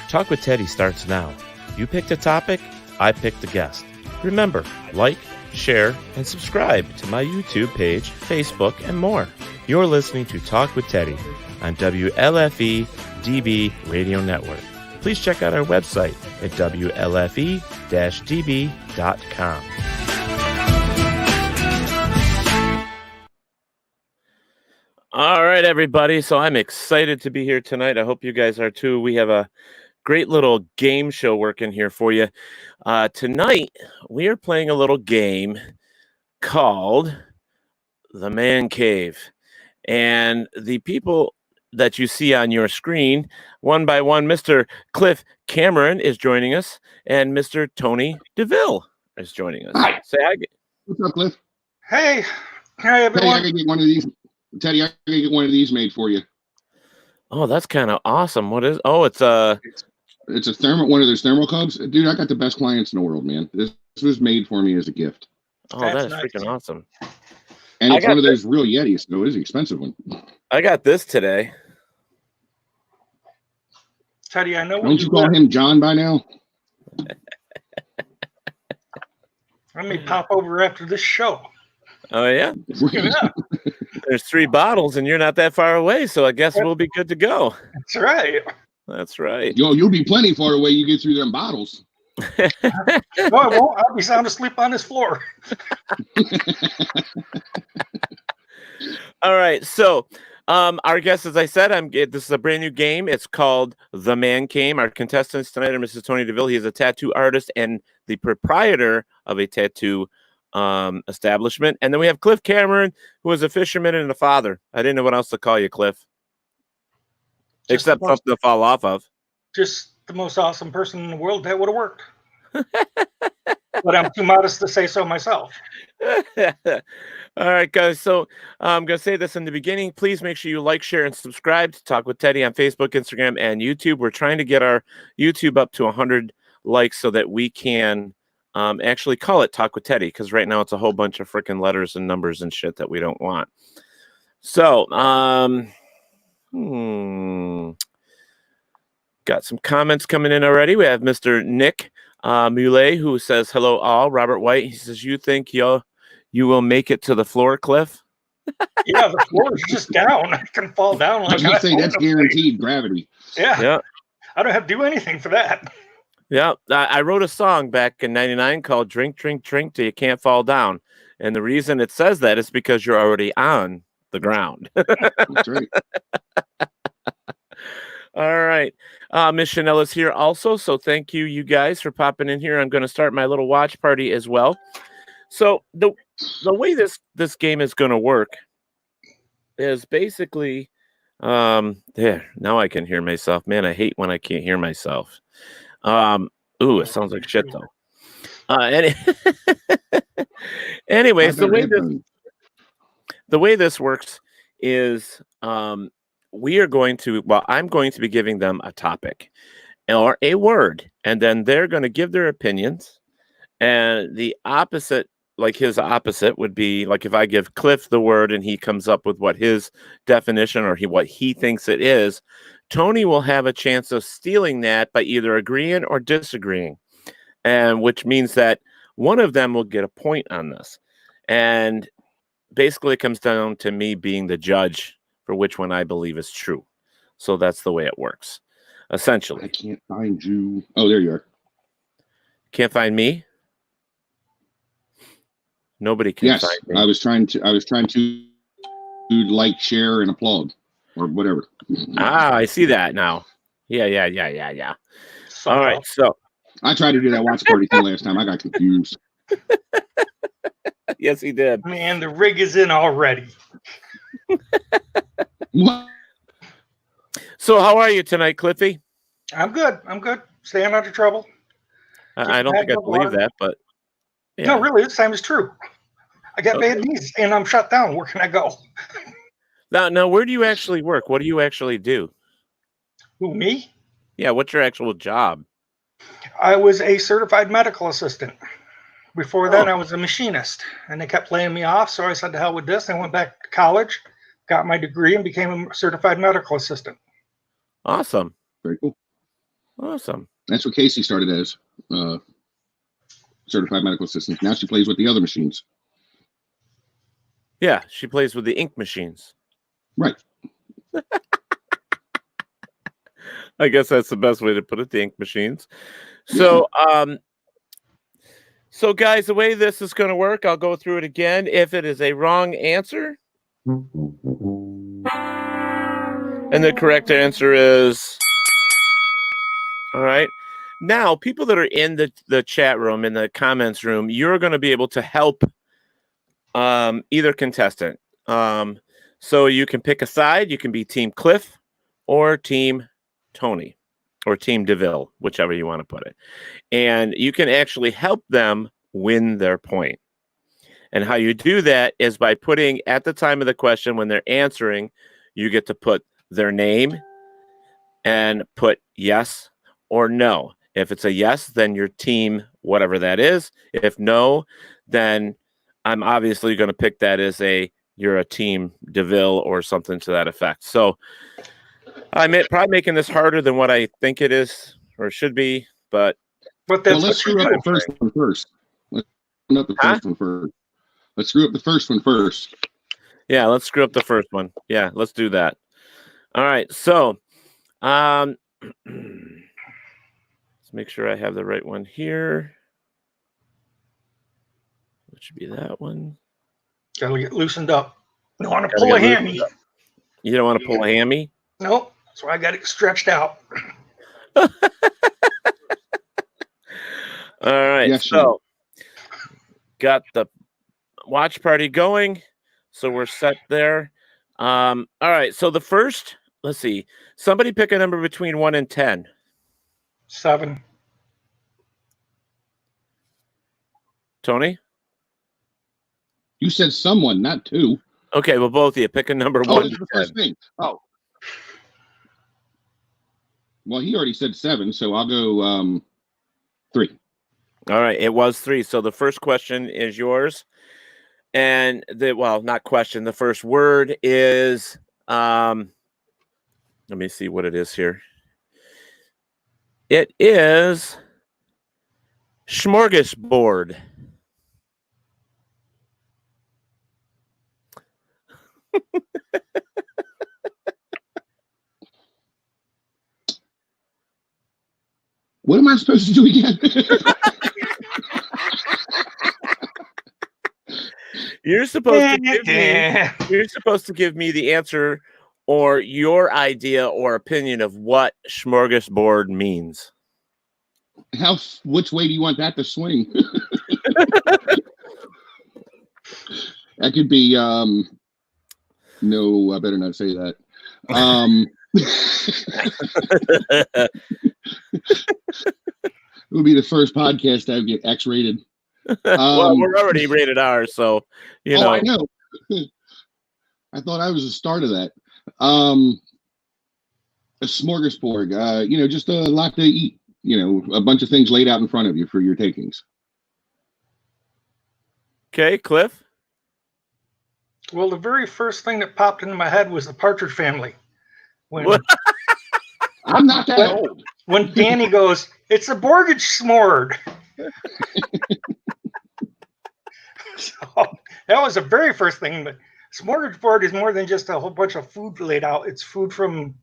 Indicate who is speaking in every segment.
Speaker 1: Talk with Teddy starts now. You picked a topic, I picked a guest. Remember, like, share, and subscribe to my YouTube page, Facebook, and more. You're listening to Talk with Teddy on WLFE DB Radio Network. Please check out our website at WLFE-DB.com. All right, everybody. So I'm excited to be here tonight. I hope you guys are too. We have a great little game show working here for you. Tonight, we are playing a little game called The Man Cave. And the people that you see on your screen, one by one, Mr. Cliff Cameron is joining us, and Mr. Tony DeVille is joining us.
Speaker 2: Hi.
Speaker 1: Say hi.
Speaker 2: What's up, Cliff?
Speaker 3: Hey. Hi, everyone.
Speaker 2: Hey, I gotta get one of these. Teddy, I gotta get one of these made for you.
Speaker 1: Oh, that's kind of awesome. What is? Oh, it's a
Speaker 2: one of those thermal cups. Dude, I got the best clients in the world, man. This was made for me as a gift.
Speaker 1: Oh, that is freaking awesome.
Speaker 2: And it's one of those real Yetis, so it's an expensive one.
Speaker 1: I got this today.
Speaker 3: Teddy, I know.
Speaker 2: Don't you call him John by now?
Speaker 3: I may pop over after this show.
Speaker 1: Oh, yeah?
Speaker 3: Yeah.
Speaker 1: There's 3 bottles, and you're not that far away, so I guess we'll be good to go.
Speaker 3: That's right.
Speaker 1: That's right.
Speaker 2: You'll be plenty far away. You get through them bottles.
Speaker 3: No, I won't. I'll be sound asleep on this floor.
Speaker 1: All right. So, our guest, as I said, this is a brand new game. It's called The Man Cave. Our contestants tonight are Mrs. Tony DeVille. He is a tattoo artist and the proprietor of a tattoo establishment. And then we have Cliff Cameron, who is a fisherman and a father. I didn't know what else to call you, Cliff. Except something to fall off of.
Speaker 3: Just the most awesome person in the world. That would have worked. But I'm too modest to say so myself.
Speaker 1: All right, guys. So I'm going to say this in the beginning. Please make sure you like, share, and subscribe to Talk with Teddy on Facebook, Instagram, and YouTube. We're trying to get our YouTube up to 100 likes so that we can actually call it Talk with Teddy, because right now it's a whole bunch of freaking letters and numbers and shit that we don't want. So, got some comments coming in already. We have Mr. Nick Muley, who says, hello all. Robert White, he says, you think you will make it to the floor, Cliff?
Speaker 3: Yeah, the floor is just down. I can fall down.
Speaker 2: I was going to say, that's guaranteed gravity.
Speaker 3: Yeah. I don't have to do anything for that.
Speaker 1: Yeah, I wrote a song back in '99 called Drink, Drink, Drink Till You Can't Fall Down. And the reason it says that is because you're already on the ground.
Speaker 2: That's right.
Speaker 1: All right. Miss Chanel is here also. So thank you guys for popping in here. I'm going to start my little watch party as well. So the way this game is going to work is basically, there, now I can hear myself. Man, I hate when I can't hear myself. It sounds like shit though. Anyways, the way this works is, I'm going to be giving them a topic or a word, and then they're going to give their opinions. And the opposite, like his opposite would be like if I give Cliff the word and he comes up with what his definition or what he thinks it is, Tony will have a chance of stealing that by either agreeing or disagreeing, and which means that one of them will get a point on this. And basically it comes down to me being the judge for which one I believe is true. So that's the way it works, essentially.
Speaker 2: I can't find you. Oh, there you are.
Speaker 1: Can't find me? Nobody can find me.
Speaker 2: I was trying to like, share, and applaud. Or whatever.
Speaker 1: I see that now. Yeah.
Speaker 3: So
Speaker 1: all right, so
Speaker 2: I tried to do that watch party thing last time. I got confused.
Speaker 1: Yes, he did.
Speaker 3: Man, the rig is in already.
Speaker 2: What?
Speaker 1: So how are you tonight, Cliffy?
Speaker 3: I'm good. Staying out of trouble.
Speaker 1: I don't think I believe that, but yeah.
Speaker 3: No, really, this time is true. I got bad knees and I'm shut down. Where can I go?
Speaker 1: Now, where do you actually work? What do you actually do?
Speaker 3: Who, me?
Speaker 1: Yeah, what's your actual job?
Speaker 3: I was a certified medical assistant. Before then, I was a machinist, and they kept laying me off, so I said, to hell with this. I went back to college, got my degree, and became a certified medical assistant.
Speaker 1: Awesome.
Speaker 2: Very cool.
Speaker 1: Awesome.
Speaker 2: That's what Casey started as, certified medical assistant. Now she plays with the other machines.
Speaker 1: Yeah, she plays with the ink machines.
Speaker 2: Right.
Speaker 1: I guess that's the best way to put it, the ink machines. So, so guys, the way this is going to work, I'll go through it again. If it is a wrong answer, and the correct answer is, all right. Now, people that are in the chat room, in the comments room, you're going to be able to help either contestant. So you can pick a side. You can be Team Cliff or Team Tony or Team DeVille, whichever you want to put it. And you can actually help them win their point. And how you do that is by putting, at the time of the question, when they're answering, you get to put their name and put yes or no. If it's a yes, then your team, whatever that is. If no, then I'm obviously going to pick that as you're a Team DeVille or something to that effect. So I'm probably making this harder than what I think it is or should be, but
Speaker 3: that's
Speaker 2: let's screw up the first one first. Let's screw up the first one first. Let's screw up the first one first.
Speaker 1: Yeah, let's screw up the first one. Yeah, let's do that. All right, so let's make sure I have the right one here. It should be that one.
Speaker 3: Gotta get loosened up. You don't want to pull a hammy.
Speaker 1: You don't want to pull a hammy?
Speaker 3: Nope. That's why I got it stretched out.
Speaker 1: All right.
Speaker 2: Yes,
Speaker 1: so got the watch party going. So we're set there. All right. So the first, let's see. Somebody pick a number between 1 and 10.
Speaker 3: 7.
Speaker 1: Tony?
Speaker 2: You said someone, not 2.
Speaker 1: Okay, well, both of you pick a number.
Speaker 2: Oh,
Speaker 1: 1
Speaker 2: this is
Speaker 1: to
Speaker 2: the
Speaker 1: 10.
Speaker 2: first thing. Oh. Well, he already said 7, so I'll go 3.
Speaker 1: All right, it was 3. So the first question is yours. And not question. The first word is let me see what it is here. It is smorgasbord.
Speaker 2: What am I supposed to do again?
Speaker 1: You're supposed to give me the answer or your idea or opinion of what smorgasbord means.
Speaker 2: Which way do you want that to swing? That could be no, I better not say that. It would be the first podcast that would get X-rated.
Speaker 1: Well, we're already rated R, so you know.
Speaker 2: I know. I thought I was the start of that. A smorgasbord, just a lot to eat. A bunch of things laid out in front of you for your takings.
Speaker 1: Okay, Cliff?
Speaker 3: Well, the very first thing that popped into my head was the Partridge Family.
Speaker 2: I'm not that old.
Speaker 3: When Danny goes, it's a mortgage smorg. So that was the very first thing. But smorgasbord is more than just a whole bunch of food laid out. It's food from,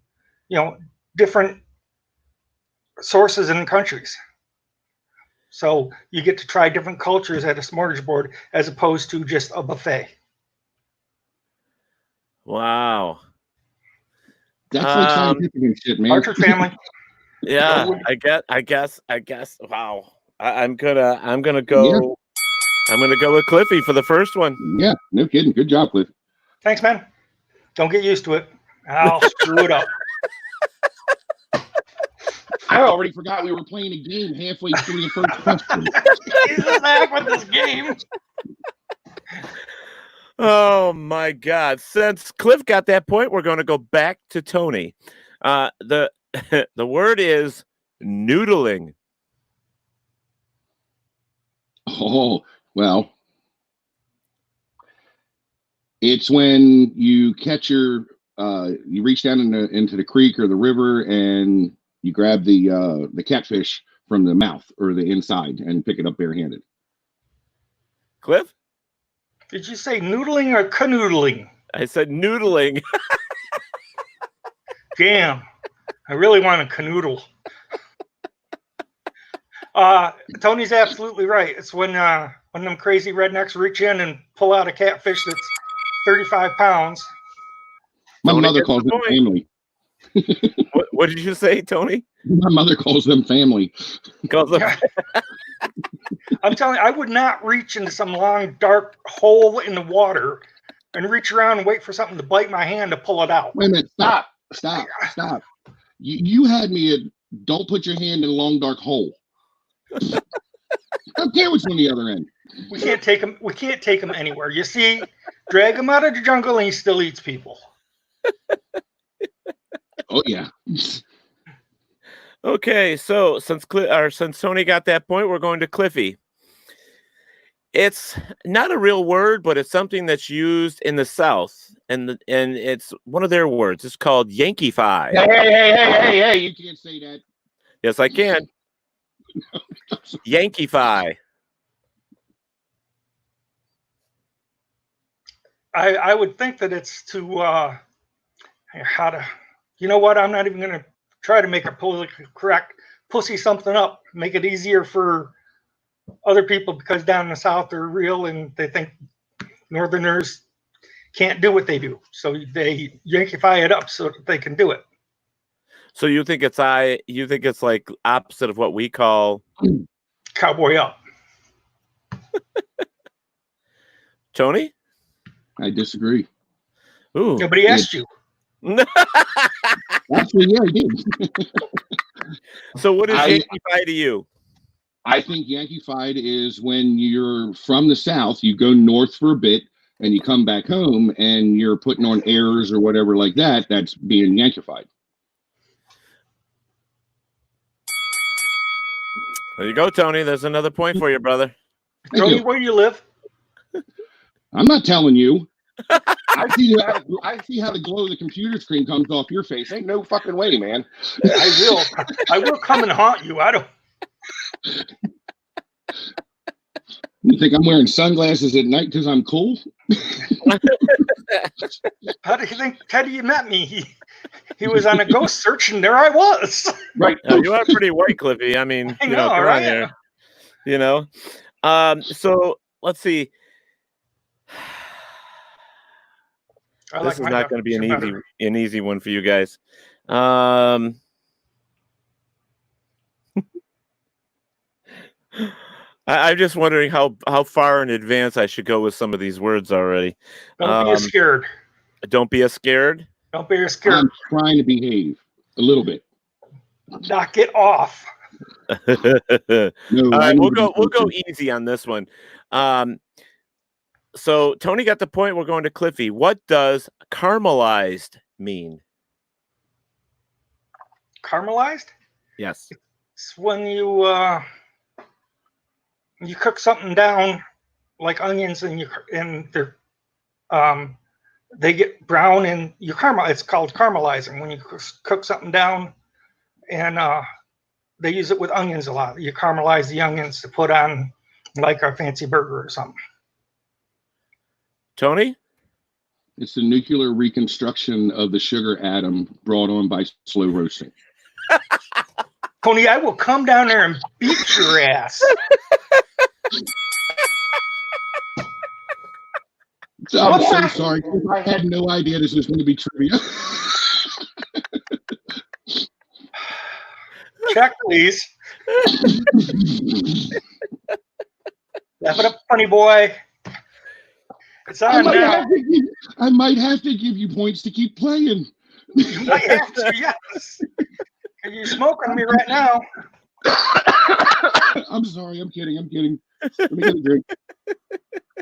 Speaker 3: different sources and countries. So you get to try different cultures at a smorgasbord as opposed to just a buffet.
Speaker 1: Wow.
Speaker 2: That's like scientific and shit, man.
Speaker 3: Partridge Family.
Speaker 1: Yeah, I guess. Wow. I'm gonna go. Yeah. I'm gonna go with Cliffy for the first one.
Speaker 2: Yeah, no kidding. Good job, Cliff.
Speaker 3: Thanks, man. Don't get used to it. I'll screw it up.
Speaker 2: I already forgot we were playing a game halfway through the first question.
Speaker 3: He's back with this game.
Speaker 1: Oh my God! Since Cliff got that point, we're going to go back to Tony. The word is noodling.
Speaker 2: Oh well, it's when you catch you reach down into the creek or the river and You grab the catfish from the mouth or the inside and pick it up barehanded.
Speaker 1: Cliff?
Speaker 3: Did you say noodling or canoodling?
Speaker 1: I said noodling.
Speaker 3: Damn, I really want to canoodle. Tony's absolutely right. It's when them crazy rednecks reach in and pull out a catfish that's 35 pounds.
Speaker 2: My
Speaker 1: Tony
Speaker 2: mother
Speaker 1: gets
Speaker 2: calls
Speaker 1: the
Speaker 2: them
Speaker 1: point.
Speaker 2: family.
Speaker 1: What did you say, Tony?
Speaker 2: My mother calls them family.
Speaker 1: Calls them.
Speaker 3: I'm telling you, I would not reach into some long, dark hole in the water and reach around and wait for something to bite my hand to pull it out.
Speaker 2: Wait a minute. Stop. You had me at don't put your hand in a long, dark hole. I don't care what's on the other end.
Speaker 3: We can't take him. We can't take him anywhere. You see, drag him out of the jungle and he still eats people.
Speaker 2: Oh yeah.
Speaker 1: Okay, so since Tony got that point, we're going to Cliffy. It's not a real word, but it's something that's used in the South, and it's one of their words. It's called Yankee-fy.
Speaker 2: Hey! You can't say that.
Speaker 1: Yes, I can. Yankee-fy.
Speaker 3: I would think that it's to how to. You know what? I'm not even going to try to make it politically correct. Pussy something up, make it easier for other people because down in the South they're real and they think Northerners can't do what they do, so they Yankify it up so that they can do it.
Speaker 1: So you think it's like opposite of what we call
Speaker 3: Cowboy up.
Speaker 1: Tony?
Speaker 2: I disagree.
Speaker 1: Ooh.
Speaker 3: Nobody asked you.
Speaker 2: Actually, yeah, I did.
Speaker 1: So what is Yankee-fy to you?
Speaker 2: I think Yankee-fied is when you're from the South, you go north for a bit, and you come back home, and you're putting on airs or whatever like that. That's being Yankee-fied.
Speaker 1: There you go, Tony. There's another point for you, brother.
Speaker 3: Tony, where do you live?
Speaker 2: I'm not telling you. I see how the glow of the computer screen comes off your face. Ain't no fucking way, man.
Speaker 3: I will come and haunt you. I don't.
Speaker 2: You think I'm wearing sunglasses at night because I'm cool?
Speaker 3: How do you think Teddy met me? He was on a ghost search, and there I was.
Speaker 2: Right.
Speaker 1: You are pretty white, Cliffy. I mean,
Speaker 3: I know,
Speaker 1: come
Speaker 3: right?
Speaker 1: on here. You know. So let's see. This is not going to be an easy one for you guys. I'm just wondering how far in advance I should go with some of these words already.
Speaker 3: Don't be scared.
Speaker 1: Don't be scared.
Speaker 3: Don't be scared.
Speaker 2: I'm trying to behave a little bit.
Speaker 3: Knock it off.
Speaker 1: No, all right, we'll go easy on this one. So Tony got the point. We're going to Cliffy. What does caramelized mean?
Speaker 3: Caramelized?
Speaker 1: Yes.
Speaker 3: It's when you cook something down like onions and they get brown and you caramel. It's called caramelizing when you cook something down, and they use it with onions a lot. You caramelize the onions to put on like a fancy burger or something.
Speaker 1: Tony?
Speaker 2: It's the nuclear reconstruction of the sugar atom brought on by slow roasting.
Speaker 3: Tony, I will come down there and beat your ass.
Speaker 2: I'm so sorry. I had no idea this was going to be trivia.
Speaker 3: Check, please. Laugh it up, funny boy. It's on now.
Speaker 2: I might have to give you points to keep playing.
Speaker 3: You might have to, yes. You're smoking me right now.
Speaker 2: I'm sorry. I'm kidding. Let me get a drink.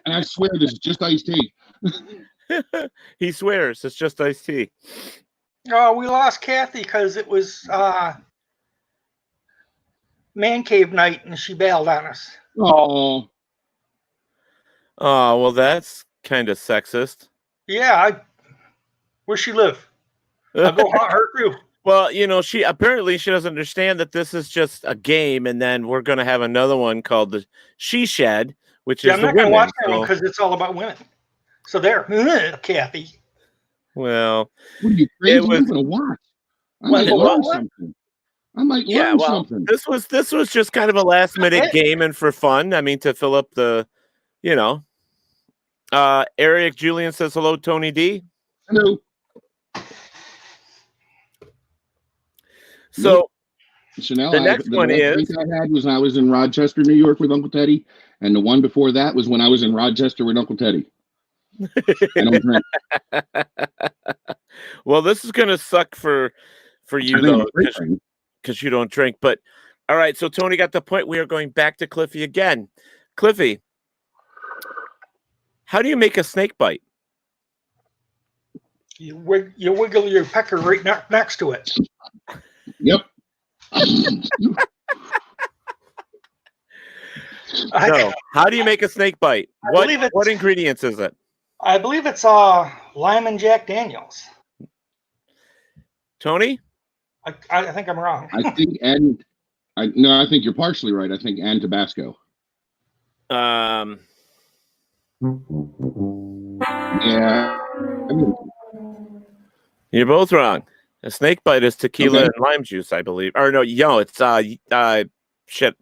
Speaker 2: And I swear this is just iced tea.
Speaker 1: He swears it's just iced tea.
Speaker 3: Oh, we lost Kathy because it was man cave night and she bailed on us.
Speaker 2: Oh,
Speaker 1: well, that's kind of sexist.
Speaker 3: Yeah, where's she live? I'll go hunt her too.
Speaker 1: Well, she doesn't understand that this is just a game, and then we're going to have another one called the She Shed, which is
Speaker 3: I'm
Speaker 1: the
Speaker 3: not going to
Speaker 1: women.
Speaker 3: watch that one because it's all about women. So there, Kathy.
Speaker 1: Well,
Speaker 2: what are you crazy? I'm going to watch. I might learn something. Something.
Speaker 1: This was just kind of a last minute game and for fun. I mean, to fill up the, Eric Julian says hello, Tony D.
Speaker 2: Hello.
Speaker 1: So,
Speaker 2: Chanel,
Speaker 1: the next one is
Speaker 2: I had was when I was in Rochester, New York with Uncle Teddy, and the one before that was when I was in Rochester with Uncle Teddy. I don't drink.
Speaker 1: Well, this is gonna suck for you though, because you don't drink. But all right, so Tony got the point. We are going back to Cliffy again. Cliffy, how do you make a snake bite?
Speaker 3: You wiggle your pecker right next to it.
Speaker 2: Yep.
Speaker 1: No. How do you make a snake bite? What ingredients is it?
Speaker 3: I believe it's lime and Jack Daniels.
Speaker 1: Tony?
Speaker 3: I think I'm wrong.
Speaker 2: I think you're partially right. I think and Tabasco. Yeah.
Speaker 1: You're both wrong. A snake bite is tequila and lime juice, I believe. Or no, it's shit.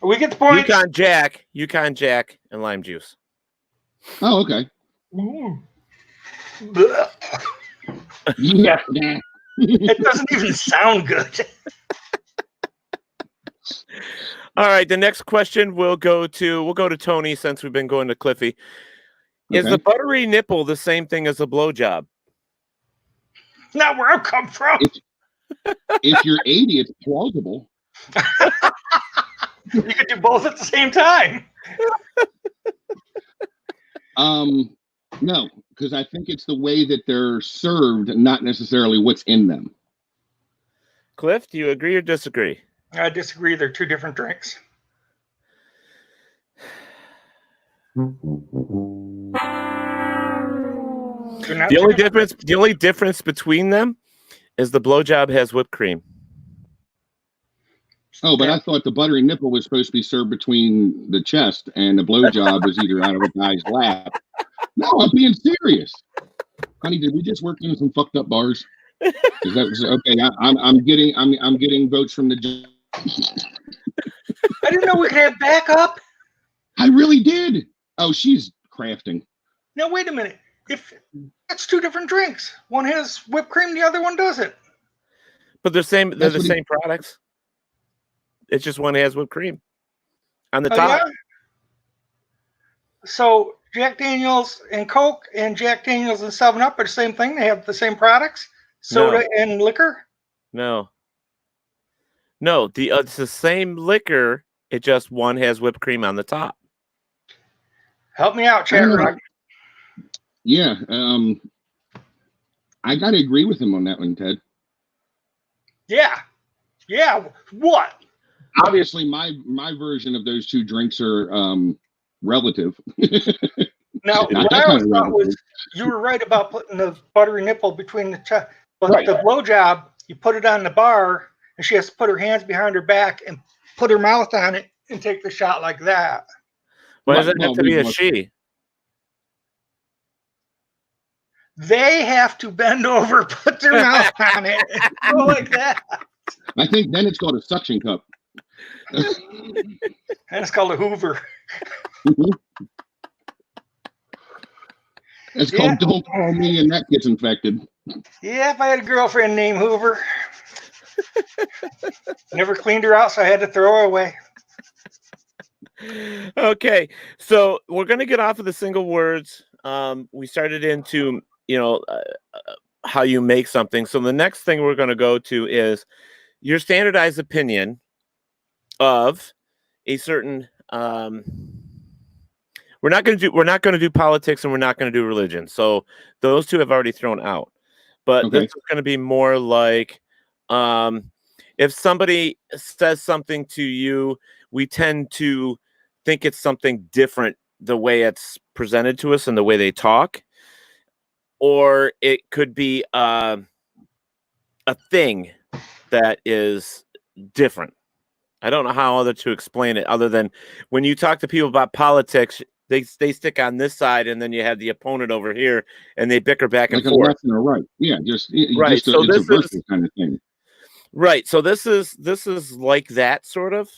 Speaker 3: We get the point.
Speaker 1: Yukon Jack, and lime juice.
Speaker 2: Oh, okay.
Speaker 3: Yeah. It doesn't even sound good.
Speaker 1: All right, the next question we'll go to Tony since we've been going to Cliffy. Is the buttery nipple the same thing as a blowjob?
Speaker 3: Not where I've come from.
Speaker 2: If you're 80, it's plausible.
Speaker 3: You could do both at the same time.
Speaker 2: No, because I think it's the way that they're served, not necessarily what's in them.
Speaker 1: Cliff, do you agree or disagree?
Speaker 3: I disagree. They're two different drinks.
Speaker 1: The only difference between them is the blowjob has whipped cream.
Speaker 2: Oh, but I thought the buttery nipple was supposed to be served between the chest, and the blowjob was either out of a guy's lap. No, I'm being serious, honey. Did we just work in some fucked up bars? Is that okay? I'm getting votes from the.
Speaker 3: I didn't know we could have backup.
Speaker 2: I really did. Oh, she's crafting.
Speaker 3: Now wait a minute. If that's two different drinks, one has whipped cream, the other one doesn't.
Speaker 1: But they're the same products. It's just one has whipped cream on the top.
Speaker 3: Yeah? So Jack Daniels and Coke and Jack Daniels and 7-Up are the same thing. They have the same products, soda and liquor.
Speaker 1: No. It's the same liquor. It just one has whipped cream on the top.
Speaker 3: Help me out, chat room.
Speaker 2: Yeah, I gotta agree with him on that one, Ted.
Speaker 3: Yeah. What?
Speaker 2: Obviously, my version of those two drinks are relative.
Speaker 3: Now, what I always thought was you were right about putting the buttery nipple between the chest, but the blowjob, you put it on the bar, and she has to put her hands behind her back and put her mouth on it and take the shot like that.
Speaker 1: Why does it have to be a she?
Speaker 3: They have to bend over, put their mouth on it, and go like that.
Speaker 2: I think then it's called a suction cup.
Speaker 3: And it's called a Hoover.
Speaker 2: It's called Don't Call Me and That Gets Infected.
Speaker 3: Yeah, if I had a girlfriend named Hoover. Never cleaned her out, so I had to throw her away.
Speaker 1: Okay, so we're going to get off of the single words. We started into, how you make something. So the next thing we're going to go to is your standardized opinion of a certain we're not going to do politics, and we're not going to do religion. So those two have already thrown out. But this is going to be more like if somebody says something to you, we tend to think it's something different the way it's presented to us and the way they talk. Or it could be a thing that is different. I don't know how other to explain it other than when you talk to people about politics, they stick on this side, and then you have the opponent over here, and they bicker back and
Speaker 2: like a
Speaker 1: forth.
Speaker 2: left and a right. Yeah,
Speaker 1: Right.
Speaker 2: Just
Speaker 1: So
Speaker 2: it's a
Speaker 1: this
Speaker 2: versus
Speaker 1: is
Speaker 2: kind of thing.
Speaker 1: right. So this is like that sort of.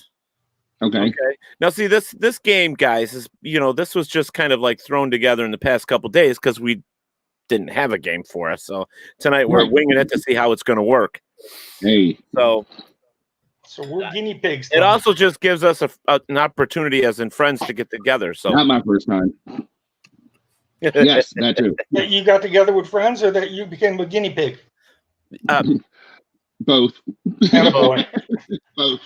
Speaker 2: Okay.
Speaker 1: Now, see this game, guys, is this was just kind of like thrown together in the past couple days because we didn't have a game for us. So tonight we're winging it to see how it's going to work.
Speaker 2: Hey.
Speaker 3: So we're guinea pigs.
Speaker 1: It also just gives us an opportunity as in friends to get together. So
Speaker 2: not my first time. Yes, that too.
Speaker 3: That you got together with friends, or that you became a guinea pig?
Speaker 2: Both.
Speaker 3: Both.
Speaker 2: Both.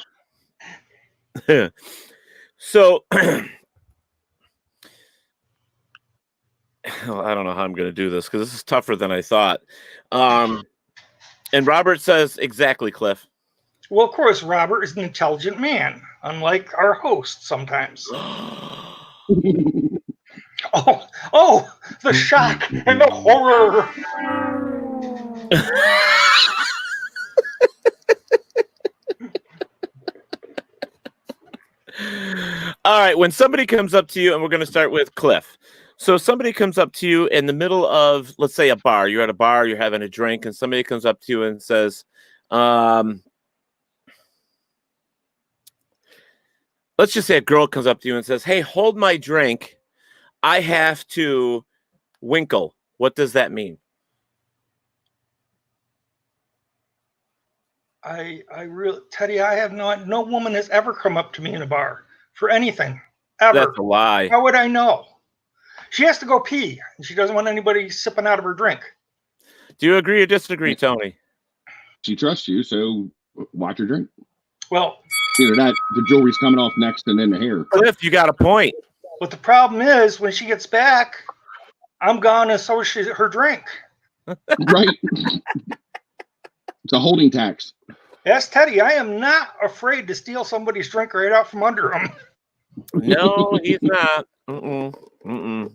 Speaker 1: So I don't know how I'm going to do this because this is tougher than I thought. And Robert says exactly, Cliff.
Speaker 3: Well, of course, Robert is an intelligent man, unlike our host sometimes. Oh, the shock and the horror.
Speaker 1: All right, when somebody comes up to you, and we're going to start with Cliff. So somebody comes up to you in the middle of, let's say, a bar. You're at a bar, you're having a drink, and somebody comes up to you and says, let's just say a girl comes up to you and says, hey, hold my drink. I have to winkle. What does that mean?
Speaker 3: I really, Teddy, I have no woman has ever come up to me in a bar for anything, ever.
Speaker 1: That's a lie.
Speaker 3: How would I know? She has to go pee, and she doesn't want anybody sipping out of her drink.
Speaker 1: Do you agree or disagree, Tony?
Speaker 2: She trusts you, so watch her drink.
Speaker 3: Well,
Speaker 2: either that, the jewelry's coming off next, and then the hair.
Speaker 1: Cliff, you got a point.
Speaker 3: But the problem is, when she gets back, I'm gone, and so is her drink.
Speaker 2: Right. It's a holding tax.
Speaker 3: Yes, Teddy, I am not afraid to steal somebody's drink right out from under him.
Speaker 1: No, he's not. Mm-mm.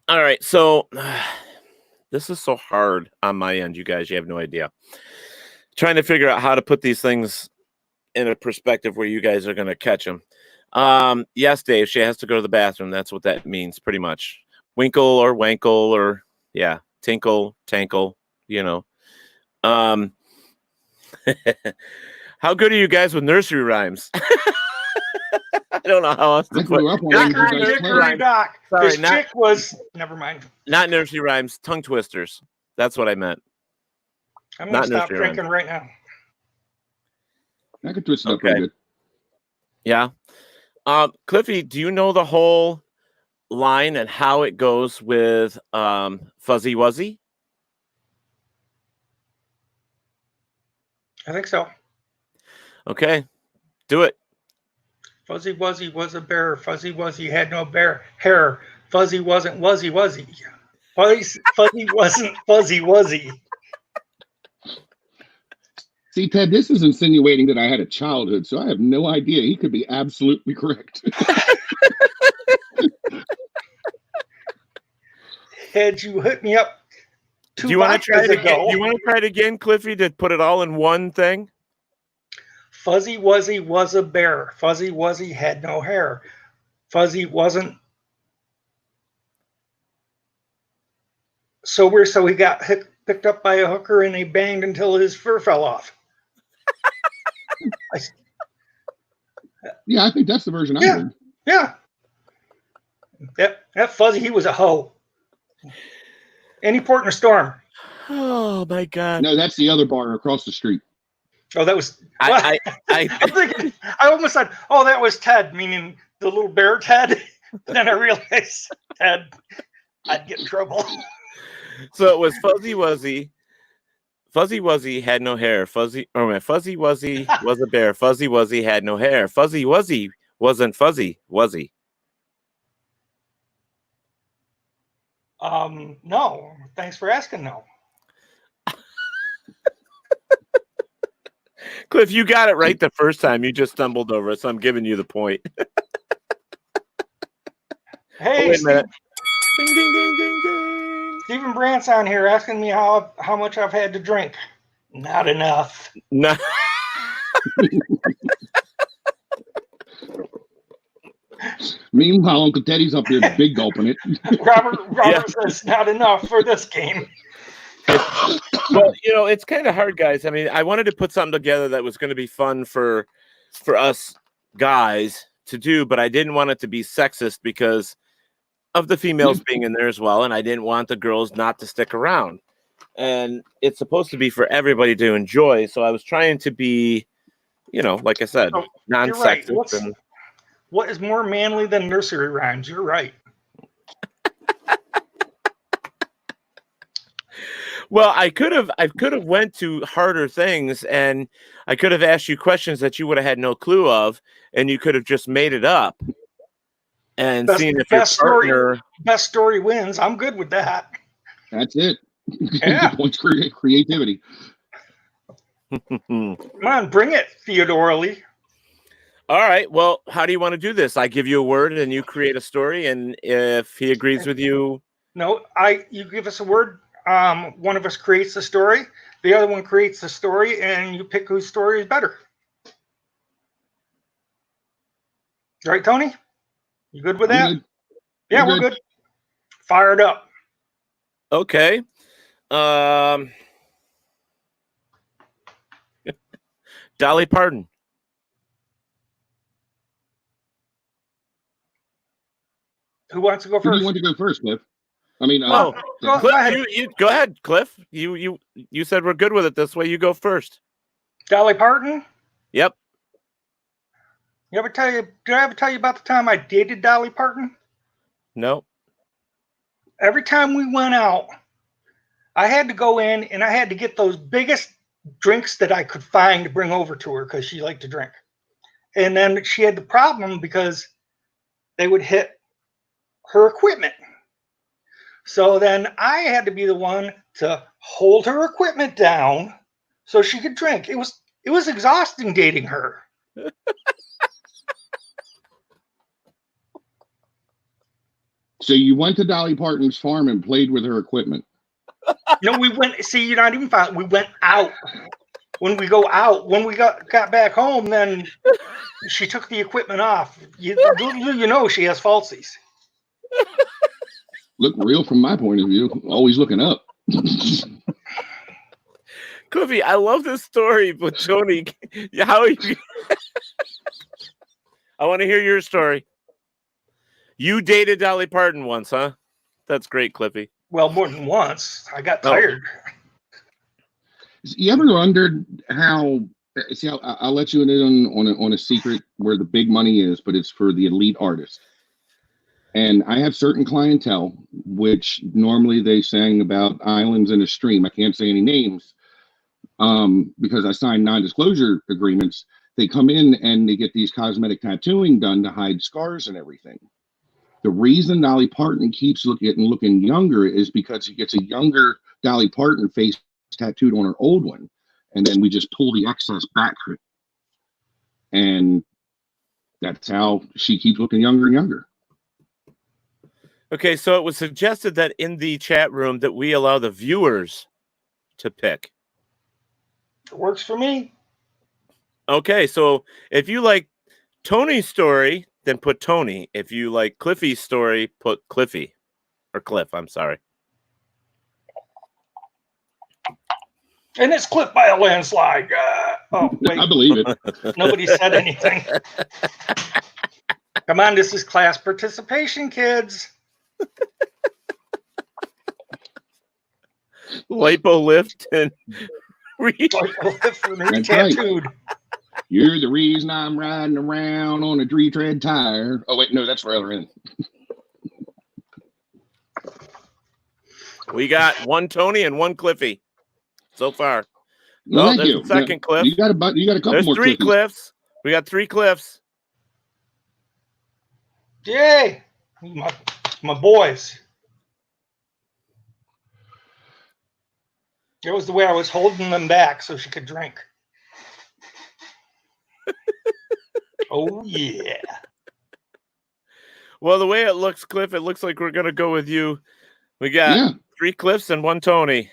Speaker 1: All right, so this is so hard on my end, you guys. You have no idea. Trying to figure out how to put these things in a perspective where you guys are going to catch them. Yes, Dave, she has to go to the bathroom. That's what that means, pretty much. Winkle or wankle or, yeah, tinkle, tankle, How good are you guys with nursery rhymes? I don't know how else to put it.
Speaker 3: Sorry, chick was, never mind.
Speaker 1: Not nursery rhymes, tongue twisters. That's what I meant.
Speaker 3: I'm going to stop drinking right now.
Speaker 2: I could twist it up pretty good.
Speaker 1: Yeah. Cliffy, do you know the whole line and how it goes with Fuzzy Wuzzy?
Speaker 3: I think so.
Speaker 1: Okay. Do it.
Speaker 3: Fuzzy Wuzzy was a bear. Fuzzy Wuzzy had no bear hair. Fuzzy wasn't Wuzzy Wuzzy. Fuzzy wasn't Fuzzy Wuzzy.
Speaker 2: See, Ted, this is insinuating that I had a childhood, so I have no idea. He could be absolutely correct.
Speaker 3: Had you hit me up
Speaker 1: do you want to try it again? Do you want to try it again, Cliffy, to put it all in one thing?
Speaker 3: Fuzzy Wuzzy was a bear. Fuzzy Wuzzy had no hair. Fuzzy wasn't sober, so he got picked up by a hooker and he banged until his fur fell off.
Speaker 2: Yeah, I think that's the version I heard.
Speaker 3: Yeah. That Fuzzy, he was a hoe. Any port in a storm.
Speaker 1: Oh my God.
Speaker 2: No, that's the other bar across the street.
Speaker 3: Oh, that was
Speaker 1: I'm
Speaker 3: thinking, I almost said, oh, that was Ted, meaning the little bear Ted. Then I realized Ted, I'd get in trouble.
Speaker 1: So it was Fuzzy Wuzzy. Fuzzy Wuzzy had no hair. Fuzzy Wuzzy was a bear. Fuzzy Wuzzy had no hair. Fuzzy Wuzzy wasn't fuzzy, was he?
Speaker 3: No. Thanks for asking. No.
Speaker 1: Cliff, you got it right the first time. You just stumbled over it, so I'm giving you the point.
Speaker 3: Hey,
Speaker 1: wait a minute. Ding, ding, ding, ding, ding.
Speaker 3: Stephen Brandt's on here asking me how much I've had to drink. Not enough.
Speaker 1: No.
Speaker 2: Meanwhile, Uncle Teddy's up here big gulping it.
Speaker 3: Robert says not enough for this game.
Speaker 1: Well, it's kind of hard, guys. I mean, I wanted to put something together that was going to be fun for us guys to do, but I didn't want it to be sexist because of the females being in there as well, and I didn't want the girls not to stick around. And it's supposed to be for everybody to enjoy, so I was trying to be, like I said, non-sexist.
Speaker 3: Right. What is more manly than nursery rhymes? You're right.
Speaker 1: Well, I could have went to harder things, and I could have asked you questions that you would have had no clue of, and you could have just made it up and seen if your partner.
Speaker 3: Best story wins. I'm good with that.
Speaker 2: That's it.
Speaker 3: Yeah.
Speaker 2: Points creativity.
Speaker 3: Come on, bring it, Theodore Lee.
Speaker 1: All right. Well, how do you want to do this? I give you a word, and you create a story, and if he agrees with you,
Speaker 3: no, you give us a word. One of us creates the story, the other one creates the story, and you pick whose story is better. Right, Tony? You good with that?
Speaker 2: Good.
Speaker 3: Yeah, we're good. Fired up.
Speaker 1: Okay. Dolly Parton.
Speaker 3: Who wants to go first?
Speaker 2: Who do you want to go first, Cliff? I mean,
Speaker 3: go ahead.
Speaker 1: You go ahead, Cliff. You said we're good with it this way. You go first.
Speaker 3: Dolly Parton?
Speaker 1: Yep.
Speaker 3: Did I ever tell you about the time I dated Dolly Parton?
Speaker 1: No.
Speaker 3: Every time we went out, I had to go in and I had to get those biggest drinks that I could find to bring over to her because she liked to drink. And then she had the problem because they would hit her equipment. So then I had to be the one to hold her equipment down so she could drink. It was exhausting dating her.
Speaker 2: So you went to Dolly Parton's farm and played with her equipment.
Speaker 3: No, we went. See, you're not even fine. We went out. When we got back home, then she took the equipment off. You know she has falsies.
Speaker 2: Look real from my point of view. Always looking up.
Speaker 1: Cliffy, I love this story, but Tony, how are you? I want to hear your story. You dated Dolly Parton once, huh? That's great, Cliffy.
Speaker 3: Well, more than once. I got tired.
Speaker 2: You ever wondered how? See, I'll let you in on a secret where the big money is, but it's for the elite artist. And I have certain clientele, which normally they sang about islands in a stream. I can't say any names because I signed non-disclosure agreements. They come in and they get these cosmetic tattooing done to hide scars and everything. The reason Dolly Parton keeps looking younger is because he gets a younger Dolly Parton face tattooed on her old one, and then we just pull the excess back, and that's how she keeps looking younger and younger.
Speaker 1: Okay, so it was suggested that in the chat room that we allow the viewers to pick.
Speaker 3: It works for me.
Speaker 1: Okay, so if you like Tony's story, then put Tony. If you like Cliffy's story, put Cliffy. Or Cliff, I'm sorry.
Speaker 3: And it's Cliff by a landslide. Oh, wait.
Speaker 2: I believe it.
Speaker 3: Nobody said anything. Come on, this is class participation, kids.
Speaker 1: Lipo lift and
Speaker 2: That's right. You're the reason I'm riding around on a three-tread tire. Oh, wait, no, that's further in.
Speaker 1: We got one Tony and one Cliffy so far.
Speaker 2: Well,
Speaker 1: there's a second Cliff.
Speaker 2: You got a couple
Speaker 1: there's
Speaker 2: more.
Speaker 1: Three Cliffs. We got 3 Cliffs.
Speaker 3: Yay! My boys. It was the way I was holding them back so she could drink. Oh, yeah.
Speaker 1: Well, the way it looks, Cliff, it looks like we're going to go with you. We got 3 Cliffs and 1 Tony.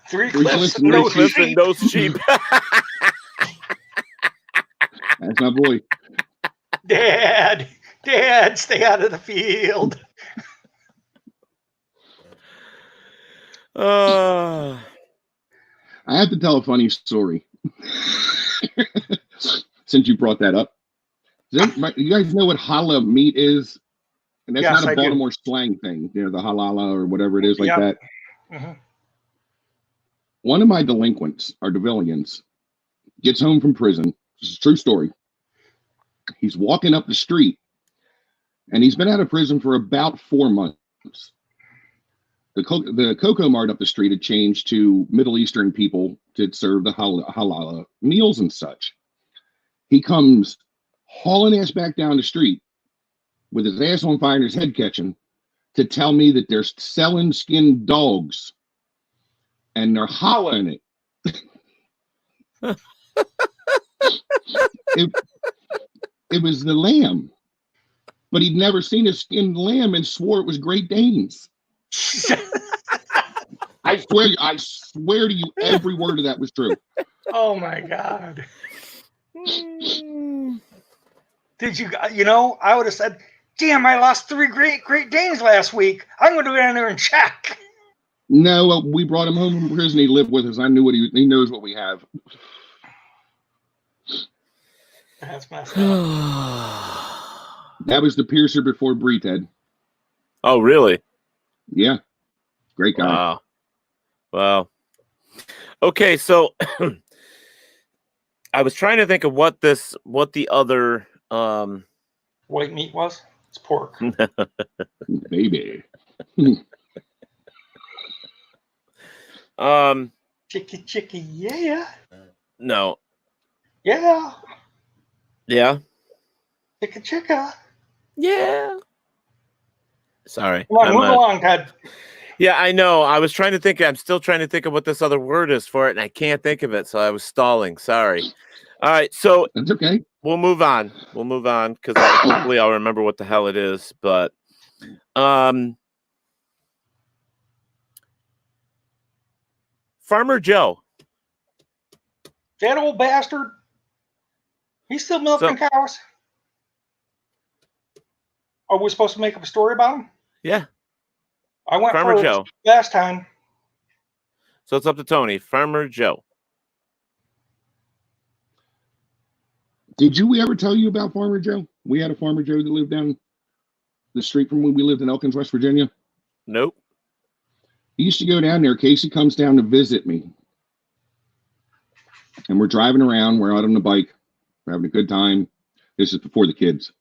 Speaker 3: 3
Speaker 2: Cliffs
Speaker 3: Cliffs,
Speaker 2: and
Speaker 3: no
Speaker 1: Cliffs
Speaker 3: sheep.
Speaker 1: and no sheep.
Speaker 2: That's my boy.
Speaker 3: Dad, stay out of the field.
Speaker 2: I have to tell a funny story. Since you brought that up. You guys know what challah meat is? And that's
Speaker 3: Yes,
Speaker 2: not a
Speaker 3: I do.
Speaker 2: Baltimore slang thing. You know, the halala or whatever it is like
Speaker 3: Yep.
Speaker 2: that.
Speaker 3: Mm-hmm.
Speaker 2: One of my delinquents, our DeVillians, gets home from prison. This is a true story. He's walking up the street, and he's been out of prison for about 4 months. The Cocoa Mart up the street had changed to Middle Eastern people to serve the halal meals and such. He comes hauling ass back down the street with his ass on fire and his head catching to tell me that they're selling skinned dogs and they're hollering it. It was the lamb, but he'd never seen a skinned lamb and swore it was Great Danes. I swear to you, every word of that was true.
Speaker 3: Oh my God. Did you? I would have said, "Damn, I lost 3 Great Danes last week. I'm going to go down there and check."
Speaker 2: No, we brought him home from prison. He lived with us. I knew what he knows what we have.
Speaker 3: That's messed up.
Speaker 2: That was the piercer before Bree, Ted.
Speaker 1: Oh, really?
Speaker 2: Yeah. Great guy.
Speaker 1: Wow. Okay, so I was trying to think of what the other
Speaker 3: White meat was? It's pork.
Speaker 2: Baby.
Speaker 3: Chicky, yeah.
Speaker 1: No.
Speaker 3: Yeah.
Speaker 1: Yeah.
Speaker 3: Chicka.
Speaker 1: Yeah. Sorry.
Speaker 3: Come on, move along, Ted.
Speaker 1: Yeah, I know. I was trying to think. I'm still trying to think of what this other word is for it, and I can't think of it. So I was stalling. Sorry. All right. So
Speaker 2: that's okay.
Speaker 1: We'll move on because hopefully I'll remember what the hell it is. But Farmer Joe.
Speaker 3: That old bastard. He's still milking cows. Are we supposed to make up a story about him?
Speaker 1: Yeah.
Speaker 3: I went
Speaker 1: Farmer
Speaker 3: first
Speaker 1: Joe
Speaker 3: last time.
Speaker 1: So it's up to Tony. Farmer Joe.
Speaker 2: Did we ever tell you about Farmer Joe? We had a Farmer Joe that lived down the street from when we lived in Elkins, West Virginia.
Speaker 1: Nope.
Speaker 2: He used to go down there. Casey comes down to visit me. And we're driving around. We're out on the bike. We're having a good time. This is before the kids.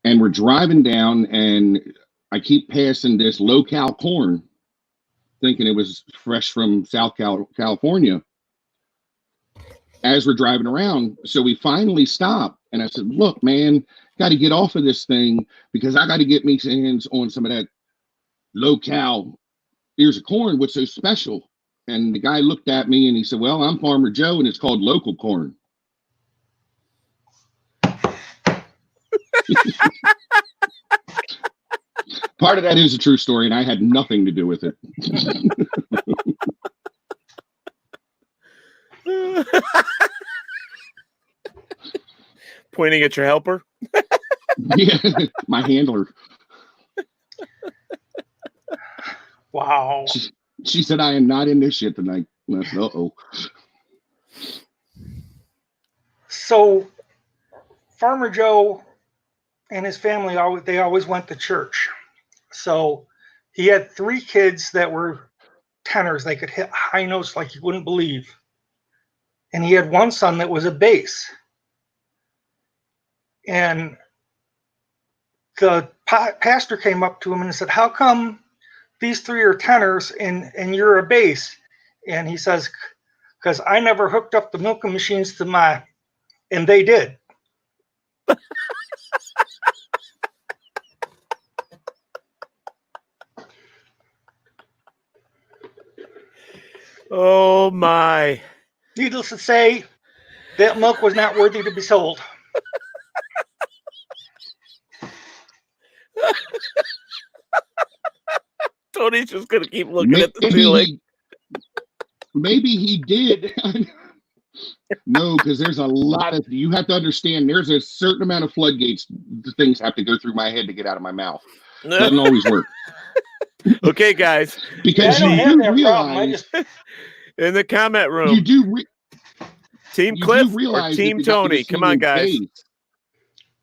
Speaker 2: And we're driving down, and I keep passing this low-cal corn, thinking it was fresh from South California, as we're driving around. So we finally stopped, and I said, look, man, got to get off of this thing because I got to get me hands on some of that low-cal ears of corn. What's so special? And the guy looked at me, and he said, well, I'm Farmer Joe, and it's called local corn. Part of that is a true story, and I had nothing to do with it.
Speaker 1: Pointing at your helper?
Speaker 2: Yeah, my handler.
Speaker 3: Wow.
Speaker 2: She said, I am not in this shit tonight. Uh-oh.
Speaker 3: So, Farmer Joe and his family, they always went to church. So, he had 3 kids that were tenors. They could hit high notes like you wouldn't believe. And he had one son that was a bass. And the pastor came up to him and said, how come these 3 are tenors and you're a bass? And he says, because I never hooked up the milking machines to my, and they did.
Speaker 1: Oh my.
Speaker 3: Needless to say, that milk was not worthy to be sold.
Speaker 1: Tony's just gonna keep looking at the ceiling.
Speaker 2: Maybe he did. No, because there's a lot of, you have to understand, there's a certain amount of floodgates things have to go through my head to get out of my mouth. Doesn't always work.
Speaker 1: Okay, guys.
Speaker 2: Because
Speaker 3: I don't
Speaker 2: you
Speaker 3: have
Speaker 2: do
Speaker 3: that
Speaker 2: realize
Speaker 3: problem.
Speaker 1: In the comment room,
Speaker 2: you do
Speaker 1: Team
Speaker 2: you
Speaker 1: Cliff
Speaker 2: do
Speaker 1: or
Speaker 2: realize
Speaker 1: Team
Speaker 2: that the guy
Speaker 1: Tony?
Speaker 2: was
Speaker 1: Come on,
Speaker 2: singing
Speaker 1: guys.
Speaker 2: bass.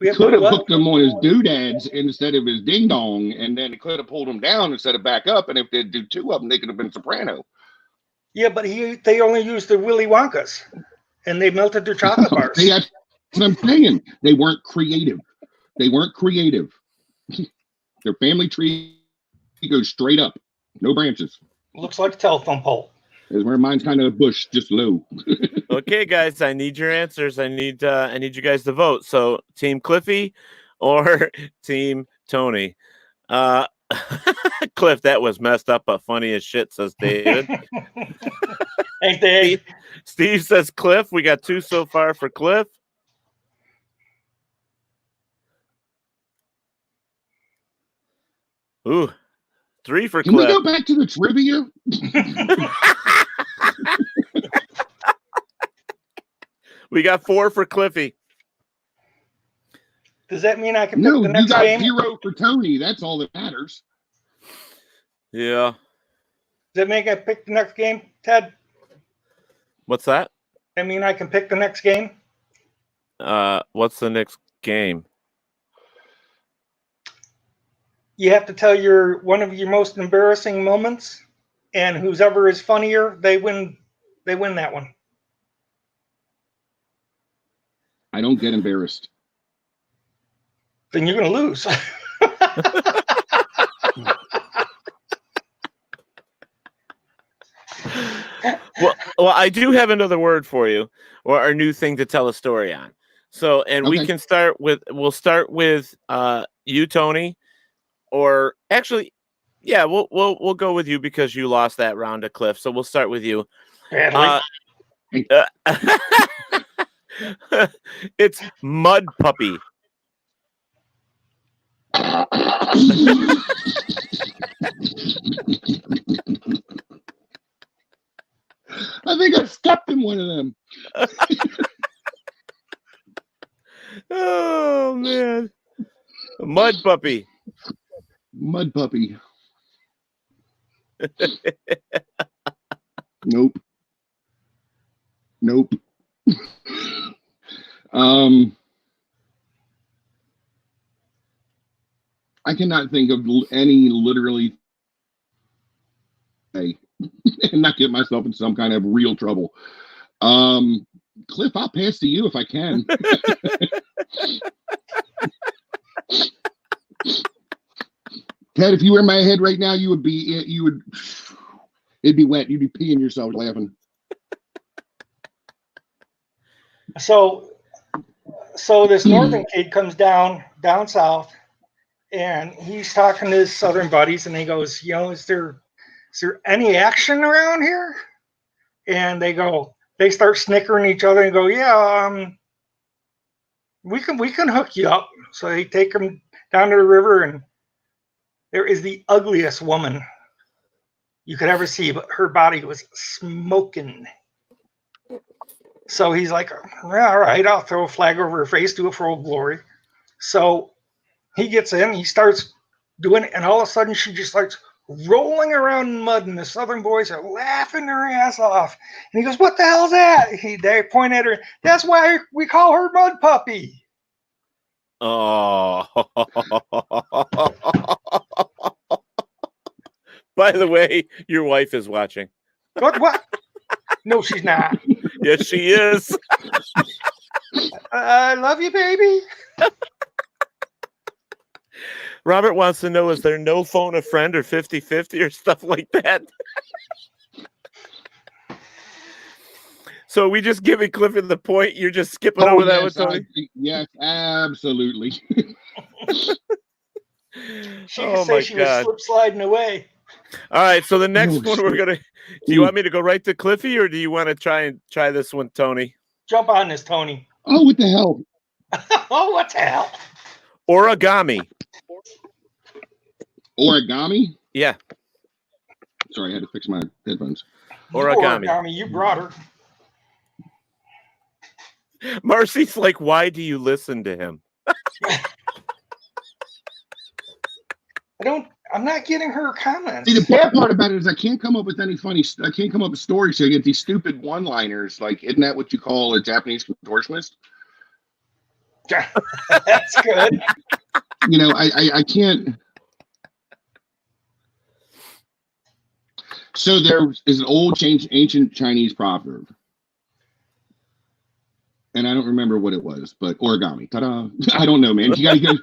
Speaker 3: We have
Speaker 2: Could have
Speaker 3: what?
Speaker 2: hooked him on his doodads instead of his ding dong, and then it could have pulled him down instead of back up. And if they do two of them, they could have been soprano.
Speaker 3: Yeah, but they only used the Willy Wonkas, and they melted their chocolate bars.
Speaker 2: That's what I'm saying. They weren't creative. They weren't creative. Their family tree goes straight up, no branches.
Speaker 3: Looks like a telephone pole.
Speaker 2: Is where mine's kind of a bush, just low.
Speaker 1: Okay, guys, I need your answers. I need you guys to vote. So, Team Cliffy or Team Tony? Cliff, that was messed up, but funny as shit, says David.
Speaker 3: Ain't they?
Speaker 1: Steve says Cliff. We got 2 so far for Cliff. Ooh, 3 for
Speaker 2: Can
Speaker 1: Cliff.
Speaker 2: we go back to the trivia?
Speaker 1: We got 4 for Cliffy.
Speaker 3: Does that mean I can pick the next
Speaker 2: you got
Speaker 3: game?
Speaker 2: 0 for Tony. That's all that matters.
Speaker 1: Yeah.
Speaker 3: Does that make I pick the next game, Ted?
Speaker 1: What's that?
Speaker 3: I mean, I can pick the next game?
Speaker 1: What's the next game?
Speaker 3: You have to tell one of your most embarrassing moments, and whoever is funnier, they win that one.
Speaker 2: I don't get embarrassed.
Speaker 3: Then you're going to lose.
Speaker 1: Well, I do have another word for you, or our new thing to tell a story on. So, and
Speaker 2: Okay.
Speaker 1: we'll start with you, Tony, or actually, yeah, we'll go with you because you lost that round to Cliff. So we'll start with you. It's Mud Puppy.
Speaker 2: I think I stepped in one of them.
Speaker 1: Oh man, Mud Puppy.
Speaker 2: Mud puppy. Nope. I cannot think of any literally and not get myself in some kind of real trouble. Cliff, I'll pass to you if I can. Ted, if you were in my head right now, it'd be wet. You'd be peeing yourself laughing.
Speaker 3: So this northern kid comes down south, and he's talking to his southern buddies, and he goes, is there any action around here? And they start snickering each other and go, yeah, we can hook you up. So they take him down to the river, and there is the ugliest woman you could ever see, but her body was smoking. So he's like, yeah, all right, I'll throw a flag over her face, do it for Old Glory. So he gets in, he starts doing it, and all of a sudden she just starts rolling around in mud, and the southern boys are laughing their ass off. And he goes, what the hell's that? They point at her, that's why we call her Mud Puppy.
Speaker 1: Oh. By the way, your wife is watching.
Speaker 3: What? No, she's not.
Speaker 1: Yes, she is.
Speaker 3: I love you, baby.
Speaker 1: Robert wants to know, is there no phone a friend or 50-50 or stuff like that? So we just giving Clifford the point. You're just skipping over that with Tony?
Speaker 2: Yes, absolutely.
Speaker 3: She could say she was slip sliding away.
Speaker 1: All right, so the next one we're going to... Do you want me to go right to Cliffy, or do you want to try this one, Tony?
Speaker 3: Jump on this, Tony.
Speaker 2: Oh, what the hell?
Speaker 3: Oh, what the hell?
Speaker 1: Origami.
Speaker 2: Origami?
Speaker 1: Yeah.
Speaker 2: Sorry, I had to fix my headphones.
Speaker 1: Origami.
Speaker 3: You brought her.
Speaker 1: Marcy's like, why do you listen to him?
Speaker 3: I'm not getting her comments.
Speaker 2: See, the bad part about it is I can't come up with any I can't come up with stories. So I get these stupid one-liners. Like, isn't that what you call a Japanese contortionist?
Speaker 3: That's good.
Speaker 2: I can't. So there is an old ancient Chinese proverb. And I don't remember what it was, but origami. Ta-da. I don't know, man. You got to go.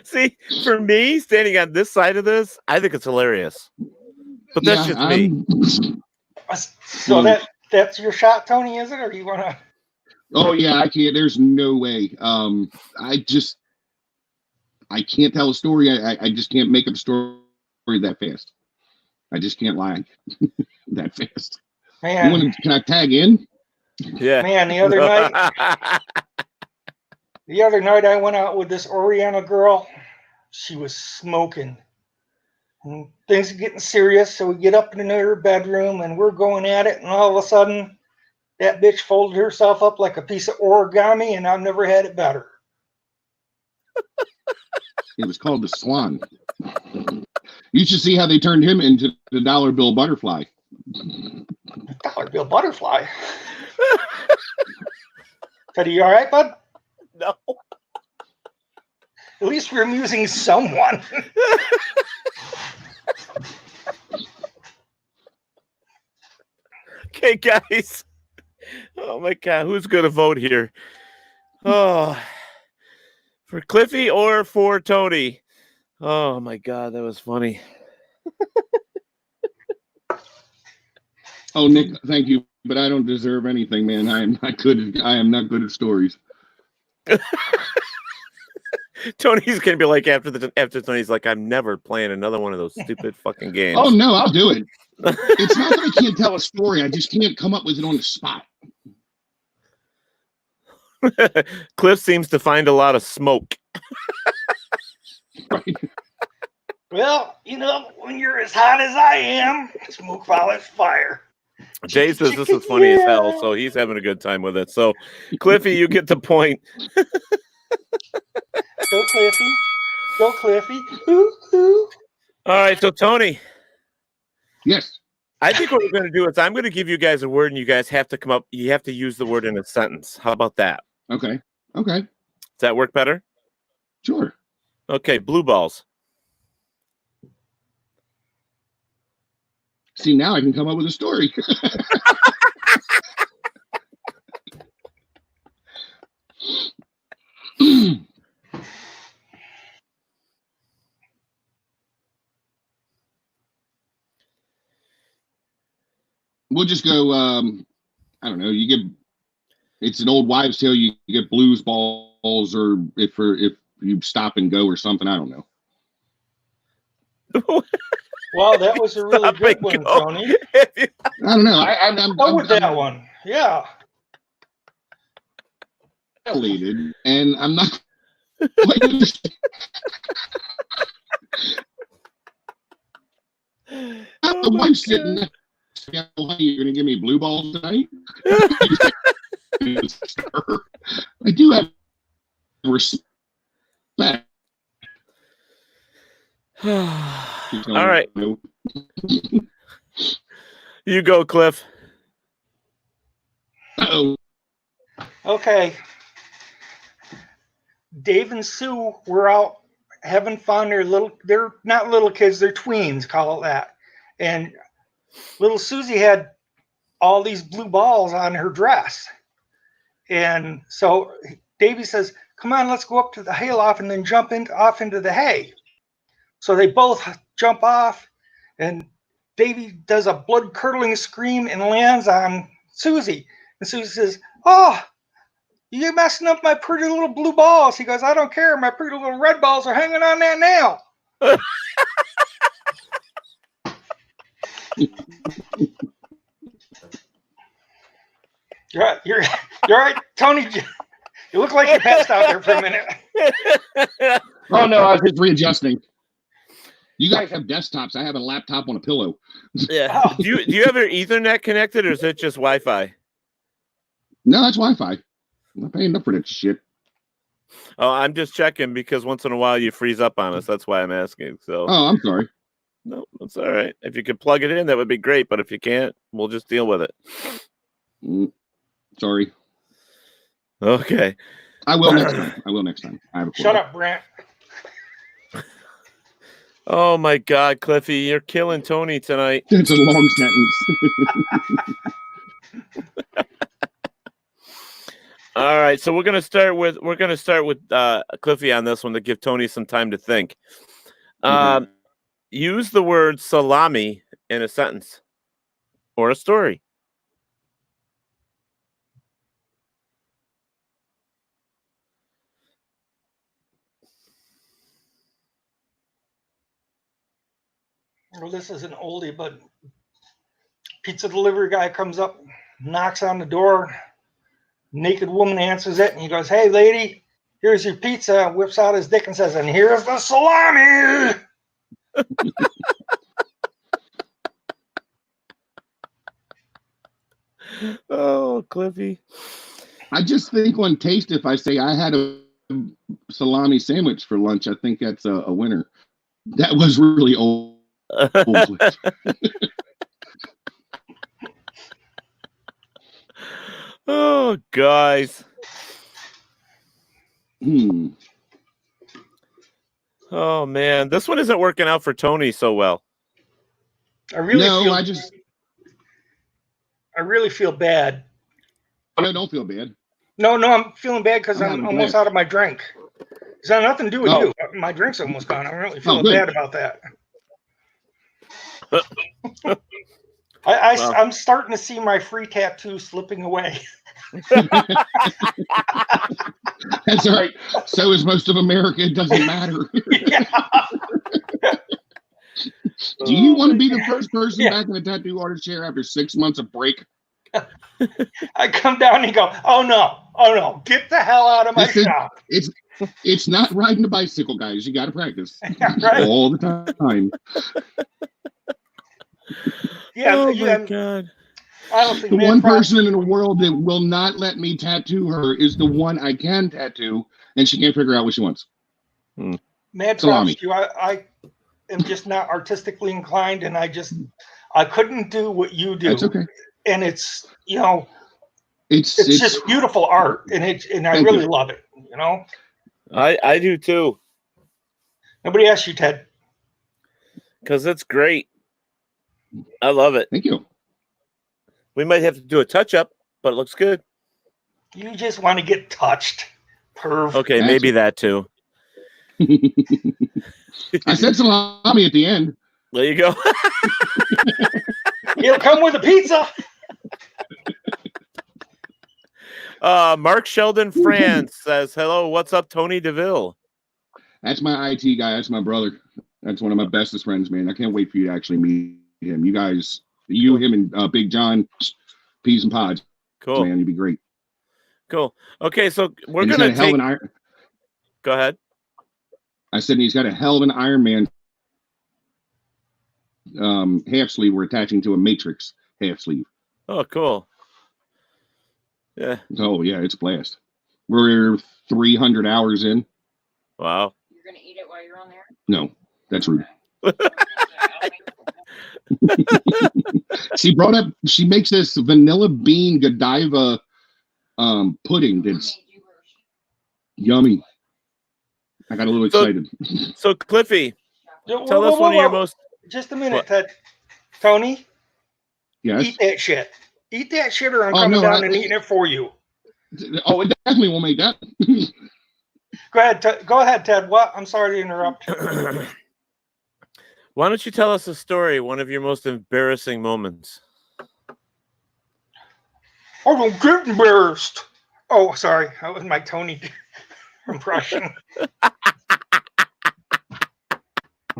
Speaker 1: See, for me, standing on this side of this, I think it's hilarious. But that's just me.
Speaker 3: So that's your shot, Tony, is it? Or do you want to?
Speaker 2: Oh, yeah, I can't. There's no way. I can't tell a story. I just can't make up a story that fast. I just can't lie that fast.
Speaker 3: Man.
Speaker 2: Can I tag in?
Speaker 1: Yeah.
Speaker 3: Man, the other night I went out with this Oriental girl. She was smoking. And things are getting serious, so we get up into her bedroom and we're going at it, and all of a sudden that bitch folded herself up like a piece of origami, and I've never had it better.
Speaker 2: It was called the Swan. You should see how they turned him into the dollar bill butterfly.
Speaker 3: Dollar bill butterfly? Are you all right, bud?
Speaker 1: No.
Speaker 3: At least we're amusing someone.
Speaker 1: Okay, guys. Oh my God, who's gonna vote here? Oh, for Cliffy or for Tony? Oh my God, that was funny.
Speaker 2: Oh, Nick, thank you, but I don't deserve anything, man. I am not good at stories.
Speaker 1: Tony's gonna be like after Tony's like, I'm never playing another one of those stupid fucking games.
Speaker 2: Oh no, I'll do it. It's not that I can't tell a story. I just can't come up with it on the spot.
Speaker 1: Cliff seems to find a lot of smoke.
Speaker 2: Right.
Speaker 3: Well, when you're as hot as I am, smoke follows fire.
Speaker 1: Jay says this is funny as hell, so he's having a good time with it. So, Cliffy, you get the point.
Speaker 3: Go, Cliffy. Go, Cliffy. Ooh, ooh.
Speaker 1: All right, so Tony.
Speaker 2: Yes.
Speaker 1: I think what we're going to do is I'm going to give you guys a word, and you guys have to come up. You have to use the word in a sentence. How about that?
Speaker 2: Okay.
Speaker 1: Does that work better?
Speaker 2: Sure.
Speaker 1: Okay, blue balls.
Speaker 2: See, now I can come up with a story. We'll just go, I don't know, it's an old wives' tale, you get blues balls, or if you stop and go or something, I don't know.
Speaker 3: Well, that was a really good one, Tony.
Speaker 2: I don't know. I'm
Speaker 3: go with that one. Yeah.
Speaker 2: Violated, and I'm not quite understand. The wife sitting there, you're going to give me blue balls tonight? I do have respect.
Speaker 1: All right. You go, Cliff.
Speaker 2: Uh-oh.
Speaker 3: Okay. Dave and Sue were out having fun. They're not little kids, they're tweens, call it that. And little Susie had all these blue balls on her dress. And so Davy says, come on, let's go up to the hayloft and then jump off into the hay. So they both jump off, and Davy does a blood-curdling scream and lands on Susie. And Susie says, oh, you're messing up my pretty little blue balls. He goes, I don't care. My pretty little red balls are hanging on that nail. You're right, Tony. You look like you passed out there for a minute.
Speaker 2: Oh no, I was just readjusting. You guys have desktops. I have a laptop on a pillow.
Speaker 1: Yeah. Do you have your Ethernet connected, or is it just Wi-Fi?
Speaker 2: No, that's Wi-Fi. I'm not paying enough for that shit.
Speaker 1: Oh, I'm just checking because once in a while you freeze up on us. That's why I'm asking. So.
Speaker 2: Oh, I'm sorry.
Speaker 1: No, that's all right. If you could plug it in, that would be great. But if you can't, we'll just deal with it.
Speaker 2: Sorry.
Speaker 1: Okay.
Speaker 2: I will next time. I will next time. I have a
Speaker 3: Shut up, Brant.
Speaker 1: Oh my God, Cliffy, you're killing Tony tonight.
Speaker 2: It's a long sentence.
Speaker 1: All right, so we're gonna start with Cliffy on this one to give Tony some time to think. Use the word salami in a sentence or a story.
Speaker 3: Well, this is an oldie, but pizza delivery guy comes up, knocks on the door. Naked woman answers it, and he goes, "Hey, lady, here's your pizza." Whips out his dick and says, "And here's the salami."
Speaker 1: Oh, Cliffy.
Speaker 2: I just think on taste, if I say I had a salami sandwich for lunch, I think that's a winner. That was really old.
Speaker 1: Oh, guys. Oh man, this one isn't working out for Tony so well.
Speaker 3: I really feel bad.
Speaker 2: No, don't feel bad.
Speaker 3: No, I'm feeling bad because I'm almost out of my drink. It's got nothing to do with you. My drink's almost gone. I'm really feeling bad about that. I'm starting to see my free tattoo slipping away.
Speaker 2: That's all right. So is most of America. It doesn't matter. Do you want to be the first person back in the tattoo artist chair after 6 months of break?
Speaker 3: I come down and go, oh no, get the hell out of my shop.
Speaker 2: It's not riding a bicycle, guys. You got to practice
Speaker 3: right?
Speaker 2: all the time.
Speaker 1: Oh my God.
Speaker 3: Honestly,
Speaker 2: the one person in the world that will not let me tattoo her is the one I can tattoo, and she can't figure out what she wants.
Speaker 3: Mad props to you. I am just not artistically inclined, and I couldn't do what you do.
Speaker 2: That's okay.
Speaker 3: And it's it's just beautiful art, and I really love it.
Speaker 1: I do too.
Speaker 3: Nobody asked you, Ted.
Speaker 1: Because it's great. I love it.
Speaker 2: Thank you.
Speaker 1: We might have to do a touch-up, but it looks good.
Speaker 3: You just want to get touched. Perv.
Speaker 1: Okay, maybe that too.
Speaker 2: I said salami at the end.
Speaker 1: There you go.
Speaker 3: It'll come with a pizza.
Speaker 1: Mark Sheldon France says, hello, what's up, Tony DeVille?
Speaker 2: That's my IT guy. That's my brother. That's one of my bestest friends, man. I can't wait for you to actually meet him. You guys, him, and Big John, peas and pods.
Speaker 1: Cool.
Speaker 2: Man, you'd be great.
Speaker 1: Cool. Okay, so we're going to take... Go ahead.
Speaker 2: I said he's got a hell of an Iron Man half sleeve we're attaching to a Matrix half sleeve.
Speaker 1: Oh, cool. Yeah.
Speaker 2: Oh, yeah, it's a blast. We're 300 hours in.
Speaker 1: Wow.
Speaker 4: You're going to eat it while you're on there?
Speaker 2: No, that's rude. She makes this vanilla bean Godiva pudding that's yummy. I got a little excited.
Speaker 1: So Cliffy, tell us one of your most...
Speaker 3: Just a minute, Ted. Tony?
Speaker 2: Yes?
Speaker 3: Eat that shit. Eat that shit or I'm coming down and eating it for you.
Speaker 2: Oh, it definitely won't make that.
Speaker 3: Go ahead, Ted. What? I'm sorry to interrupt.
Speaker 1: Why don't you tell us a story, one of your most embarrassing moments?
Speaker 3: I don't get embarrassed. Oh, sorry. That was my Tony impression.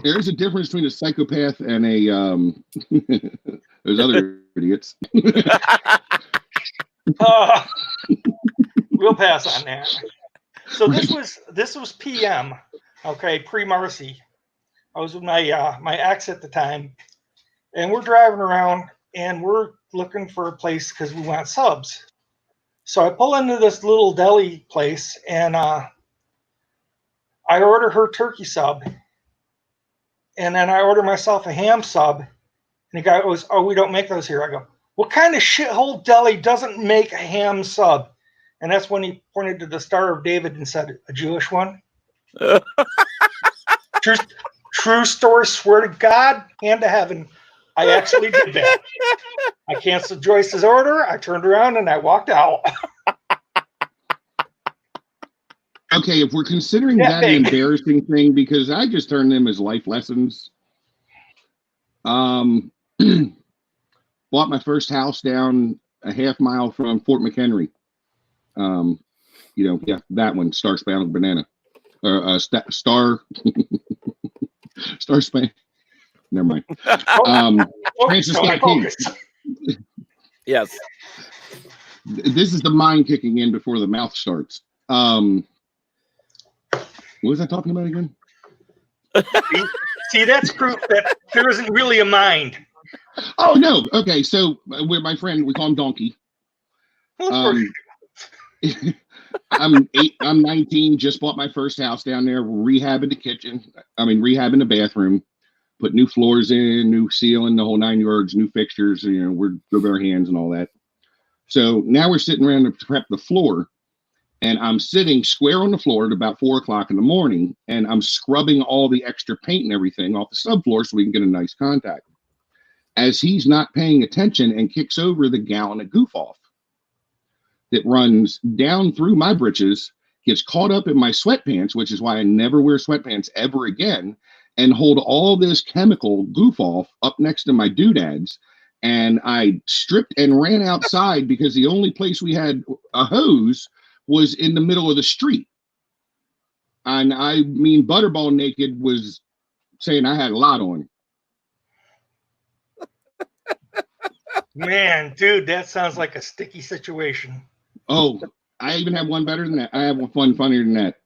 Speaker 2: There's a difference between a psychopath and a those other idiots.
Speaker 3: We'll pass on that. So this was PM. Okay, pre-Marcy. I was with my my ex at the time, and we're driving around, and we're looking for a place because we want subs. So I pull into this little deli place, and I order her turkey sub, and then I order myself a ham sub. And the guy goes, "Oh, we don't make those here." I go, "What kind of shithole deli doesn't make a ham sub?" And that's when he pointed to the Star of David and said, "A Jewish one." True story, swear to God and to heaven, I actually did that. I canceled Joyce's order, I turned around, and I walked out.
Speaker 2: Okay, if we're considering that an embarrassing thing, because I just turned them as life lessons. Bought my first house down a half mile from Fort McHenry. That one, Star Spangled Banana. Star Spangled. Never mind. Francis Scott Key.
Speaker 1: Yes.
Speaker 2: This is the mind kicking in before the mouth starts. What was I talking about again?
Speaker 3: See, that's proof that there isn't really a mind.
Speaker 2: Oh, no. Okay, so we're my friend. We call him Donkey. I'm 19, just bought my first house down there. We're rehabbing the kitchen. Rehabbing the bathroom. Put new floors in, new ceiling, the whole 9 yards, new fixtures. We're with our hands and all that. So now we're sitting around to prep the floor. And I'm sitting square on the floor at about 4 o'clock in the morning, and I'm scrubbing all the extra paint and everything off the subfloor so we can get a nice contact. As he's not paying attention and kicks over the gallon of goof off that runs down through my britches, gets caught up in my sweatpants, which is why I never wear sweatpants ever again, and hold all this chemical goof off up next to my doodads. And I stripped and ran outside because the only place we had a hose was in the middle of the street. And Butterball Naked was saying I had a lot on.
Speaker 3: Man, dude, that sounds like a sticky situation.
Speaker 2: Oh, I even have one better than that. I have one funnier than that.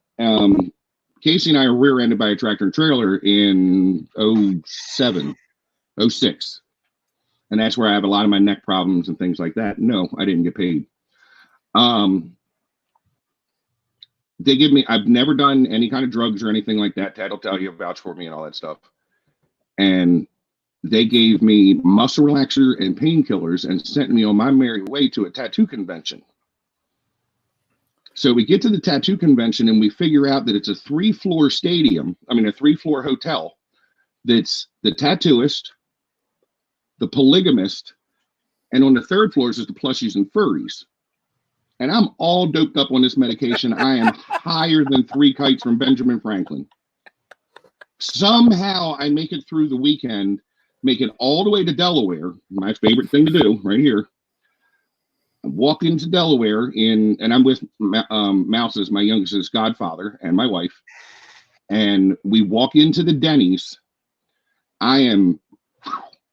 Speaker 2: Casey and I were rear-ended by a tractor and trailer in 06. And that's where I have a lot of my neck problems and things like that. No, I didn't get paid. They give me, I've never done any kind of drugs or anything like that. Tad will tell you, vouch for me and all that stuff. And they gave me muscle relaxer and painkillers and sent me on my merry way to a tattoo convention. So we get to the tattoo convention and we figure out that it's a 3-floor stadium. A 3-floor hotel. That's the tattooist, the polygamist, and on the 3rd floor is the plushies and furries. And I'm all doped up on this medication. I am higher than 3 kites from Benjamin Franklin. Somehow I make it through the weekend, make it all the way to Delaware, my favorite thing to do right here. I walk into Delaware and I'm with Mouse's, my youngest's godfather, and my wife. And we walk into the Denny's. I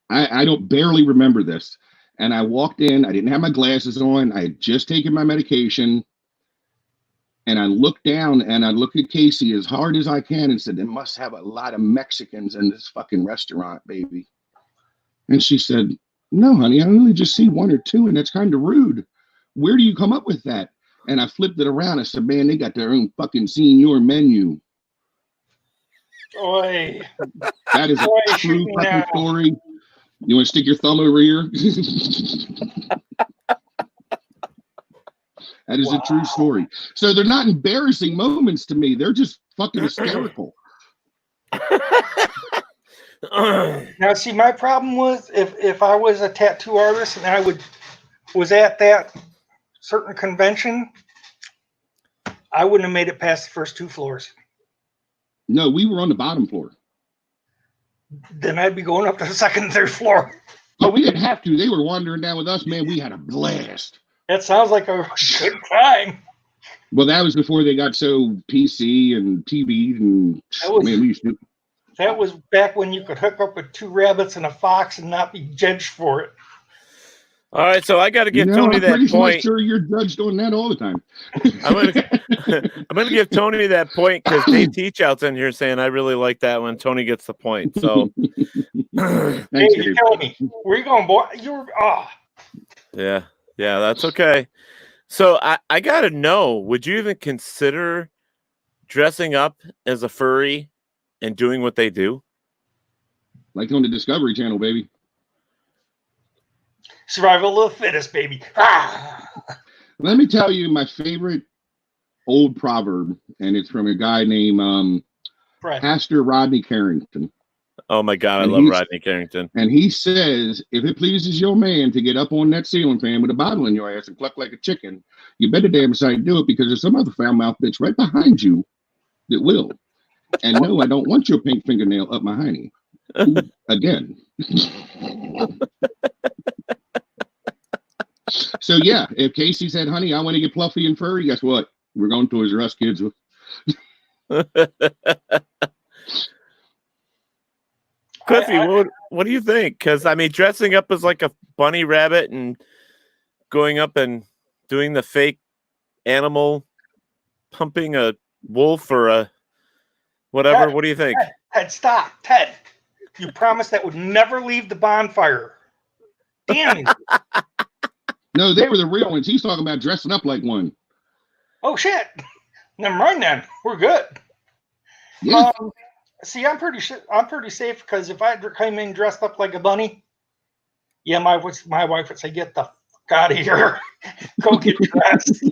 Speaker 2: don't barely remember this. And I walked in, I didn't have my glasses on. I had just taken my medication. And I looked down and I looked at Casey as hard as I can and said, "They must have a lot of Mexicans in this fucking restaurant, baby." And she said, "No, honey, I only just see 1 or 2, and that's kind of rude. Where do you come up with that?" And I flipped it around. I said, "Man, they got their own fucking senior menu."
Speaker 3: Oy.
Speaker 2: That is a true fucking story. You want to stick your thumb over here? That is a true story. So they're not embarrassing moments to me. They're just fucking hysterical.
Speaker 3: Now, see, my problem was if I was a tattoo artist and I was at that certain convention, I wouldn't have made it past the first 2 floors.
Speaker 2: No, we were on the bottom floor.
Speaker 3: Then I'd be going up to the 2nd and 3rd floor.
Speaker 2: But we didn't have to. They were wandering down with us. Man, we had a blast.
Speaker 3: That sounds like a good time.
Speaker 2: Well, that was before they got so PC and TV. And
Speaker 3: that was back when you could hook up with 2 rabbits and a fox and not be judged for it.
Speaker 1: All right, so I got to give
Speaker 2: I'm
Speaker 1: Tony that
Speaker 2: pretty
Speaker 1: point.
Speaker 2: sure you're judged on that all the time.
Speaker 1: I'm gonna give Tony that point because Dave Teachout's in here saying I really like that when Tony gets the point. So,
Speaker 2: Thanks,
Speaker 3: Hey, you
Speaker 2: Dave.
Speaker 3: tell me. Where you going, boy?
Speaker 1: yeah, that's okay. So I gotta know, would you even consider dressing up as a furry and doing what they do?
Speaker 2: Like on the Discovery Channel, baby.
Speaker 3: Survival of the fittest, baby. Ah!
Speaker 2: Let me tell you my favorite old proverb, and it's from a guy named Pastor Rodney Carrington.
Speaker 1: Oh my God, I love Rodney Carrington.
Speaker 2: And he says, if it pleases your man to get up on that ceiling fan with a bottle in your ass and cluck like a chicken, you better damn sight do it, because there's some other foul mouth bitch right behind you that will. And no, I don't want your pink fingernail up my hiney. Again. So yeah, if Casey said, honey, I want to get fluffy and furry, guess what? We're going to Toys R Us, kids.
Speaker 1: Cliffy, what do you think? Because I mean, dressing up as like a bunny rabbit and going up and doing the fake animal pumping a wolf or a whatever.
Speaker 3: Ted,
Speaker 1: what do you think?
Speaker 3: Ted, stop. Ted, you promised that would never leave the bonfire. Damn it.
Speaker 2: No, they were the real ones. He's talking about dressing up like one.
Speaker 3: Oh, shit. Never mind then. We're good.
Speaker 2: Yeah.
Speaker 3: See, I'm pretty safe, because if I came in dressed up like a bunny, yeah, my wife would say, get the fuck out of here. Go get dressed.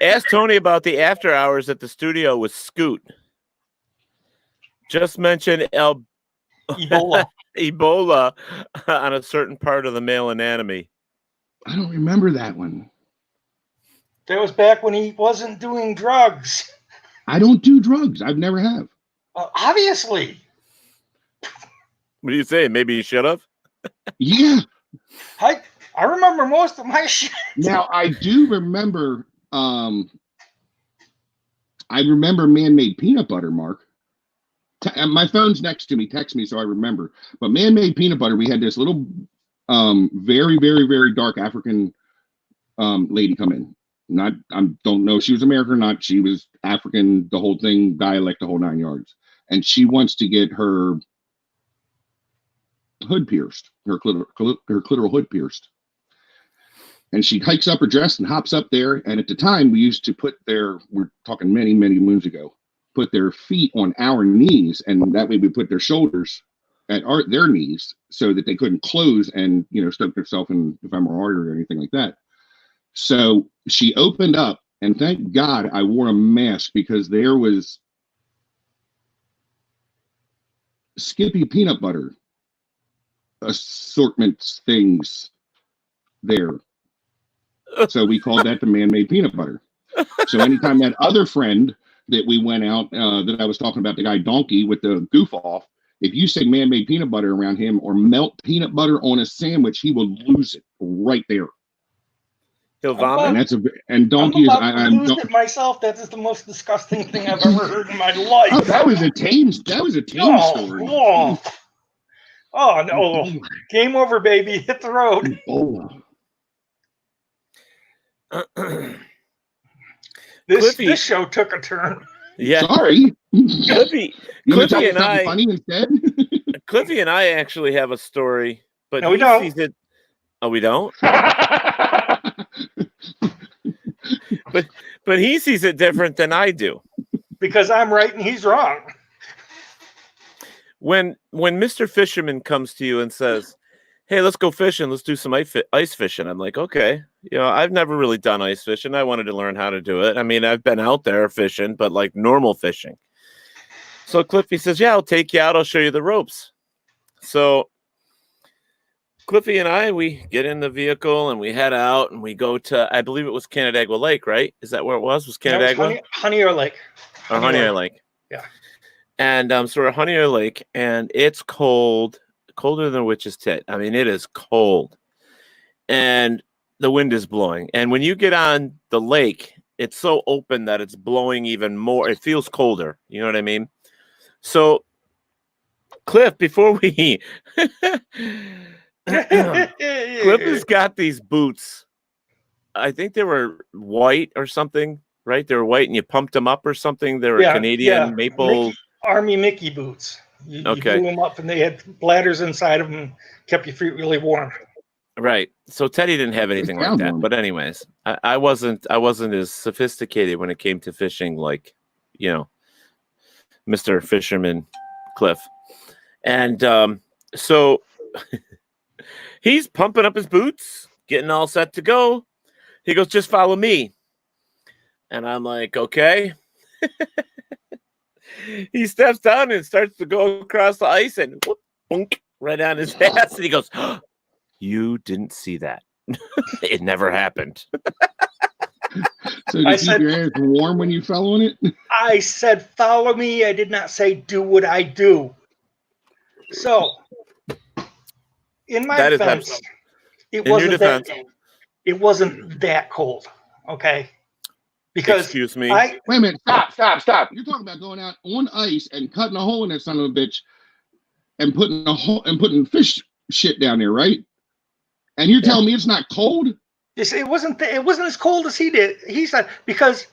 Speaker 1: Ask Tony about the after hours at the studio with Scoot. Just mention
Speaker 3: Ebola.
Speaker 1: Ebola on a certain part of the male anatomy.
Speaker 2: I don't remember that one.
Speaker 3: That was back when he wasn't doing drugs.
Speaker 2: I don't do drugs. I've never have.
Speaker 3: Obviously.
Speaker 1: What do you say? Maybe you should have?
Speaker 2: Yeah.
Speaker 3: I remember most of my shit.
Speaker 2: Now, I do remember, I remember man-made peanut butter, Mark. My phone's next to me. Text me so I remember. But man-made peanut butter, we had this little very, very, very dark African lady come in. I don't know if she was American or not. She was African, the whole thing, dialect, the whole 9 yards. And she wants to get her hood pierced, her clitoral hood pierced. And she hikes up her dress and hops up there. And at the time, we used to put we're talking many, many moons ago, put their feet on our knees. And that way we put their shoulders at their knees so that they couldn't close and, stuck themselves in the femoral artery or anything like that. So she opened up, and thank God I wore a mask, because there was Skippy peanut butter assortments things there. So we called that the man-made peanut butter. So anytime that other friend that we went out, that I was talking about, the guy Donkey with the goof off, if you say man-made peanut butter around him or melt peanut butter on a sandwich, he will lose it right there.
Speaker 1: He'll vomit.
Speaker 2: And Donkey
Speaker 3: I'm lose it myself. That is the most disgusting thing I've ever heard in my life.
Speaker 2: Oh, that was a tame story.
Speaker 3: Oh no! Game over, baby. Hit the road. This show took a turn.
Speaker 1: Yeah.
Speaker 2: Sorry.
Speaker 1: Cliffy and I.
Speaker 2: Funny instead.
Speaker 1: Cliffy and I actually have a story, but
Speaker 3: no, we don't.
Speaker 1: Sees it. Oh, we don't. But he sees it different than I do.
Speaker 3: Because I'm right and he's wrong.
Speaker 1: When Mr. Fisherman comes to you and says, hey, let's go fishing, let's do some ice fishing, I'm like, okay. I've never really done ice fishing. I wanted to learn how to do it. I mean, I've been out there fishing, but like normal fishing. So Cliffy says, yeah, I'll take you out. I'll show you the ropes. So Cliffy and I, we get in the vehicle and we head out and we go to, I believe it was Canandaigua Lake, right? Is that where it was? Was Canandaigua?
Speaker 3: Honeyer Lake.
Speaker 1: Honeyer Lake.
Speaker 3: Yeah.
Speaker 1: And so we're at Honeyer Lake, and it's cold, colder than a witch's tit. I mean, it is cold. And the wind is blowing. And when you get on the lake, it's so open that it's blowing even more. It feels colder. You know what I mean? So, Cliff, before we Cliff has got these boots. I think they were white or something, right? They were white and you pumped them up or something. They were Canadian maple.
Speaker 3: Army Mickey boots. You blew them up and they had bladders inside of them, kept your feet really warm. Right. So Teddy didn't have anything like that. But anyways, I wasn't as sophisticated when it came to fishing like, Mr. Fisherman Cliff. And so he's pumping up his boots, getting all set to go. He goes, just follow me. And I'm like, okay. He steps down and starts to go across the ice and whoop, boink, right on his ass. And he goes, oh, you didn't see that. It never happened.
Speaker 2: So did you keep your ass warm when you fell on it?
Speaker 3: I said, follow me. I did not say, do what I do. So, in my defense, it wasn't that cold, okay? Because
Speaker 1: excuse me.
Speaker 2: Wait a minute, stop. You're talking about going out on ice and cutting a hole in that son of a bitch and putting fish shit down there, right? And you're telling me it's not cold?
Speaker 3: It wasn't as cold as he did. He said, because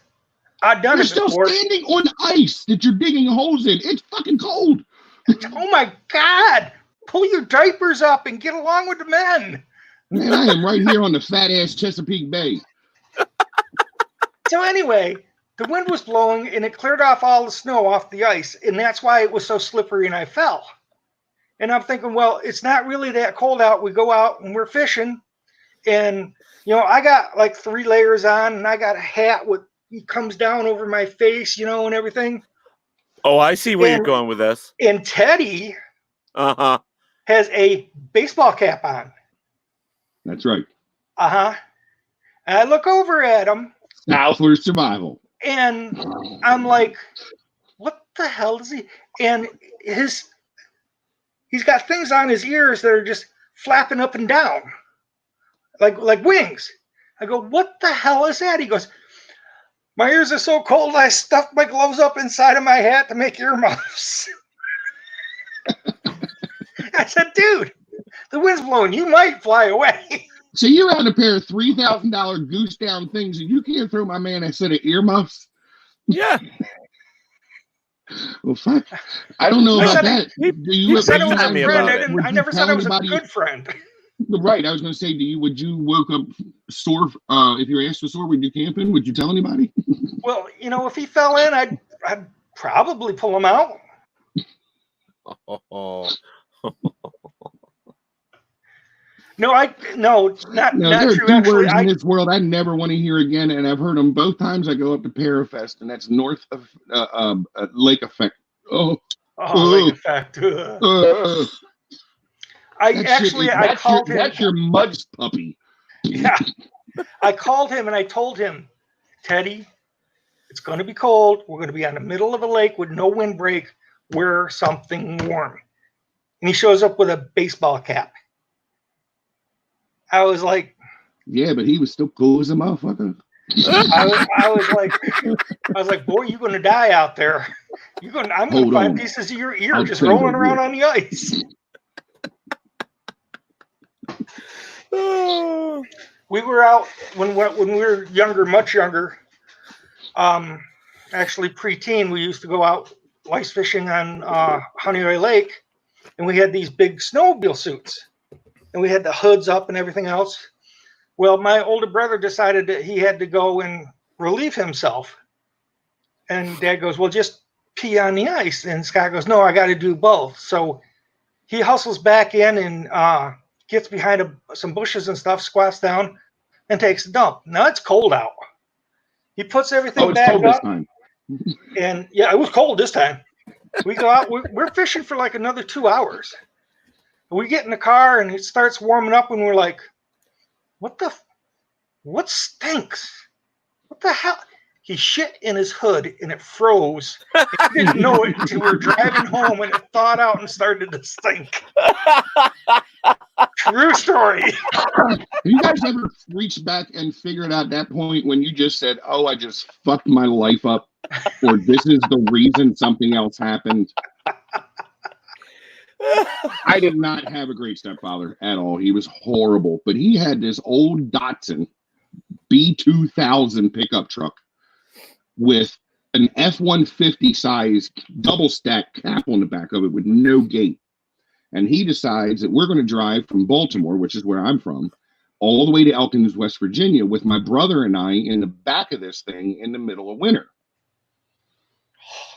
Speaker 3: I've done it before.
Speaker 2: You're still standing on ice that you're digging holes in. It's fucking cold.
Speaker 3: Oh my God. Pull your diapers up and get along with the men.
Speaker 2: Man, I am right here on the fat ass Chesapeake Bay.
Speaker 3: So anyway, the wind was blowing and it cleared off all the snow off the ice. And that's why it was so slippery and I fell. And I'm thinking, well, it's not really that cold out. We go out and we're fishing. And, I got like 3 layers on and I got a hat it comes down over my face, and everything.
Speaker 1: Oh, I see where you're going with this.
Speaker 3: And Teddy has a baseball cap on.
Speaker 2: That's right.
Speaker 3: And I look over at him.
Speaker 2: Now for survival.
Speaker 3: And I'm like, what the hell is he? And he's got things on his ears that are just flapping up and down. Like wings. I go, what the hell is that? He goes, my ears are so cold I stuffed my gloves up inside of my hat to make earmuffs. I said, dude, the wind's blowing. You might fly away.
Speaker 2: So you're out a pair of $3,000 goose down things and you can't throw my man a set of earmuffs?
Speaker 1: Yeah.
Speaker 2: Well, fuck. I don't know about that.
Speaker 3: You said it was a friend. I never said it was a good friend.
Speaker 2: Right. I was going to say, would you woke up sore? If your ass was sore, would you camping? Would you tell anybody?
Speaker 3: Well, if he fell in, I'd probably pull him out. No, not
Speaker 2: there
Speaker 3: true.
Speaker 2: are 2 words in this world I never want to hear again, and I've heard them both times I go up to Parafest, and that's north of Lake Effect.
Speaker 3: Lake Effect. I called him.
Speaker 2: That's your mud's puppy.
Speaker 3: Yeah. I called him and I told him, Teddy, it's going to be cold. We're going to be on the middle of a lake with no windbreak. Wear something warm. And he shows up with a baseball cap. I was like,
Speaker 2: yeah, but he was still cool as a motherfucker.
Speaker 3: I was like, boy, you're going to die out there. I'm going to find pieces of your ear just rolling around on the ice. We were out when we were younger, much younger. Actually, preteen, we used to go out ice fishing on Honeyway Lake, and we had these big snowmobile suits, and we had the hoods up and everything else. Well, my older brother decided that he had to go and relieve himself, and Dad goes, "Well, just pee on the ice." And Scott goes, "No, I got to do both." So he hustles back in and gets behind some bushes and stuff, squats down, and takes a dump. Now it's cold out. He puts everything back up. This time. And yeah, it was cold this time. We go out. We're fishing for like another 2 hours. We get in the car and it starts warming up, and we're like, what stinks? What the hell? He shit in his hood and it froze. He didn't know it until we were driving home and it thawed out and started to stink. True story.
Speaker 2: Have you guys ever reached back and figured out that point when you just said, "Oh, I just fucked my life up," or "This is the reason something else happened"? I did not have a great stepfather at all. He was horrible, but he had this old Datsun B2000 pickup truck with an F-150 size double stack cap on the back of it with no gate. And he decides that we're going to drive from Baltimore, which is where I'm from, all the way to Elkins, West Virginia, with my brother and I in the back of this thing in the middle of winter.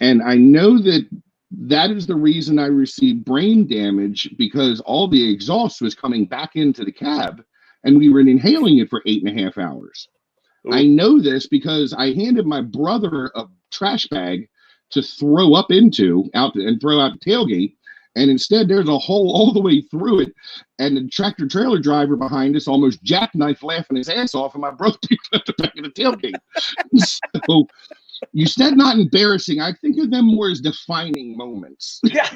Speaker 2: And I know that is the reason I received brain damage, because all the exhaust was coming back into the cab and we were inhaling it for 8.5 hours. Ooh. I know this because I handed my brother a trash bag to throw up into and throw out the tailgate. And instead, there's a hole all the way through it. And the tractor trailer driver behind us almost jackknifed laughing his ass off. And my brother picked up the back of the tailgate. So you said not embarrassing. I think of them more as defining moments.
Speaker 3: Yeah.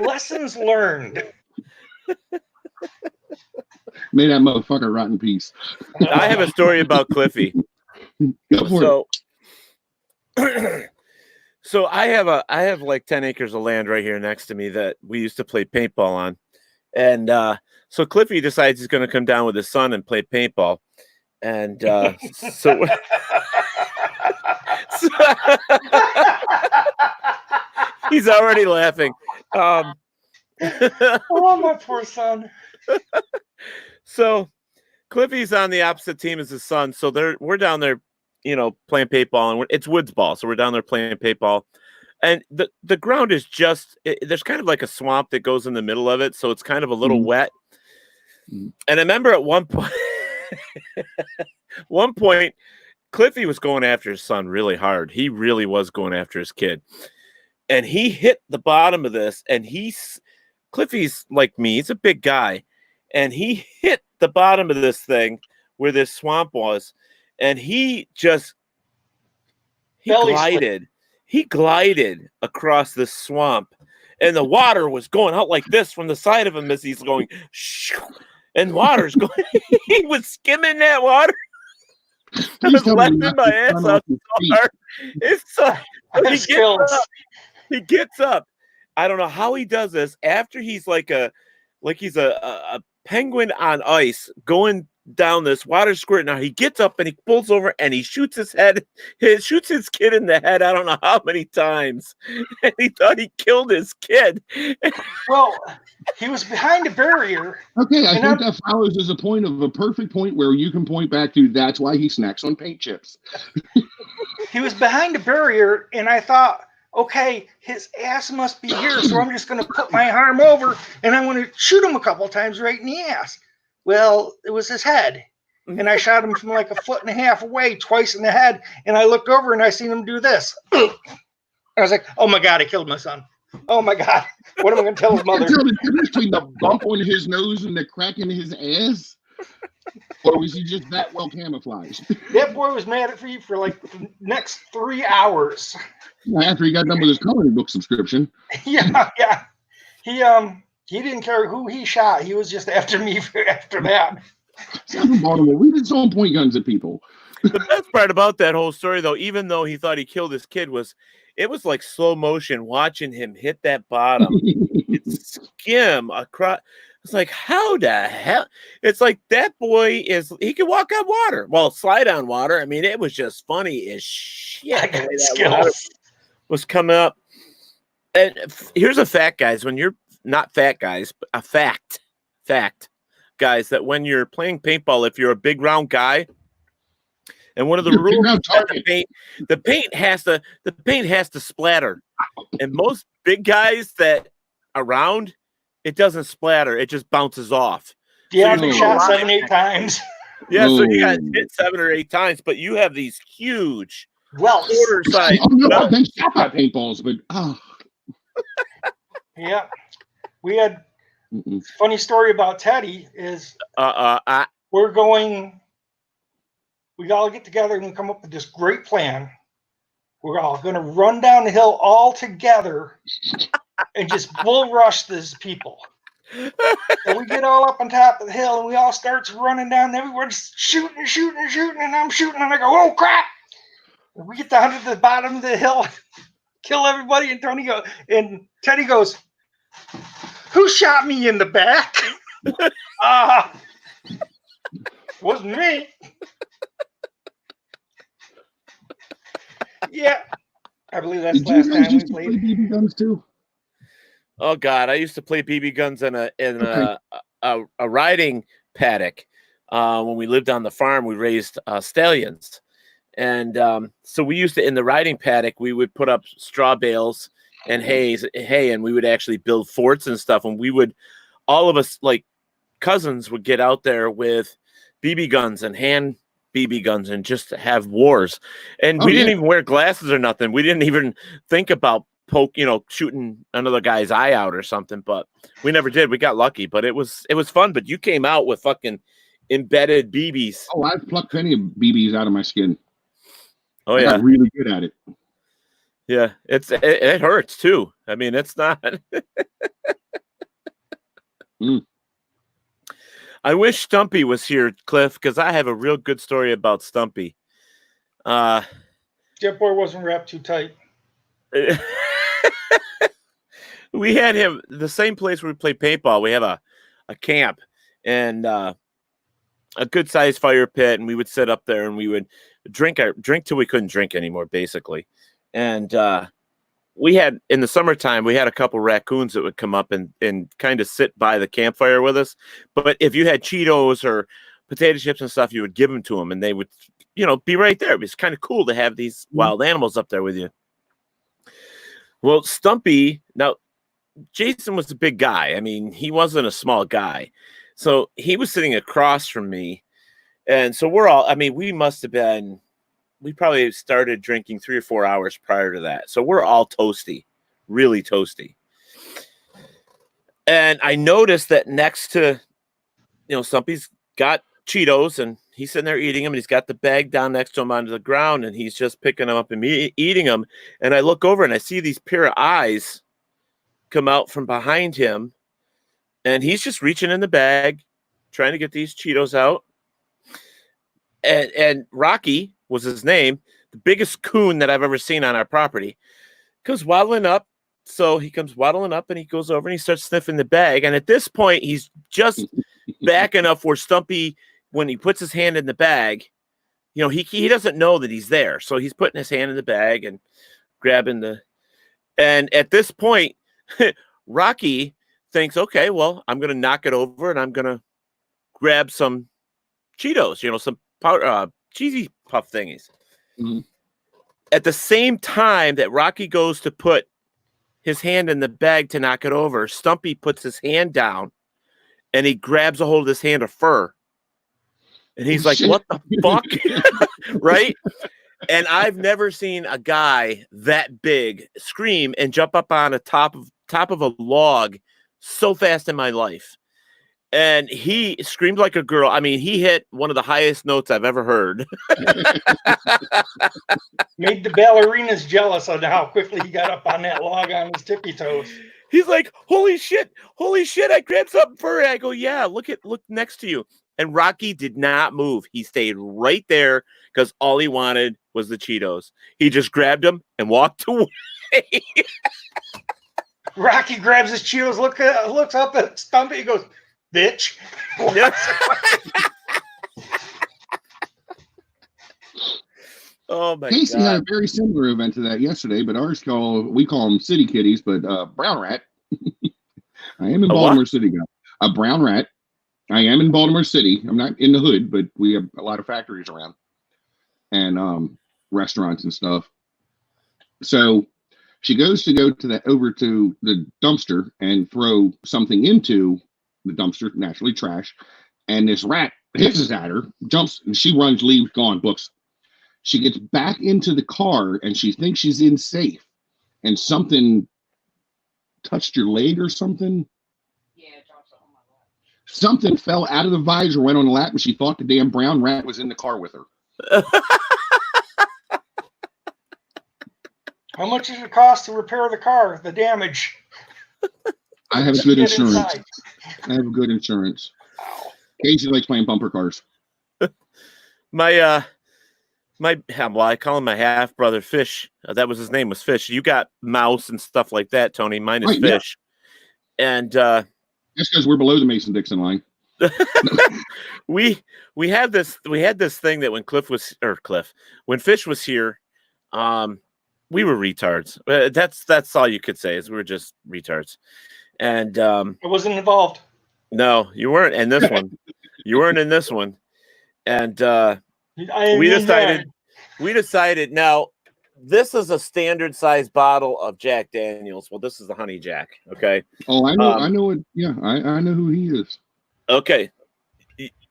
Speaker 3: Lessons learned.
Speaker 2: May that motherfucker rot in peace.
Speaker 1: I have a story about Cliffy.
Speaker 2: Go for
Speaker 1: it. So I have like 10 acres of land right here next to me that we used to play paintball on. And so Cliffy decides he's going to come down with his son and play paintball. And so he's already laughing.
Speaker 3: Oh, my poor son.
Speaker 1: So Cliffy's on the opposite team as his son. So we're down there, playing paintball, and it's woods ball. So we're down there playing paintball, and the ground is there's kind of like a swamp that goes in the middle of it. So it's kind of a little wet. And I remember at one point, Cliffy was going after his son really hard. He really was going after his kid, and he hit the bottom of this, and Cliffy's like me. He's a big guy, and he hit the bottom of this thing where this swamp was. And he glided across the swamp, and the water was going out like this from the side of him as he's going, and water's going. He was skimming that water. I was laughing my ass off so hard. He gets up. I don't know how he does this after he's like he's a penguin on ice going down this water squirt. Now he gets up and he pulls over and he shoots his kid in the head. I don't know how many times, and he thought he killed his kid.
Speaker 3: Well, he was behind a barrier.
Speaker 2: Okay, I think that follows as a perfect point where you can point back to that's why he snacks on paint chips.
Speaker 3: He was behind a barrier, and I thought, okay, his ass must be here, so I'm just going to put my arm over and I'm going to shoot him a couple times right in the ass. Well, it was his head, and I shot him from like 1.5 feet away, twice in the head, and I looked over and I seen him do this. I was like, oh my God, I killed my son. Oh my God, what am I going to tell his mother?
Speaker 2: Tell the difference between the bump on his nose and the crack in his ass? Or was he just that well camouflaged?
Speaker 3: That boy was mad at me for like the next 3 hours.
Speaker 2: After he got done with his coloring book subscription.
Speaker 3: Yeah. He didn't care who he shot. He was just after me after that.
Speaker 2: I'm from Baltimore. We just don't point guns at people.
Speaker 1: The best part about that whole story, though, even though he thought he killed his kid, it was like slow motion watching him hit that bottom. Skim across. It's like, how the hell? It's like that boy he could walk on water. Well, slide on water. I mean, it was just funny as shit.
Speaker 3: I got skills.
Speaker 1: Was coming up. And here's a fact, guys. When you're not fat guys, but a fact, guys, that when you're playing paintball, if you're a big round guy, and one of the rules the paint has to splatter, and most big guys that around, it doesn't splatter, it just bounces off.
Speaker 3: Yeah, so shot 7 or 8 times.
Speaker 1: Yeah, so you got hit 7 or 8 times, but you have these huge
Speaker 3: quarter
Speaker 1: size.
Speaker 2: I've been shot by paintballs, but
Speaker 3: yeah. We had funny story about Teddy is we all get together and we come up with this great plan. We're all going to run down the hill all together and just bull rush these people. And we get all up on top of the hill and we all start running down. Everyone's shooting, and I'm shooting, and I go, oh crap! And we get down to the bottom of the hill, kill everybody, and Teddy goes, Who shot me in the back? Wasn't me. Yeah, I believe that's
Speaker 2: Did
Speaker 3: the last
Speaker 2: you guys
Speaker 3: time
Speaker 2: used
Speaker 3: we
Speaker 2: to play
Speaker 3: played.
Speaker 2: BB guns too?
Speaker 1: Oh God, I used to play BB guns in a riding paddock. When we lived on the farm, we raised stallions, and so we used to, in the riding paddock, we would put up straw bales and hay, and we would actually build forts and stuff. And we would, all of us like cousins, would get out there with BB guns and hand BB guns and just have wars. And we didn't even wear glasses or nothing. We didn't even think about shooting another guy's eye out or something, but we never did. We got lucky, but it was fun. But you came out with fucking embedded BBs.
Speaker 2: Oh, I've plucked plenty of BBs out of my skin.
Speaker 1: Oh
Speaker 2: I
Speaker 1: yeah,
Speaker 2: got really good at it.
Speaker 1: Yeah, it hurts too. I mean, it's not. I wish Stumpy was here, Cliff, because I have a real good story about Stumpy.
Speaker 3: Jet boy wasn't wrapped too tight.
Speaker 1: We had him the same place where we play paintball. We have a camp and a good sized fire pit, and we would sit up there and we would drink till we couldn't drink anymore, basically. And we had, in the summertime, we had a couple raccoons that would come up and kind of sit by the campfire with us. But if you had Cheetos or potato chips and stuff, you would give them to them, and they would, be right there. It was kind of cool to have these wild animals up there with you. Well, Stumpy, now, Jason was a big guy. I mean, he wasn't a small guy. So he was sitting across from me. And so we're all, I mean, we probably started drinking 3 or 4 hours prior to that. So we're all toasty, really toasty. And I noticed that next to, Stumpy's got Cheetos and he's sitting there eating them, and he's got the bag down next to him onto the ground, and he's just picking them up and eating them. And I look over and I see these pair of eyes come out from behind him, and he's just reaching in the bag, trying to get these Cheetos out. And Rocky was his name, the biggest coon that I've ever seen on our property, comes waddling up. So he comes waddling up and he goes over and he starts sniffing the bag. And at this point, he's just back enough where Stumpy, when he puts his hand in the bag, he doesn't know that he's there. So he's putting his hand in the bag and grabbing and at this point, Rocky thinks, okay, well, I'm going to knock it over and I'm going to grab some Cheetos, some powder, cheesy puff thingies.
Speaker 2: Mm-hmm.
Speaker 1: At the same time that Rocky goes to put his hand in the bag to knock it over, Stumpy puts his hand down and he grabs a hold of his hand of fur. And he's like, what the fuck? Right? And I've never seen a guy that big scream and jump up on a top of a log so fast in my life. And he screamed like a girl. I mean, he hit one of the highest notes I've ever heard.
Speaker 3: Made the ballerinas jealous on how quickly he got up on that log on his tippy toes.
Speaker 1: He's like, holy shit, I grabbed something for it. I go, yeah, look next to you. And Rocky did not move. He stayed right there because all he wanted was the Cheetos. He just grabbed them and walked away.
Speaker 3: Rocky grabs his Cheetos, looks up at Stumpy, he goes, bitch.
Speaker 1: Oh my
Speaker 2: Casey
Speaker 1: God.
Speaker 2: had a very similar event to that yesterday, but we call them city kitties, but brown rat. I am in Baltimore City, guy. A brown rat. I am in Baltimore City. I'm not in the hood, but we have a lot of factories around and restaurants and stuff. So she goes to over to the dumpster and throw something into the dumpster, naturally trash. And this rat hisses at her, jumps, and she runs, leaves, gone, books. She gets back into the car and she thinks she's in safe. And something touched your leg or something. Something fell out of the visor, went on the lap, and she thought the damn brown rat was in the car with her.
Speaker 3: How much does it cost to repair the car, the damage?
Speaker 2: I have good insurance. I have good insurance. Casey likes playing bumper cars.
Speaker 1: I call him my half brother Fish. That was his name, was Fish. You got Mouse and stuff like that, Tony. Mine is Fish. And
Speaker 2: Just because we're below the Mason-Dixon line.
Speaker 1: we had this thing that when Fish was here, we were retards. That's all you could say is we were just retards. And
Speaker 3: I wasn't involved.
Speaker 1: No, you weren't in this one. You weren't in this one. And we decided now this is a standard size bottle of Jack Daniels. Well, this is the Honey Jack. Okay.
Speaker 2: Oh, I know it. Yeah, I know who he is.
Speaker 1: Okay.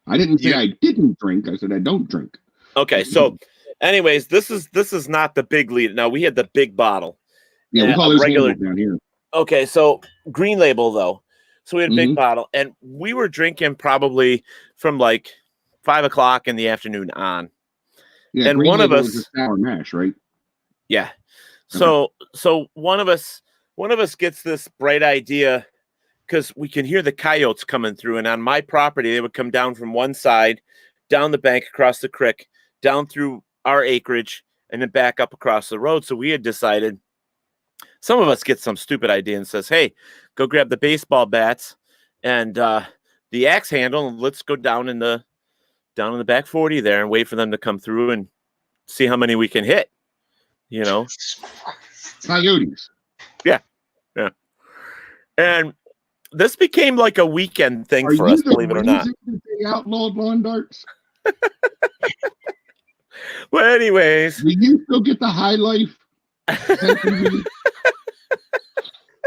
Speaker 2: I didn't say I didn't drink. I said I don't drink.
Speaker 1: Okay. So, anyways, this is not the big lead. Now we had the big bottle.
Speaker 2: Yeah, we call this regular down here.
Speaker 1: Okay, so green label though. So we had a big bottle, and we were drinking probably from like 5 o'clock in the afternoon on.
Speaker 2: Yeah,
Speaker 1: and one of us
Speaker 2: was a sour mash, right?
Speaker 1: Yeah. So one of us gets this bright idea because we can hear the coyotes coming through, and on my property they would come down from one side, down the bank across the creek, down through our acreage, and then back up across the road. So we had decided. Some of us get some stupid idea and says, "Hey, go grab the baseball bats and the axe handle, and let's go down in the back 40 there and wait for them to come through and see how many we can hit." You know,
Speaker 2: coyotes.
Speaker 1: Yeah. And this became like a weekend thing for us, believe it or not.
Speaker 2: They outlawed lawn darts.
Speaker 1: Well, anyways,
Speaker 2: do you still get the high life?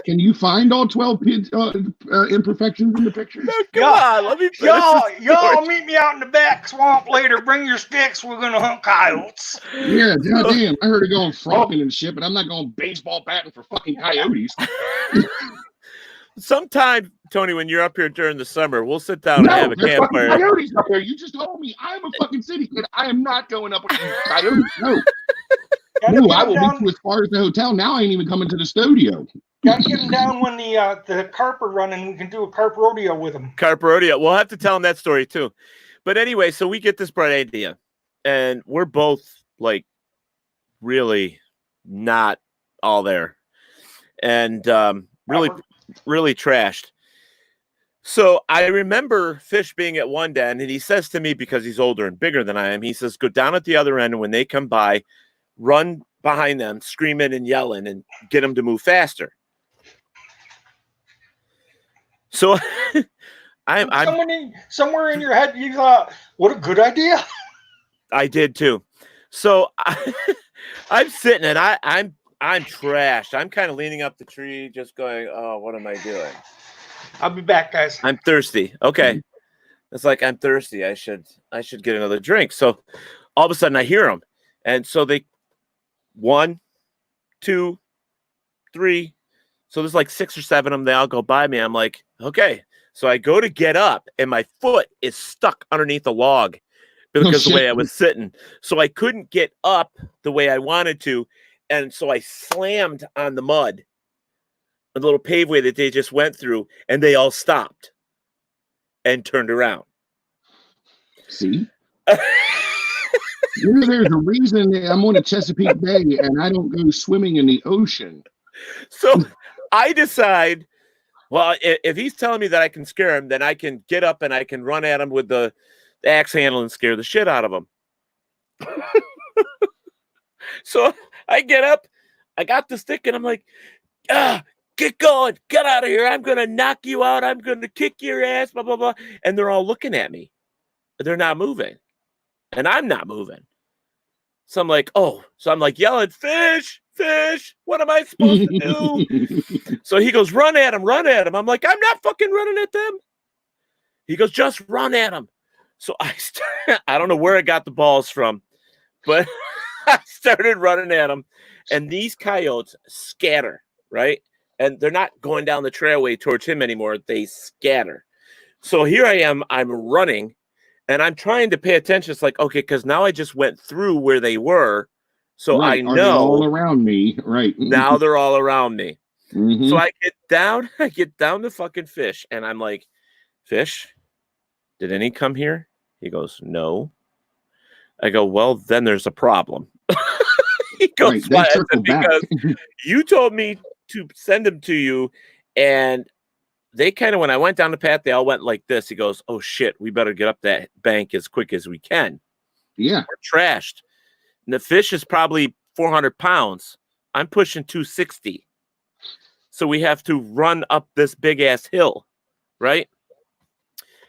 Speaker 2: Can you find all 12 imperfections in the picture?
Speaker 1: No, come on, let me
Speaker 3: y'all meet me out in the back swamp later. Bring your sticks. We're gonna hunt coyotes.
Speaker 2: Yeah, goddamn. I heard it going frogging and shit, but I'm not going baseball batting for fucking coyotes.
Speaker 1: Sometime, Tony, when you're up here during the summer, we'll sit down and have a campfire.
Speaker 2: Coyotes up there. You just told me I'm a fucking city kid. I am not going up with these coyotes. No. No, I will meet you as far as the hotel. Now I ain't even coming to the studio.
Speaker 3: Gotta get them down when the carp are running. We can do a carp rodeo with them.
Speaker 1: Carp rodeo. We'll have to tell them that story too. But anyway, so we get this bright idea, and we're both like really not all there, and really trashed. So I remember Fish being at one end, and he says to me, because he's older and bigger than I am, he says, "Go down at the other end, and when they come by, run behind them, screaming and yelling, and get them to move faster." So I'm
Speaker 3: somewhere in your head you thought, "What a good idea."
Speaker 1: I did too. So I'm sitting and I'm trashed. I'm kind of leaning up the tree, just going, "Oh, what am I doing?"
Speaker 3: I'll be back, guys.
Speaker 1: I'm thirsty. Okay. It's like, I'm thirsty. I should get another drink. So all of a sudden I hear them. And so they 1, 2, 3. So there's like 6 or 7 of them. They all go by me. I'm like, okay. So I go to get up, and my foot is stuck underneath a log because of the way I was sitting. So I couldn't get up the way I wanted to. And so I slammed on the mud, the little paveway that they just went through, and they all stopped and turned around.
Speaker 2: See? There's a reason I'm on a Chesapeake Bay and I don't go swimming in the ocean.
Speaker 1: So I decide, well, if he's telling me that I can scare him, then I can get up and I can run at him with the axe handle and scare the shit out of him. So I get up, I got the stick, and I'm like, get going, get out of here. I'm going to knock you out. I'm going to kick your ass, blah, blah, blah. And they're all looking at me. They're not moving. And I'm not moving. So I'm like, yelling, "Fish, Fish, what am I supposed to do?" So he goes, run at him. I'm like, I'm not fucking running at them. He goes, just run at him. So I don't know where I got the balls from, but I started running at him. And these coyotes scatter, right? And they're not going down the trailway towards him anymore. They scatter. So here I am. I'm running. And I'm trying to pay attention. It's like, okay, because now I just went through where they were. So I know.
Speaker 2: Are they all around me. Right.
Speaker 1: Now they're all around me.
Speaker 2: Mm-hmm.
Speaker 1: So I get down to fucking Fish. And I'm like, "Fish, did any come here?" He goes, "No." I go, "Well, then there's a problem." He goes,
Speaker 2: right,
Speaker 1: because you told me to send them to you. And they kind of, when I went down the path, they all went like this. He goes, "Oh shit, we better get up that bank as quick as we can."
Speaker 2: Yeah.
Speaker 1: We're trashed. And the fish is probably 400 pounds. I'm pushing 260. So we have to run up this big ass hill, right?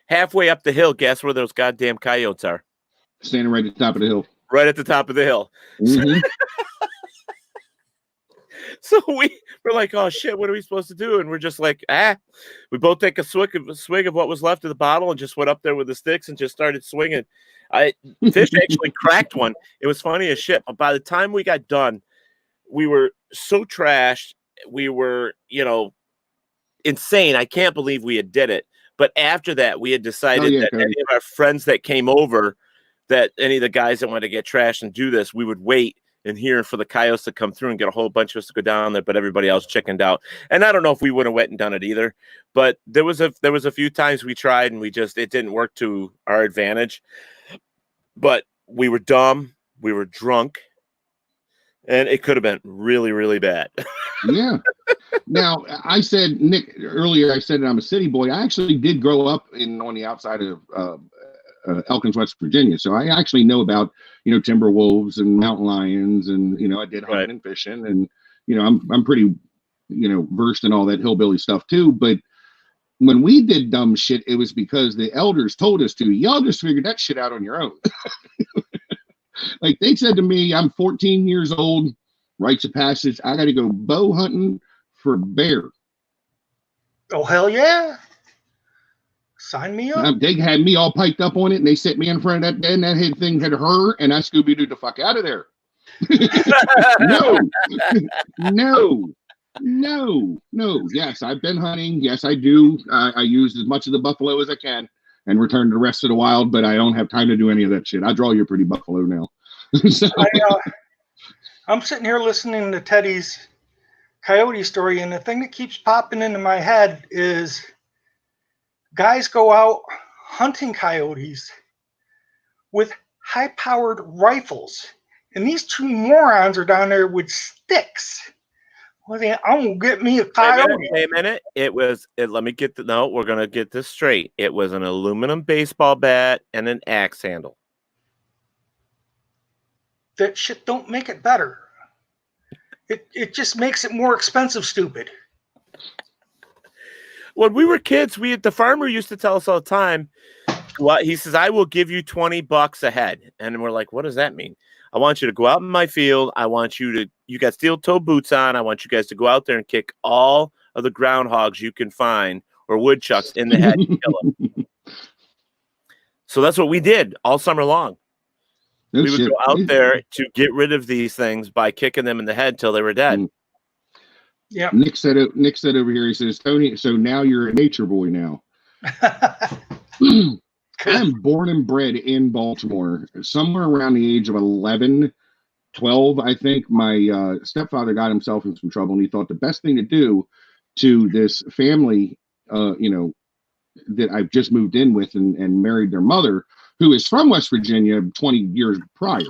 Speaker 1: Halfway up the hill, guess where those goddamn coyotes are?
Speaker 2: Standing right at the top of the hill.
Speaker 1: Right at the top of the hill.
Speaker 2: Mm-hmm.
Speaker 1: So we're like, oh shit, what are we supposed to do? And we're just like, we both take a swig of what was left of the bottle and just went up there with the sticks and just started swinging. Fish actually cracked one. It was funny as shit. But by the time we got done, we were so trashed. We were, insane. I can't believe we had did it. But after that, we had decided that any of our friends that came over, that any of the guys that wanted to get trashed and do this, we would wait and hear for the coyotes to come through and get a whole bunch of us to go down there, but everybody else chickened out. And I don't know if we would have went and done it either, but there was a few times we tried and it didn't work to our advantage. But we were dumb, we were drunk, and it could have been really, really bad.
Speaker 2: Yeah. Now, I said, Nick, earlier I said that I'm a city boy. I actually did grow up on the outside of Elkins, West Virginia. So I actually know about, timber wolves and mountain lions, and, I did hunting and fishing, and, I'm pretty, versed in all that hillbilly stuff too. But when we did dumb shit, it was because the elders told us to. Y'all just figured that shit out on your own. Like they said to me, I'm 14 years old, rites of passage. I got to go bow hunting for bear.
Speaker 3: Oh, hell yeah. Sign me up.
Speaker 2: They had me all piped up on it, and they set me in front of that bed, and that thing had her, and I Scooby-Dooed the fuck out of there. No. Yes, I've been hunting. Yes, I do. I use as much of the buffalo as I can and return to the rest of the wild, but I don't have time to do any of that shit. I draw your pretty buffalo now. So.
Speaker 3: I'm sitting here listening to Teddy's coyote story, and the thing that keeps popping into my head is guys go out hunting coyotes with high-powered rifles, and these two morons are down there with sticks. Well, then I'm gonna get me a coyote.
Speaker 1: Wait a minute. Let me get we're gonna get this straight. It was an aluminum baseball bat and an axe handle.
Speaker 3: That shit don't make it better. It just makes it more expensive, stupid.
Speaker 1: When we were kids, the farmer used to tell us all the time, he says, I will give you $20 a head. And we're like, what does that mean? I want you to go out in my field. I want you got steel toe boots on. I want you guys to go out there and kick all of the groundhogs you can find or woodchucks in the head and kill them. So that's what we did all summer long. We would go out there to get rid of these things by kicking them in the head till they were dead.
Speaker 3: Yeah.
Speaker 2: Nick said over here, he says, Tony, so now you're a nature boy now. I'm born and bred in Baltimore. Somewhere around the age of 11, 12, I think, my stepfather got himself in some trouble, and he thought the best thing to do to this family, that I've just moved in with and married their mother, who is from West Virginia 20 years prior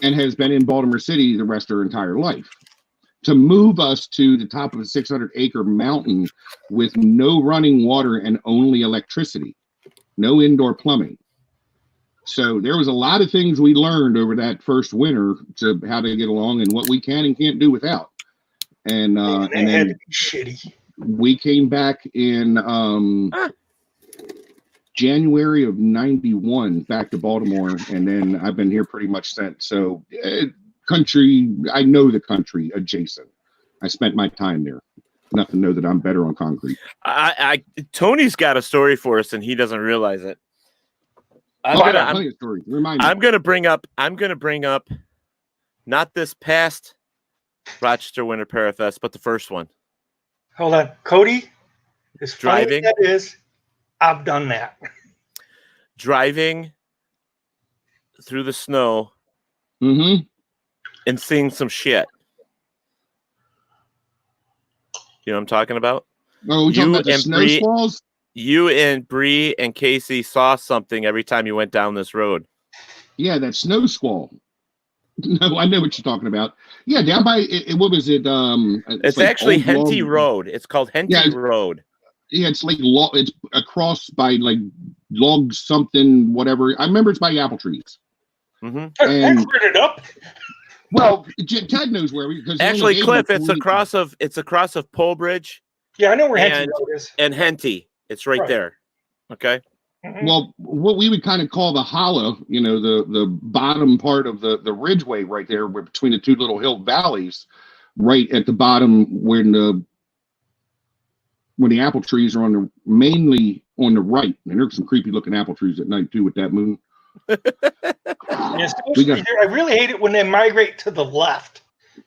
Speaker 2: and has been in Baltimore City the rest of her entire life, to move us to the top of a 600-acre mountain with no running water and only electricity, no indoor plumbing. So there was a lot of things we learned over that first winter to how to get along and what we can and can't do without. And then
Speaker 3: shitty.
Speaker 2: We came back in January of 91 back to Baltimore, and then I've been here pretty much since. So country, I know the country adjacent. I spent my time there. Enough to know that I'm better on concrete.
Speaker 1: Tony's got a story for us, and he doesn't realize it. I'm gonna bring up not this past Rochester Winter Parafest, but the first one.
Speaker 3: Hold on, Cody. As
Speaker 1: driving,
Speaker 3: funny as that is, I've done that.
Speaker 1: Driving through the snow, and seeing some shit. You know what I'm talking about?
Speaker 2: Oh, we're talking about the snow squalls?
Speaker 1: You and Bree and Casey saw something every time you went down this road.
Speaker 2: Yeah, that snow squall. No, I know what you're talking about. Yeah, down by what was it?
Speaker 1: It's
Speaker 2: like
Speaker 1: actually
Speaker 2: Old
Speaker 1: Henty
Speaker 2: Log-
Speaker 1: Road. It's called Henty
Speaker 2: Yeah,
Speaker 1: Road.
Speaker 2: Yeah, it's like it's across by like log something, whatever. I remember it's by apple trees.
Speaker 1: Mm-hmm.
Speaker 2: And
Speaker 3: it up.
Speaker 2: well, Ted knows where because
Speaker 1: Actually, Cliff, it's across of Polebridge.
Speaker 3: Yeah, I know where Henty
Speaker 1: and
Speaker 3: Road is.
Speaker 1: and Henty. It's right there. Okay.
Speaker 3: Mhm.
Speaker 2: Well, what we would kind of call the hollow, the bottom part of the ridgeway right there, where between the two little hill valleys, right at the bottom when the apple trees are mainly on the right, and there's some creepy looking apple trees at night too with that moon.
Speaker 3: Yeah, I really hate it when they migrate to the left.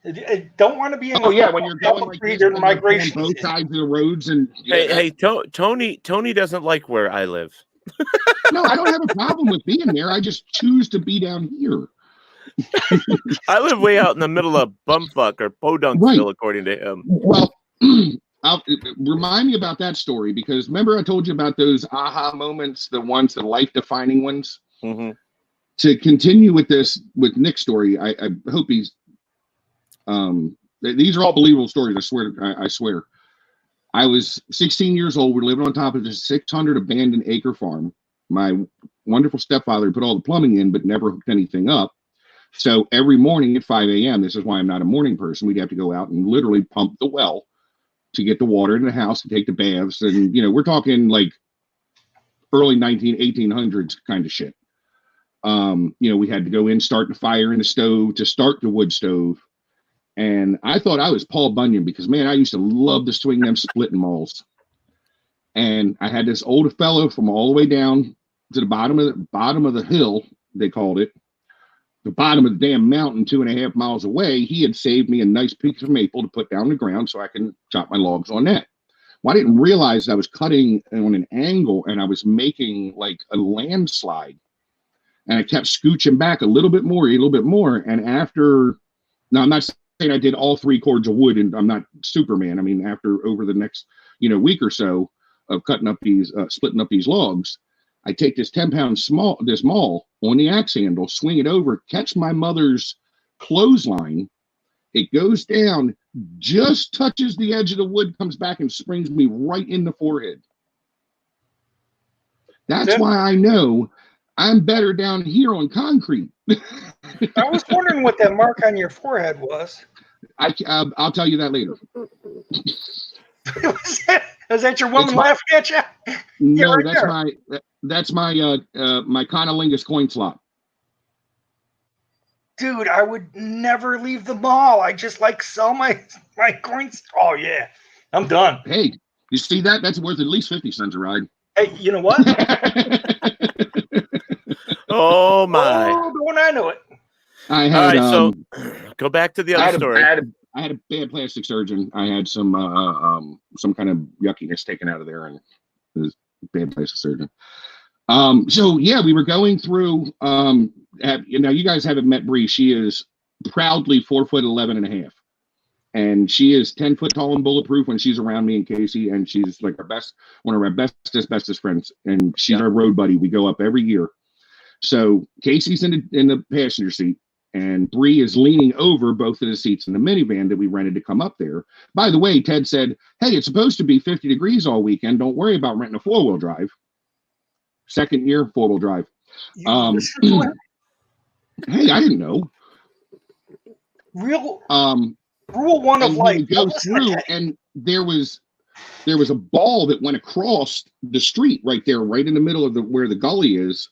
Speaker 3: I don't want to be in.
Speaker 2: Oh yeah, when you're going like this,
Speaker 3: during migration,
Speaker 2: both sides of the roads, and
Speaker 1: hey, Tony doesn't like where I live.
Speaker 2: No, I don't have a problem with being there. I just choose to be down here.
Speaker 1: I live way out in the middle of bumfuck or Podunksville, according to him.
Speaker 2: Well, remind me about that story, because remember I told you about those aha moments, the life-defining ones.
Speaker 1: Mm-hmm.
Speaker 2: To continue with Nick's story, I hope he's. These are all believable stories. I swear. I was 16 years old. We're living on top of this 600 abandoned acre farm. My wonderful stepfather put all the plumbing in, but never hooked anything up. So every morning at 5 a.m., this is why I'm not a morning person, we'd have to go out and literally pump the well to get the water in the house and take the baths. And, we're talking like early 1800s kind of shit. We had to go in, start the fire in the stove to start the wood stove. And I thought I was Paul Bunyan because, man, I used to love to swing them splitting mauls. And I had this older fellow from all the way down to the bottom of the hill, they called it, the bottom of the damn mountain 2.5 miles away. He had saved me a nice piece of maple to put down the ground so I can chop my logs on that. Well, I didn't realize I was cutting on an angle and I was making like a landslide. And I kept scooching back a little bit more. And now I'm not saying I did all 3 cords of wood, and I'm not Superman. I mean, over the next, week or so of cutting up splitting up these logs, I take this 10-pound maul on the axe handle, swing it over, catch my mother's clothesline. It goes down, just touches the edge of the wood, comes back and springs me right in the forehead. That's why I know I'm better down here on concrete.
Speaker 3: I was wondering what that mark on your forehead was.
Speaker 2: I'll tell you that later.
Speaker 3: Is that your woman laughing at you?
Speaker 2: No, that's my conolingus coin slot.
Speaker 3: Dude, I would never leave the mall. I just sell my coins. Oh yeah, I'm done.
Speaker 2: Hey, you see that? That's worth at least 50 cents a ride.
Speaker 3: Hey, you know what?
Speaker 1: Oh my!
Speaker 3: Oh, don't I know it?
Speaker 2: I had.
Speaker 1: All right, so go back to the other story.
Speaker 2: I had a bad plastic surgeon. I had some kind of yuckiness taken out of there, and it was a bad plastic surgeon. So yeah, we were going through. You guys haven't met Bree. She is proudly 4'11.5", and she is 10 foot tall and bulletproof when she's around me and Casey. And she's like one of our bestest friends. And she's our road buddy. We go up every year. So Casey's in the passenger seat, and Bree is leaning over both of the seats in the minivan that we rented to come up there. By the way, Ted said, "Hey, it's supposed to be 50 degrees all weekend. Don't worry about renting a 4-wheel drive." Second year 4-wheel drive. Hey, I didn't know.
Speaker 3: Rule 1 of life.
Speaker 2: Go through, and there was a ball that went across the street right there, right in the middle of where the gully is.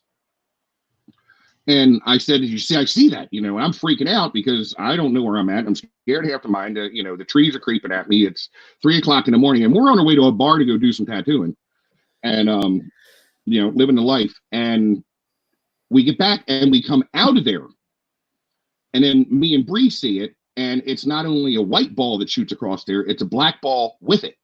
Speaker 2: And I said, "Did you see? I see that." And I'm freaking out because I don't know where I'm at. I'm scared half the mind. The trees are creeping at me. It's 3:00 in the morning, and we're on our way to a bar to go do some tattooing, and living the life. And we get back and we come out of there, and then me and Bree see it, and it's not only a white ball that shoots across there; it's a black ball with it.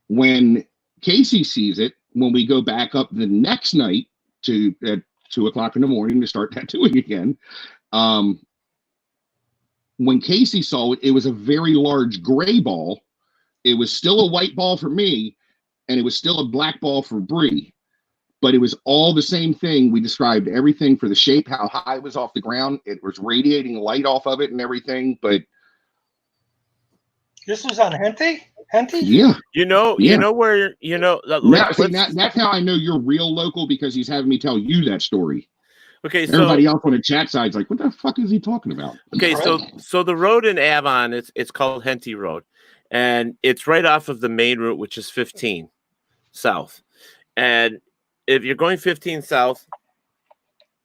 Speaker 2: When Casey sees it, when we go back up the next night at 2:00 in the morning to start tattooing again, when Casey saw it, it was a very large gray ball. It was still a white ball for me, and it was still a black ball for Bree. but it was all the same thing. We described everything for the shape, how high it was off the ground. It was radiating light off of it and everything. But
Speaker 3: this was on Henty? Henty?
Speaker 2: yeah.
Speaker 1: You know where,
Speaker 2: That's how I know you're real local, because he's having me tell you that story.
Speaker 1: Okay, so
Speaker 2: everybody else on the chat side's like, what the fuck is he talking about?
Speaker 1: Okay, so the road in Avon, it's called Henty Road, and it's right off of the main route, which is 15 south. And if you're going 15 south,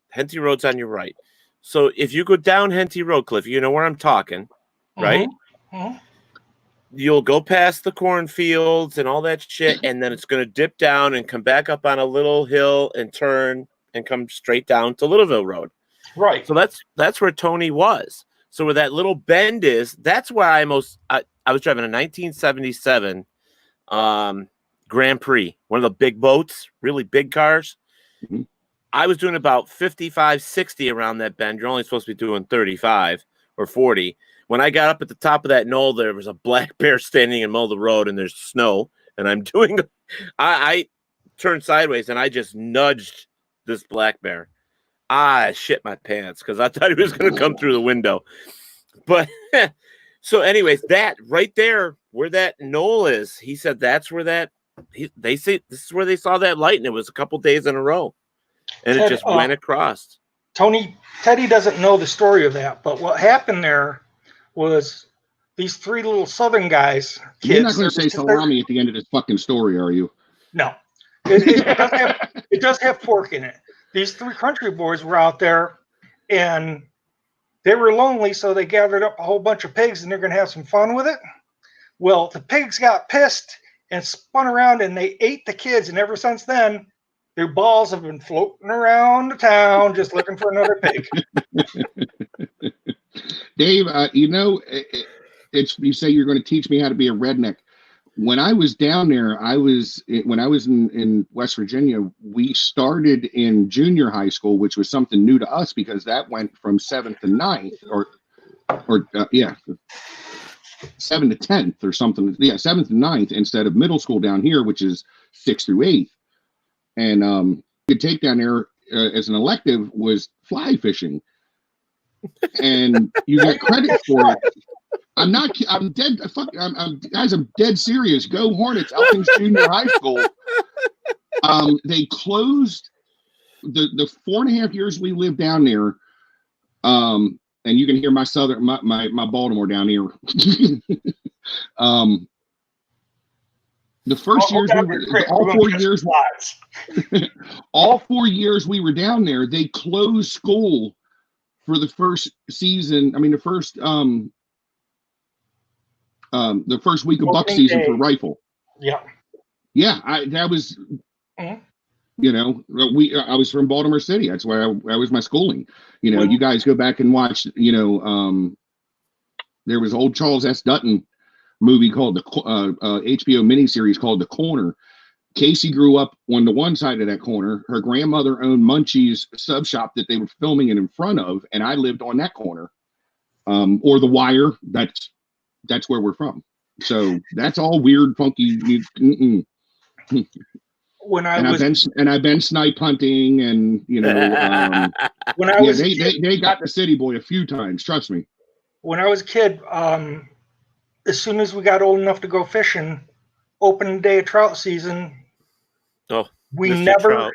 Speaker 1: Henty Road's on your right. So if you go down Henty Road, Cliff, you know where I'm talking, right?
Speaker 3: Mm-hmm.
Speaker 1: You'll go past the cornfields and all that shit, and then it's going to dip down and come back up on a little hill and turn and come straight down to Littleville Road.
Speaker 3: Right.
Speaker 1: So that's where Tony was. So where that little bend is, that's where I was driving a 1977 Grand Prix, one of the big boats, really big cars.
Speaker 2: Mm-hmm.
Speaker 1: I was doing about 55, 60 around that bend. You're only supposed to be doing 35 or 40. When I got up at the top of that knoll, there was a black bear standing in the middle of the road, and there's snow. And I'm doing, I turned sideways, and I just nudged this black bear. I shit my pants because I thought he was going to come through the window. But so anyways, that right there where that knoll is, he said that's where they say this is where they saw that light, and it was a couple days in a row. And it just went across.
Speaker 3: Teddy doesn't know the story of that, but what happened there was these three little Southern guys.
Speaker 2: You're not going to say salami at the end of this fucking story, are you?
Speaker 3: No. It does have pork in it. These three country boys were out there, and they were lonely, so they gathered up a whole bunch of pigs, and they're going to have some fun with it. Well, the pigs got pissed and spun around, and they ate the kids, and ever since then, their balls have been floating around the town just looking for another pig.
Speaker 2: Dave, you say you're going to teach me how to be a redneck. When I was down there, when I was in West Virginia, we started in junior high school, which was something new to us because that went from 7th to 9th or 7th to 10th or something. Yeah, 7th to 9th instead of middle school down here, which is 6th through 8th. And you could take down there as an elective was fly fishing. And you got credit for it. I'm dead. Guys, I'm dead serious. Go Hornets, Elkins Junior High School. They closed the 4.5 years we lived down there. And you can hear my Baltimore down here. The first years all 4 years we were down there, they closed school for the first season. I mean, the first week of buck season for rifle.
Speaker 3: Yeah.
Speaker 2: Yeah. I was from Baltimore City. That's where I was my schooling. You guys go back and watch, there was old Charles S. Dutton movie called the HBO miniseries called The Corner. Casey grew up on the one side of that corner. Her grandmother owned Munchie's sub shop that they were filming it in front of, and I lived on that corner. Or The Wire. That's where we're from. So that's all weird, funky. I've been snipe hunting, and when I was they got the city boy a few times. Trust me.
Speaker 3: When I was a kid, as soon as we got old enough to go fishing, opening day of trout season.
Speaker 1: Oh,
Speaker 3: we
Speaker 1: Mr.
Speaker 3: never
Speaker 1: Trout.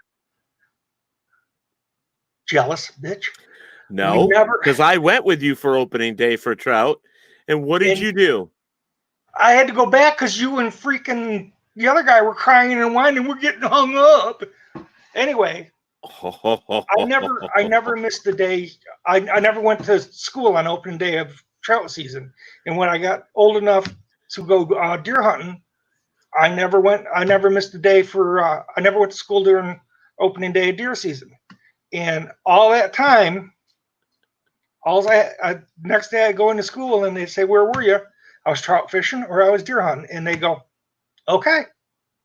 Speaker 3: Jealous bitch.
Speaker 1: No, because I went with you for opening day for trout. And what did you do?
Speaker 3: I had to go back because you and freaking the other guy were crying and whining. We're getting hung up. Anyway, I never missed a day. I never went to school on opening day of trout season. And when I got old enough to go deer hunting, I never missed a day I never went to school during opening day of deer season. And all that time, next day I go into school and they say, "Where were you?" I was trout fishing or I was deer hunting, and they go, "Okay,"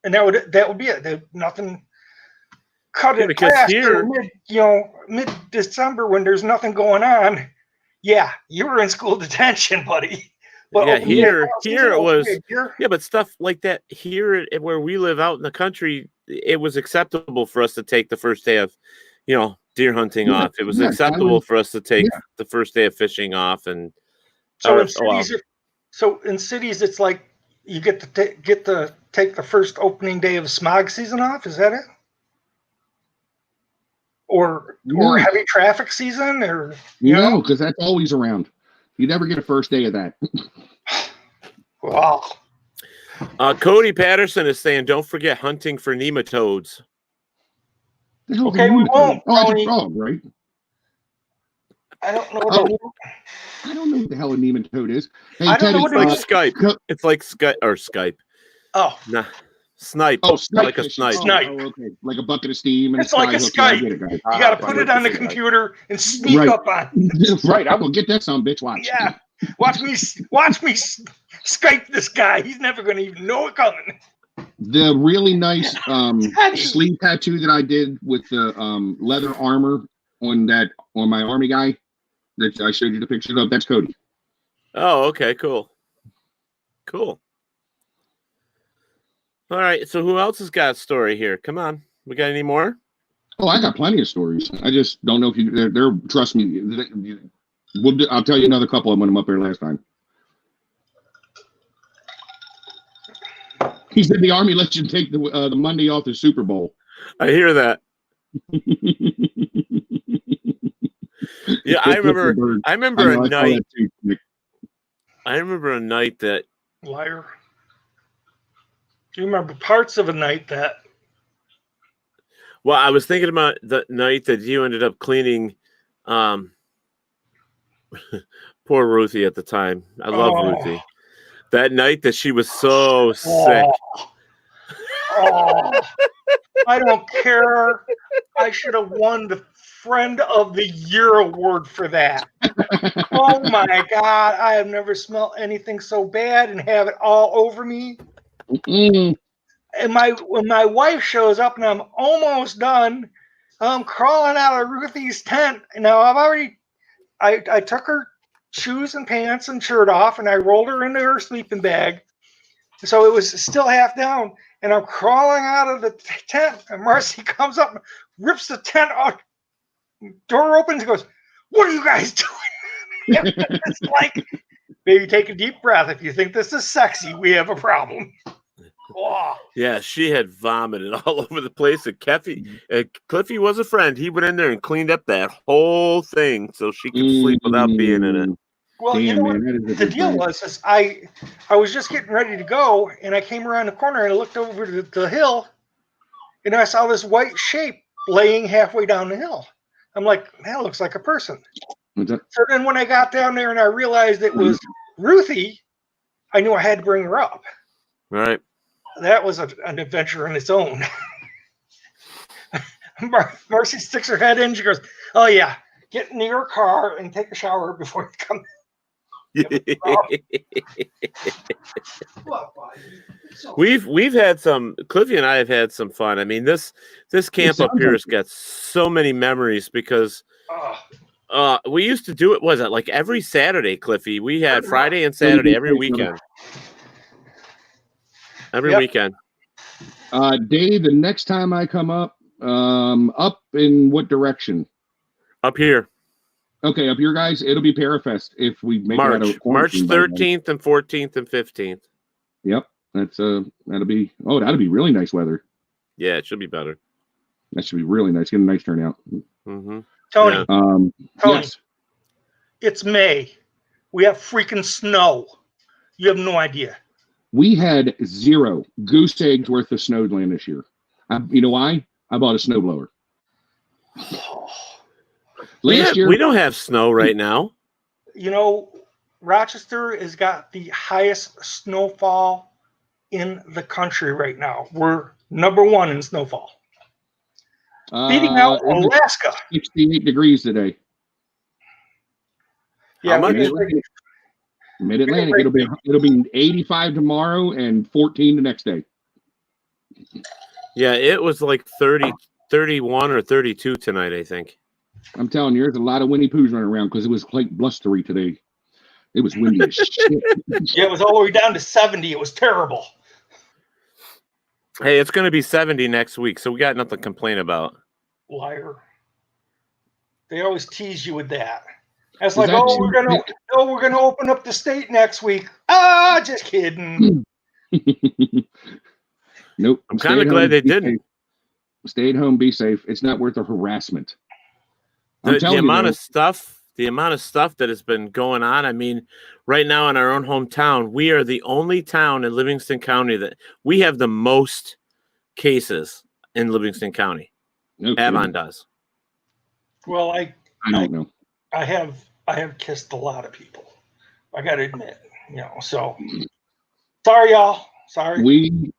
Speaker 3: and that would be it. Nothing. Cut it past here, mid December when there's nothing going on. Yeah, you were in school detention, buddy. But
Speaker 1: here it was. Yeah, but stuff like that here where we live out in the country, it was acceptable for us to take the first day of, deer hunting off. It was acceptable for us to take the first day of fishing off. And
Speaker 3: so in cities, it's like you get to take the first opening day of smog season off. Is that it? Or heavy traffic season, or
Speaker 2: no, because that's always around. You never get a first day of that.
Speaker 3: Wow.
Speaker 1: Cody Patterson is saying, don't forget hunting for nematodes.
Speaker 3: Okay, we won't.
Speaker 2: Oh, it's a frog, right?
Speaker 3: I don't know what
Speaker 2: I don't know what the hell a nematode is. Hey,
Speaker 3: I don't know what
Speaker 1: it's like Skype. It's like Skype.
Speaker 3: Oh.
Speaker 1: Nah. Snipe.
Speaker 2: Oh, snipe.
Speaker 1: Like a snipe.
Speaker 3: Snipe.
Speaker 2: Oh, okay. Like a bucket of steam. And
Speaker 3: it's like a Skype. You got to put it on the computer and sneak up on.
Speaker 2: Right. I will get that son bitch. Watch.
Speaker 3: Yeah. Watch me Skype this guy. He's never going to even know it coming.
Speaker 2: The really nice sleeve tattoo that I did with the leather armor on my army guy that I showed you the picture of, that's Cody.
Speaker 1: Oh, okay, cool. Cool. All right, so who else has got a story here? Come on. We got any more?
Speaker 2: Oh, I got plenty of stories. I just don't know if they're trust me. I'll tell you another couple of them when I'm up there last time. He said the Army lets you take the Monday off the Super Bowl.
Speaker 1: I hear that. Yeah, I remember a night. I remember a night that.
Speaker 3: Liar. Do you remember parts of a night that?
Speaker 1: Well, I was thinking about the night that you ended up cleaning. Poor Ruthie at the time. I love Ruthie. That night that she was so sick.
Speaker 3: Oh, I don't care. I should have won the Friend of the Year award for that. Oh my God. I have never smelled anything so bad and have it all over me.
Speaker 2: Mm-mm.
Speaker 3: And when my wife shows up and I'm almost done, I'm crawling out of Ruthie's tent. Now I took her shoes and pants and shirt off and I rolled her into her sleeping bag. So it was still half down and I'm crawling out of the tent and Marcy comes up and rips the tent off. Door opens and goes, "What are you guys doing?" It's like, maybe take a deep breath. If you think this is sexy, we have a problem. Oh.
Speaker 1: Yeah, she had vomited all over the place. And Cliffy was a friend. He went in there and cleaned up that whole thing so she could sleep without being in it.
Speaker 3: Well, you know what the deal was? Is I was just getting ready to go, and I came around the corner and I looked over to the hill, and I saw this white shape laying halfway down the hill. I'm like, that looks like a person. So then when I got down there and I realized it was Ruthie, I knew I had to bring her up.
Speaker 1: Right.
Speaker 3: That was an adventure in its own. Marcy sticks her head in. She goes, "Oh yeah, get in your car and take a shower before you come."
Speaker 1: We've had some. Cliffy and I have had some fun. I mean, this camp up here has got so many memories because we used to do it. Was it like every Saturday, Cliffy? We had Friday and Saturday every weekend. Every weekend.
Speaker 2: Dave, the next time I come up in what direction?
Speaker 1: Up here.
Speaker 2: Okay, up here, guys. It'll be Parafest if we make
Speaker 1: March 13th and 14th and 15th.
Speaker 2: Yep, that'll be really nice weather.
Speaker 1: Yeah, it should be better.
Speaker 2: That should be really nice. Get a nice turnout.
Speaker 1: Mm-hmm.
Speaker 3: Tony,
Speaker 1: Yeah.
Speaker 3: Tony,
Speaker 2: Yes.
Speaker 3: It's May. We have freaking snow. You have no idea.
Speaker 2: We had 0 goose eggs worth of snow land this year. You know why? I bought a snowblower. Last year,
Speaker 1: we don't have snow right now.
Speaker 3: You know, Rochester has got the highest snowfall in the country right now. We're #1 in snowfall. Beating out Alaska.
Speaker 2: 68 degrees today.
Speaker 3: Yeah,
Speaker 2: Mid-Atlantic, it'll be 85 tomorrow and 14 the next day.
Speaker 1: Yeah, it was like 30, 31 or 32 tonight, I think.
Speaker 2: I'm telling you, there's a lot of Winnie Poohs running around because it was quite blustery today. It was windy as shit.
Speaker 3: Yeah, it was all the way down to 70. It was terrible.
Speaker 1: Hey, it's going to be 70 next week, so we got nothing to complain about.
Speaker 3: Liar. They always tease you with that. It's like, oh, we're gonna open up the state next week. Ah, just kidding.
Speaker 2: Nope.
Speaker 1: I'm kind of glad they didn't.
Speaker 2: Stay at home, be safe. It's not worth the harassment.
Speaker 1: The amount of stuff that has been going on. I mean, right now in our own hometown, we are the only town in Livingston County that we have the most cases in Livingston County. Okay. Avon does.
Speaker 3: Well, I
Speaker 2: don't know.
Speaker 3: I have kissed a lot of people. I got to admit, so sorry, y'all. Sorry.
Speaker 2: We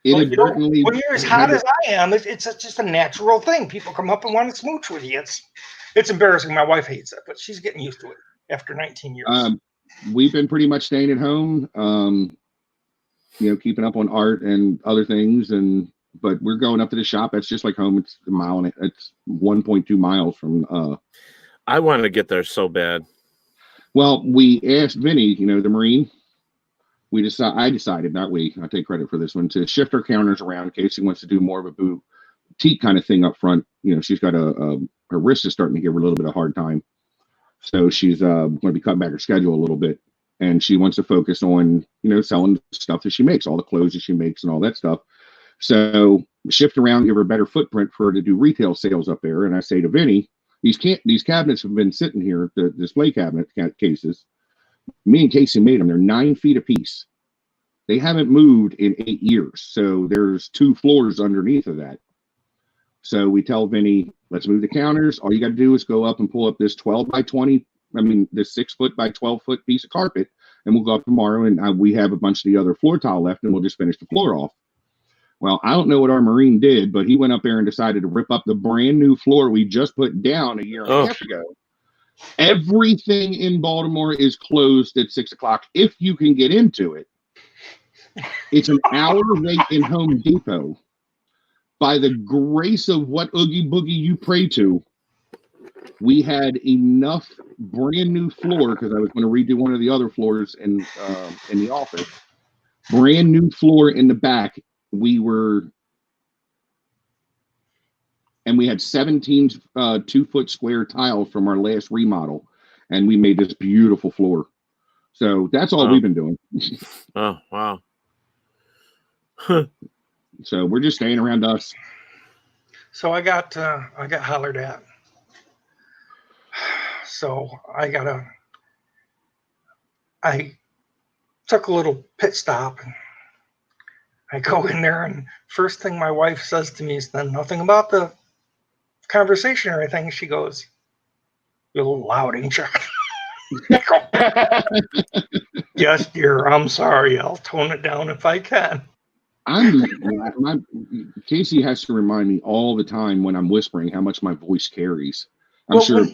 Speaker 2: inadvertently.
Speaker 3: When you're as hot as I am, it's just a natural thing. People come up and want to smooch with you. It's embarrassing. My wife hates it, but she's getting used to it after 19 years.
Speaker 2: We've been pretty much staying at home, keeping up on art and other things, but we're going up to the shop. That's just like home. It's a mile and it's 1.2 miles from.
Speaker 1: I wanted to get there so bad.
Speaker 2: Well, we asked Vinny, the Marine. I decided, not we, I take credit for this one, to shift our counters around in case he wants to do more of a boutique kind of thing up front. She's got her wrist is starting to give her a little bit of hard time. So she's going to be cutting back her schedule a little bit. And she wants to focus on, selling stuff that she makes, all the clothes that she makes and all that stuff. So shift around, give her a better footprint for her to do retail sales up there. And I say to Vinny, these cabinets have been sitting here, the display cabinet cases. Me and Casey made them. They're 9 feet apiece. They haven't moved in 8 years. So there's 2 floors underneath of that. So we tell Vinny, let's move the counters. All you got to do is go up and pull up this 12 by 20. This 6 foot by 12 foot piece of carpet. And we'll go up tomorrow. And we have a bunch of the other floor tile left and we'll just finish the floor off. Well, I don't know what our Marine did, but he went up there and decided to rip up the brand new floor we just put down a year and a half ago. Everything in Baltimore is closed at 6 o'clock. If you can get into it, it's an hour wait in Home Depot. By the grace of what Oogie Boogie you pray to, we had enough brand new floor because I was going to redo one of the other floors in the office. Brand new floor in the back. We had 17 2-foot square tiles from our last remodel, and we made this beautiful floor. So that's all we've been doing.
Speaker 1: Oh, wow.
Speaker 2: So we're just staying around us.
Speaker 3: So I got hollered at. So I took a little pit stop and I go in there, and first thing my wife says to me is then nothing about the conversation or anything. She goes, "You're a little loud, ain't you?" Yes, dear. I'm sorry. I'll tone it down if I can.
Speaker 2: Casey has to remind me all the time when I'm whispering how much my voice carries. I'm sure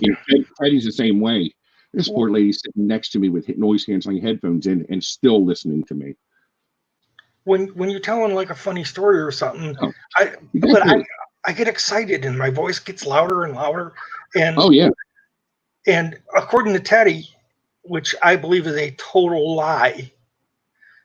Speaker 2: Teddy's the same way. This poor lady sitting next to me with noise canceling headphones in and still listening to me.
Speaker 3: When you're telling like a funny story or something, I get excited and my voice gets louder and louder. And and according to Teddy, which I believe is a total lie,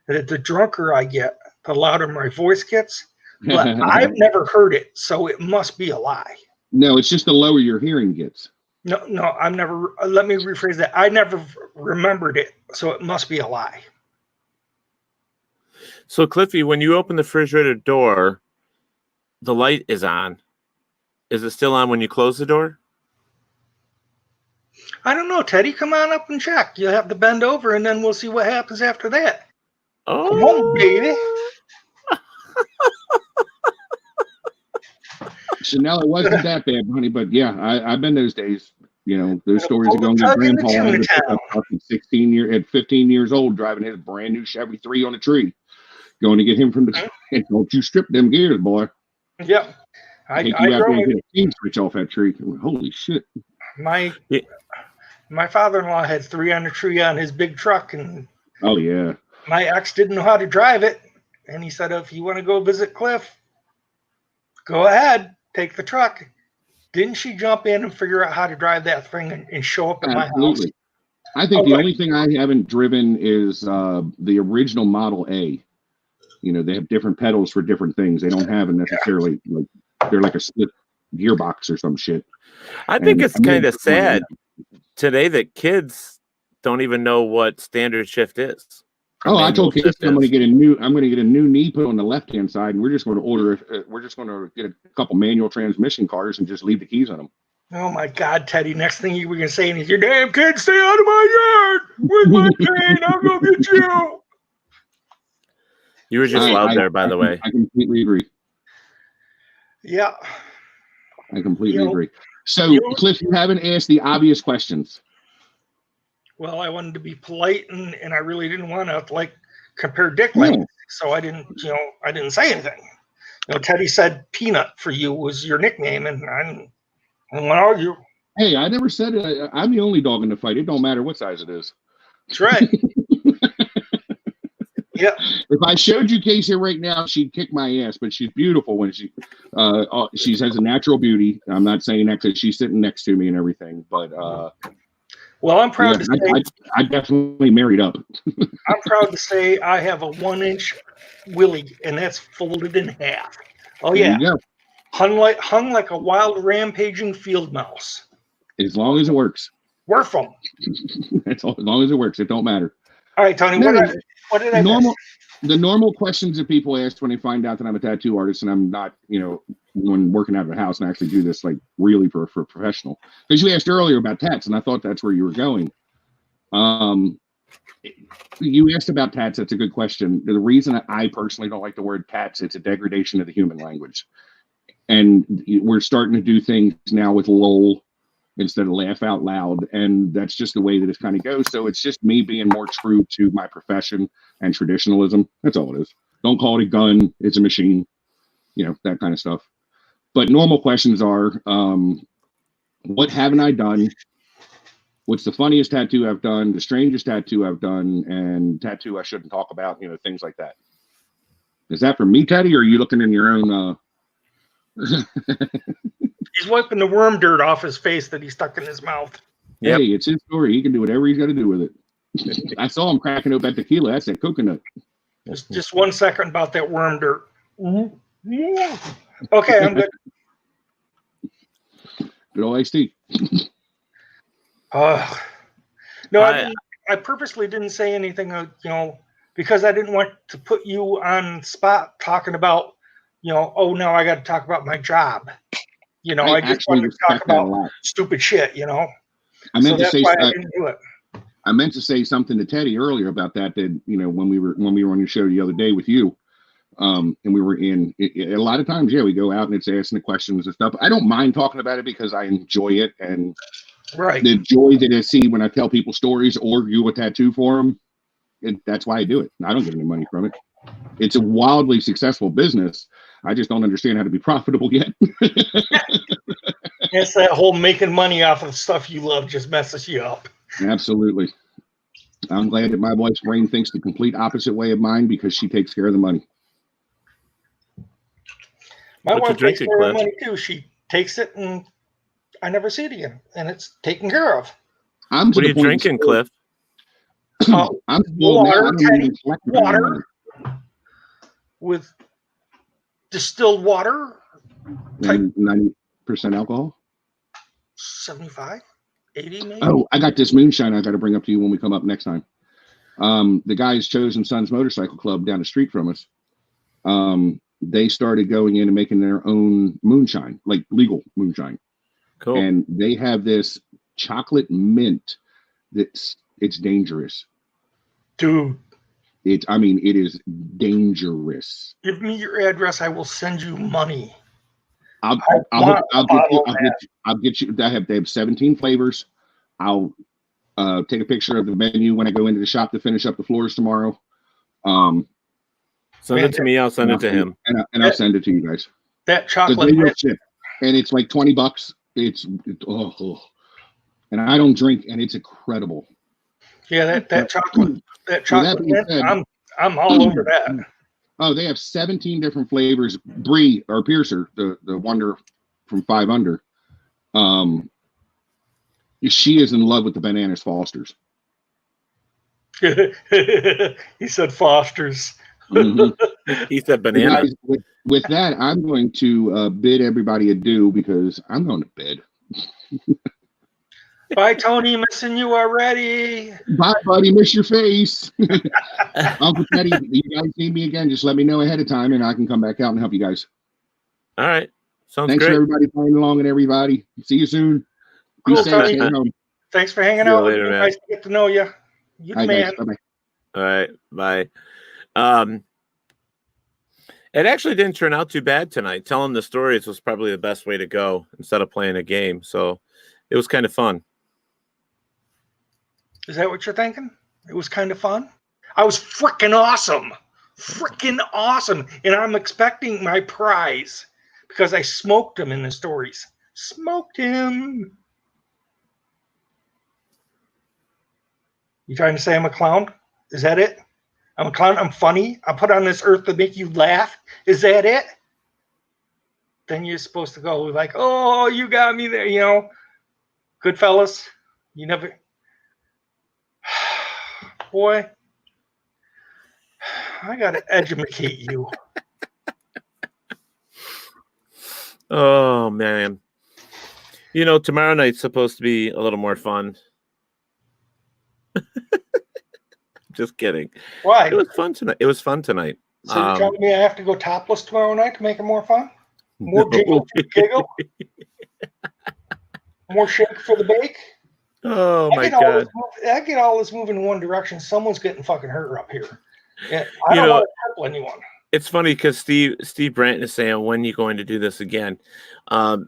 Speaker 3: that the drunker I get, the louder my voice gets. But I've never heard it, so it must be a lie.
Speaker 2: No, it's just the lower your hearing gets.
Speaker 3: No, I've never. Let me rephrase that. I never remembered it, so it must be a lie.
Speaker 1: So, Cliffy, when you open the refrigerator door, the light is on. Is it still on when you close the door?
Speaker 3: I don't know, Teddy. Come on up and check. You'll have to bend over, and then we'll see what happens after that.
Speaker 1: Oh,
Speaker 3: come on, baby.
Speaker 2: Chanel, it wasn't that bad, honey, but yeah, I've been those days. Those stories of going to grandpa at 15 years old, driving his brand new Chevy 3 on a tree, going to get him from the. Don't you strip them gears, boy?
Speaker 3: Yep.
Speaker 2: I take you out there and get a key switch off that tree. Holy shit!
Speaker 3: My father-in-law had 3 on the tree on his big truck, and my ex didn't know how to drive it, and he said, "If you want to go visit Cliff, go ahead, take the truck." Didn't she jump in and figure out how to drive that thing and show up at my house?
Speaker 2: I think the only thing I haven't driven is the original Model A. You know, they have different pedals for different things. They don't have necessarily like they're like a split gearbox or some shit.
Speaker 1: I think it's kind of sad today that kids don't even know what standard shift is.
Speaker 2: Oh, I told kids I'm going to get a new knee put on the left hand side, and we're just going to get a couple manual transmission cars and just leave the keys on them.
Speaker 3: Oh my God, Teddy! Next thing you were going to say is, "Your damn kids, stay out of my yard with my chain. I'll go get you."
Speaker 1: You were just loud there, by the way.
Speaker 2: I completely agree.
Speaker 3: Yeah,
Speaker 2: I completely agree. So, Cliff, you haven't asked the obvious questions.
Speaker 3: Well, I wanted to be polite, and I really didn't want to like compare dick length, so I didn't say anything. You know, Teddy said Peanut for you was your nickname, and I didn't want to argue.
Speaker 2: Hey, I never said it. I'm the only dog in the fight. It don't matter what size it is.
Speaker 3: That's right. Yeah.
Speaker 2: If I showed you Casey right now, she'd kick my ass. But she's beautiful when she has a natural beauty. I'm not saying that because she's sitting next to me and everything, but.
Speaker 3: Well, I'm proud to say
Speaker 2: I definitely married up.
Speaker 3: I'm proud to say I have a 1-inch Willie, and that's folded in half. Oh yeah, hung like a wild rampaging field mouse.
Speaker 2: As long as it works.
Speaker 3: Worth them.
Speaker 2: As long as it works, it don't matter.
Speaker 3: All right, Tony. What did I miss?
Speaker 2: The normal questions that people ask when they find out that I'm a tattoo artist and I'm not, when working out of a house and I actually do this like really for professional. Because you asked earlier about tats, and I thought that's where you were going. You asked about tats. That's a good question. The reason I personally don't like the word tats, it's a degradation of the human language. And we're starting to do things now with LOL instead of laugh out loud. And that's just the way that it kind of goes. So it's just me being more true to my profession and traditionalism. That's all it is. Don't call it a gun. It's a machine, that kind of stuff. But normal questions are, what haven't I done? What's the funniest tattoo I've done? The strangest tattoo I've done, and tattoo I shouldn't talk about, things like that. Is that for me, Teddy, or are you looking in your own,
Speaker 3: He's wiping the worm dirt off his face that he stuck in his mouth.
Speaker 2: Hey, it's his story. He can do whatever he's got to do with it. I saw him cracking open tequila. That's that coconut.
Speaker 3: Just 1 second about that worm dirt. Mm-hmm. Yeah. Okay, I'm good.
Speaker 2: Good old iced tea.
Speaker 3: No, I purposely didn't say anything, because I didn't want to put you on spot talking about, oh, now I got to talk about my job. I just wanted to talk about stupid shit,
Speaker 2: I meant to say
Speaker 3: I didn't do it.
Speaker 2: I meant to say something to Teddy earlier about that when we were on your show the other day with you, and we were a lot of times, we go out and it's asking the questions and stuff. I don't mind talking about it because I enjoy it, and the joy that I see when I tell people stories or do a tattoo for them, that's why I do it. I don't get any money from it. It's a wildly successful business. I just don't understand how to be profitable yet.
Speaker 3: It's that whole making money off of stuff you love just messes you up.
Speaker 2: Absolutely. I'm glad that my wife's brain thinks the complete opposite way of mine because she takes care of the money.
Speaker 3: My wife takes care of the money too. She takes it and I never see it again. And it's taken care of.
Speaker 1: What are you drinking, Cliff?
Speaker 2: I'm
Speaker 3: water, Teddy, water with distilled water.
Speaker 2: 90% alcohol?
Speaker 3: 75, 80 maybe.
Speaker 2: Oh, I got this moonshine I got to bring up to you when we come up next time. The guys Chosen Sons Motorcycle Club down the street from us, they started going in and making their own moonshine, like legal moonshine.
Speaker 1: Cool.
Speaker 2: And they have this chocolate mint it's dangerous.
Speaker 3: Dude.
Speaker 2: It is dangerous.
Speaker 3: Give me your address. I will send you money.
Speaker 2: I'll get you. They have 17 flavors. I'll take a picture of the menu when I go into the shop to finish up the floors tomorrow.
Speaker 1: Send it to me. I'll send it to him,
Speaker 2: and I'll send it to you guys.
Speaker 3: That chocolate,
Speaker 2: and it's like $20. And I don't drink, and it's incredible.
Speaker 3: Yeah, that chocolate. I'm all over that.
Speaker 2: Oh, they have 17 different flavors. Brie or Piercer, the Wonder from 5 Under. She is in love with the Bananas Fosters.
Speaker 3: He said Fosters.
Speaker 2: Mm-hmm.
Speaker 1: He said banana.
Speaker 2: Guys, with that, I'm going to bid everybody adieu because I'm going to bed.
Speaker 3: Bye, Tony. Missing you already.
Speaker 2: Bye, buddy. Miss your face. Uncle Teddy, you guys need me again, just let me know ahead of time and I can come back out and help you guys.
Speaker 1: All right. Sounds
Speaker 2: Thanks
Speaker 1: great.
Speaker 2: for everybody playing along and everybody. See you soon. Be
Speaker 3: Cool,
Speaker 2: safe.
Speaker 3: Tony.
Speaker 2: Stay home.
Speaker 3: Thanks for hanging
Speaker 1: See you
Speaker 3: out
Speaker 1: later,
Speaker 3: with me.
Speaker 1: man.
Speaker 3: Nice to get to know you. You the
Speaker 2: Bye,
Speaker 3: man.
Speaker 2: guys. Bye-bye.
Speaker 1: All right. Bye. It actually didn't turn out too bad tonight. Telling the stories was probably the best way to go instead of playing a game. So it was kind of fun.
Speaker 3: Is that what you're thinking? It was kind of fun. I was freaking awesome. Freaking awesome. And I'm expecting my prize because I smoked him in the stories. Smoked him. You trying to say I'm a clown? Is that it? I'm a clown. I'm funny. I put on this earth to make you laugh. Is that it? Then you're supposed to go like, oh, you got me there. You know, Goodfellas. You never. Boy, I got to educate you.
Speaker 1: Oh, man. You know, tomorrow night's supposed to be a little more fun. Just kidding.
Speaker 3: Why?
Speaker 1: It was fun tonight.
Speaker 3: So you're telling me I have to go topless tomorrow night to make it more fun? More
Speaker 1: No.
Speaker 3: jiggle for the giggle? More shake for the bake?
Speaker 1: Oh, my God.
Speaker 3: I get all this moving in one direction. Someone's getting fucking hurt up here. Yeah, I
Speaker 1: You
Speaker 3: don't
Speaker 1: know,
Speaker 3: want to cripple anyone.
Speaker 1: It's funny because Steve Branton is saying, when are you going to do this again?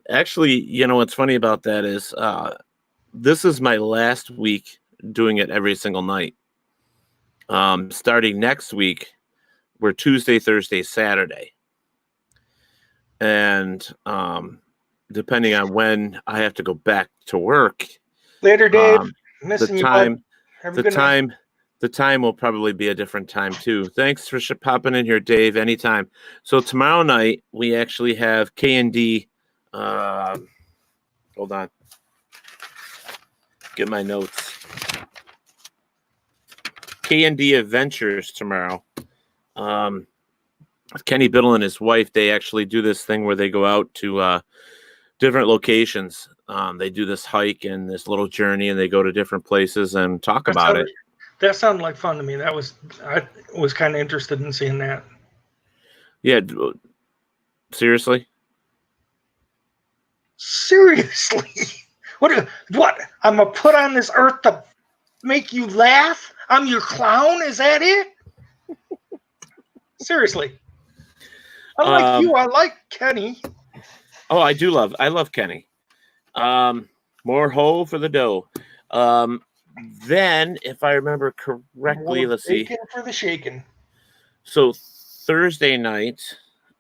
Speaker 1: Actually, you know, what's funny about that is this is my last week doing it every single night. Starting next week, we're Tuesday, Thursday, Saturday. And depending on when I have to go back to work.
Speaker 3: Later, Dave. Missing
Speaker 1: the
Speaker 3: you,
Speaker 1: time,
Speaker 3: bud.
Speaker 1: the time will probably be a different time too. Thanks for popping in here, Dave. Anytime. So tomorrow night we actually have K&D. Hold on. Get my notes. K&D Adventures tomorrow. Kenny Biddle and his wife, they actually do this thing where they go out to different locations. They do this hike and this little journey, and they go to different places and talk about it.
Speaker 3: That sounded like fun to me. I was kind of interested in seeing that.
Speaker 1: Yeah. Seriously?
Speaker 3: Seriously? What? I'm going to put on this earth to make you laugh? I'm your clown? Is that it? Seriously. I like you. I like Kenny.
Speaker 1: Oh, I love Kenny. More hoe for the dough. Then, if I remember correctly, let's see.
Speaker 3: Bacon for the shaking.
Speaker 1: So Thursday night.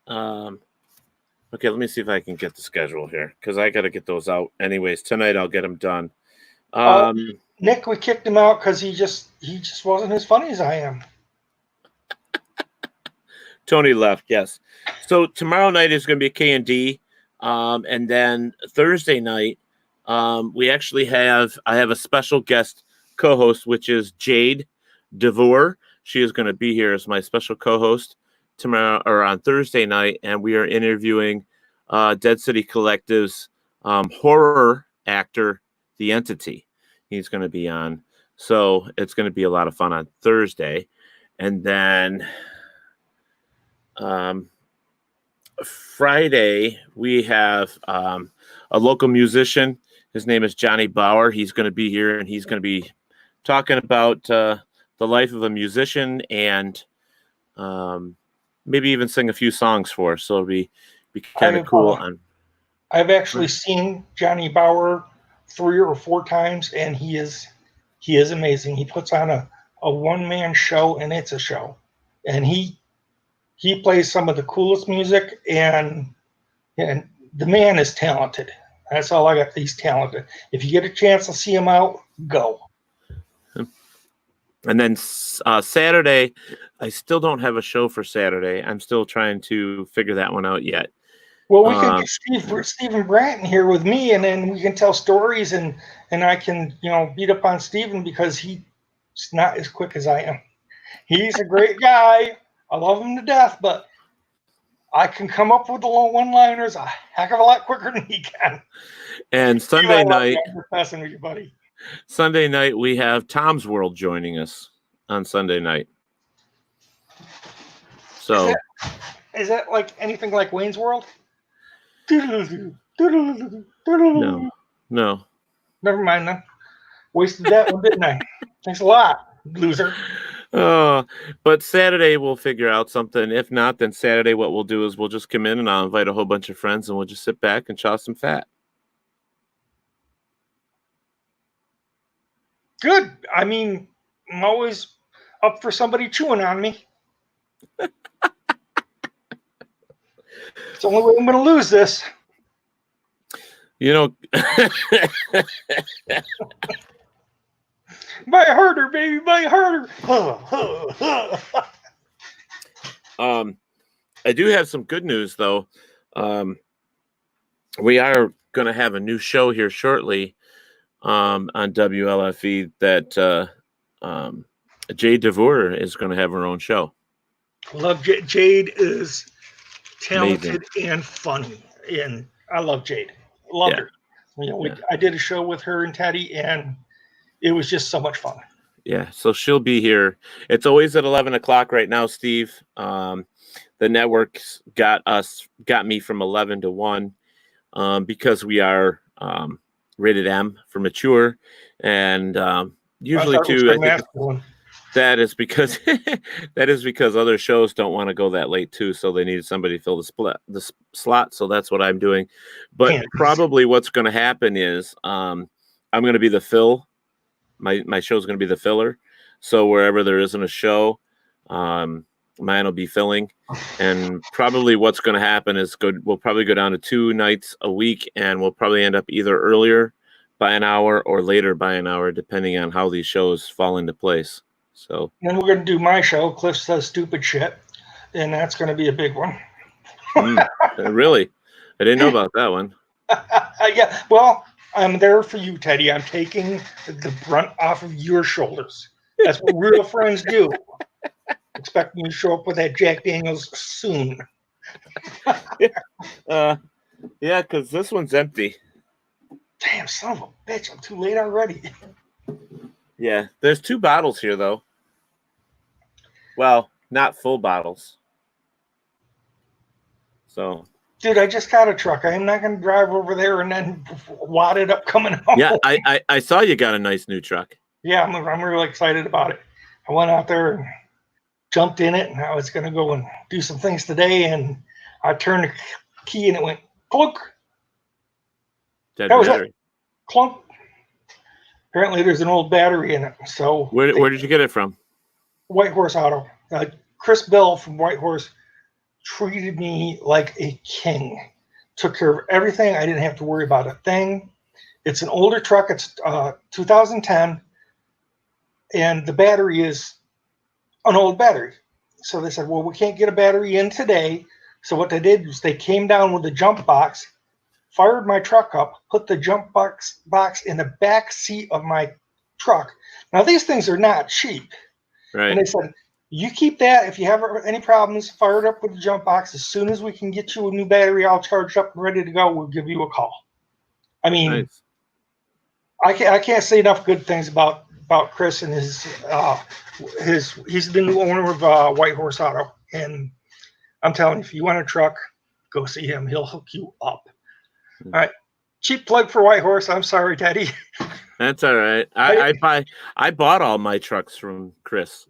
Speaker 1: Okay, let me see if I can get the schedule here because I got to get those out. Anyways, tonight I'll get them done.
Speaker 3: Nick, we kicked him out because he just wasn't as funny as I am.
Speaker 1: Tony left, yes. So tomorrow night is going to be K&D. And then Thursday night, we actually I have a special guest co-host, which is Jade DeVille. She is going to be here as my special co-host tomorrow or on Thursday night. And we are interviewing Dead City Collective's horror actor, The Entity. He's going to be on. So it's going to be a lot of fun on Thursday. And then Friday, we have a local musician. His name is Johnny Bauer. He's going to be here, and he's going to be talking about the life of a musician and maybe even sing a few songs for us. So it'll be kind of cool.
Speaker 3: I've actually seen Johnny Bauer 3 or 4 times, and he is amazing. He puts on a one-man show, and it's a show. And he plays some of the coolest music, and the man is talented. That's all I got. He's talented. If you get a chance to see him out, go.
Speaker 1: And then Saturday, I still don't have a show for Saturday. I'm still trying to figure that one out yet.
Speaker 3: Well, we can get Stephen Bratton here with me, and then we can tell stories, and I can, beat up on Stephen because he's not as quick as I am. He's a great guy. I love him to death, but I can come up with the one-liners a heck of a lot quicker than he can.
Speaker 1: And Sunday night,
Speaker 3: messing with you, buddy.
Speaker 1: Sunday night we have Tom's World joining us on Sunday night. So
Speaker 3: is that like anything like Wayne's World?
Speaker 1: No.
Speaker 3: Never mind then. Wasted that one, didn't I? Thanks a lot, loser.
Speaker 1: But Saturday we'll figure out something. If not, then Saturday what we'll do is we'll just come in and I'll invite a whole bunch of friends and we'll just sit back and chaw some fat.
Speaker 3: Good. I mean, I'm always up for somebody chewing on me. It's the only way I'm going to lose this.
Speaker 1: You know,
Speaker 3: bite harder, baby, bite harder.
Speaker 1: I do have some good news though. We are going to have a new show here shortly on WLFE that Jade DeVille is going to have her own show.
Speaker 3: Love Jade. Jade is talented
Speaker 1: Amazing.
Speaker 3: And funny, and I love Jade. Loved her. You know, I did a show with her and Teddy, and it was just so much fun.
Speaker 1: Yeah, so she'll be here. It's always at 11 o'clock right now, Steve. The network's got me from 11 to 1 because we are rated M for mature, and usually too. I think that is because other shows don't want to go that late too, so they needed somebody to fill the slot. So that's what I'm doing. But probably what's going to happen is I'm going to be the fill. My show is going to be the filler. So wherever there isn't a show, mine will be filling. And probably what's going to happen is we'll probably go down to 2 nights a week, and we'll probably end up either earlier by an hour or later by an hour, depending on how these shows fall into place. So
Speaker 3: then we're going to do my show, Cliff Says Stupid Shit, and that's going to be a big one.
Speaker 1: Really? I didn't know about that one.
Speaker 3: Yeah, well, I'm there for you, Teddy. I'm taking the brunt off of your shoulders. That's what real friends do. Expect me to show up with that Jack Daniels soon.
Speaker 1: Yeah, because this one's empty.
Speaker 3: Damn, son of a bitch. I'm too late already.
Speaker 1: Yeah, there's 2 bottles here, though. Well, not full bottles. So,
Speaker 3: dude, I just got a truck. I am not going to drive over there and then wad it up coming home.
Speaker 1: Yeah, I saw you got a nice new truck.
Speaker 3: Yeah, I'm really excited about it. I went out there and jumped in it, and I was going to go and do some things today, and I turned the key and it went clunk.
Speaker 1: That was it.
Speaker 3: Clunk. Apparently, there's an old battery in it. So
Speaker 1: where did you get it from?
Speaker 3: White Horse Auto. Chris Bill from White Horse treated me like a king. Took care of everything. I didn't have to worry about a thing. It's an older truck. It's 2010, and the battery is an old battery. So they said, well, we can't get a battery in today. So what they did was they came down with the jump box, fired my truck up, put the jump box in the back seat of my truck. Now, these things are not cheap.
Speaker 1: Right.
Speaker 3: And they said, you keep that. If you have any problems, fire it up with the jump box. As soon as we can get you a new battery all charged up and ready to go, we'll give you a call. I mean,
Speaker 1: nice.
Speaker 3: I can't say enough good things about Chris and his he's the new owner of White Horse Auto. And I'm telling you, if you want a truck, go see him. He'll hook you up. All right. Cheap plug for White Horse. I'm sorry, Teddy.
Speaker 1: That's all right. I bought all my trucks from Chris,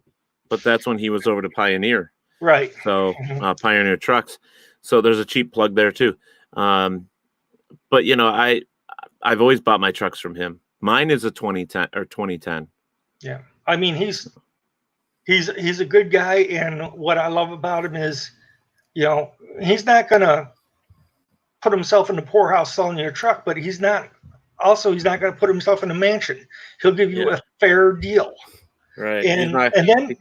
Speaker 1: but that's when he was over to Pioneer.
Speaker 3: Right.
Speaker 1: So Pioneer Trucks. So there's a cheap plug there too. But you know, I've always bought my trucks from him. Mine is a 2010.
Speaker 3: Yeah. I mean, he's a good guy, and what I love about him is, you know, he's not gonna put himself in the poorhouse selling you a truck, but he's not going to put himself in a mansion. He'll give you a fair deal.
Speaker 1: Right.
Speaker 3: And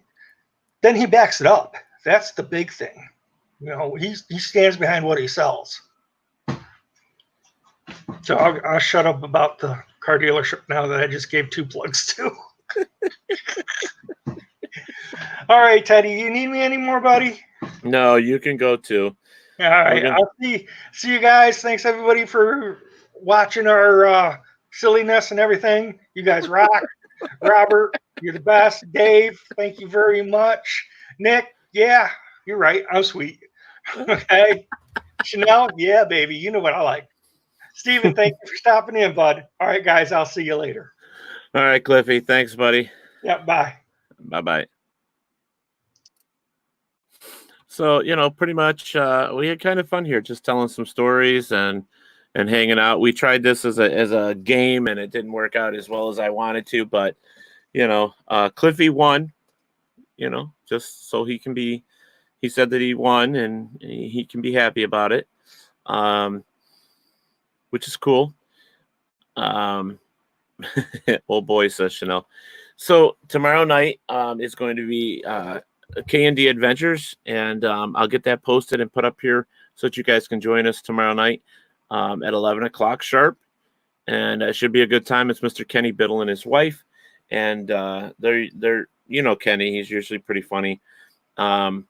Speaker 3: then he backs it up. That's the big thing. You know, he stands behind what he sells. So I'll shut up about the car dealership now that I just gave 2 plugs to. All right, Teddy, you need me anymore, buddy?
Speaker 1: No, you can go too.
Speaker 3: All right, I'll see you guys. Thanks everybody for watching our silliness and everything. You guys rock. Robert, you're the best. Dave, thank you very much. Nick, yeah, you're right. I'm sweet. Okay. Chanel, yeah, baby. You know what I like. Steven, thank you for stopping in, bud. All right, guys, I'll see you later.
Speaker 1: All right, Cliffy. Thanks, buddy.
Speaker 3: Yep, bye.
Speaker 1: Bye-bye. So, pretty much we had kind of fun here, just telling some stories and hanging out. We tried this as a game, and it didn't work out as well as I wanted to, but Cliffy won, just so he said that he won, and he can be happy about it, which is cool. Old boy, says Chanel. So tomorrow night is going to be K&D Adventures, and I'll get that posted and put up here so that you guys can join us tomorrow night at 11 o'clock sharp, and it should be a good time. It's Mr. Kenny Biddle and his wife, and they're Kenny, he's usually pretty funny. And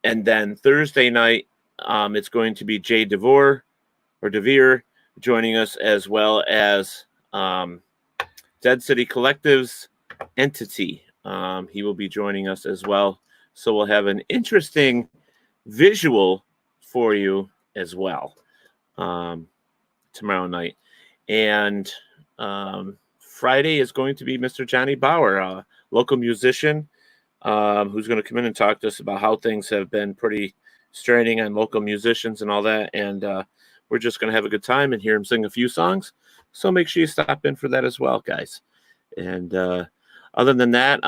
Speaker 1: then Thursday night it's going to be Jay DeVore joining us, as well as Dead City Collective's Entity. He will be joining us as well. So we'll have an interesting visual for you as well tomorrow night. And Friday is going to be Mr. Johnny Bauer, a local musician who's going to come in and talk to us about how things have been pretty straining on local musicians and all that. And we're just going to have a good time and hear him sing a few songs. So make sure you stop in for that as well, guys. And other than that,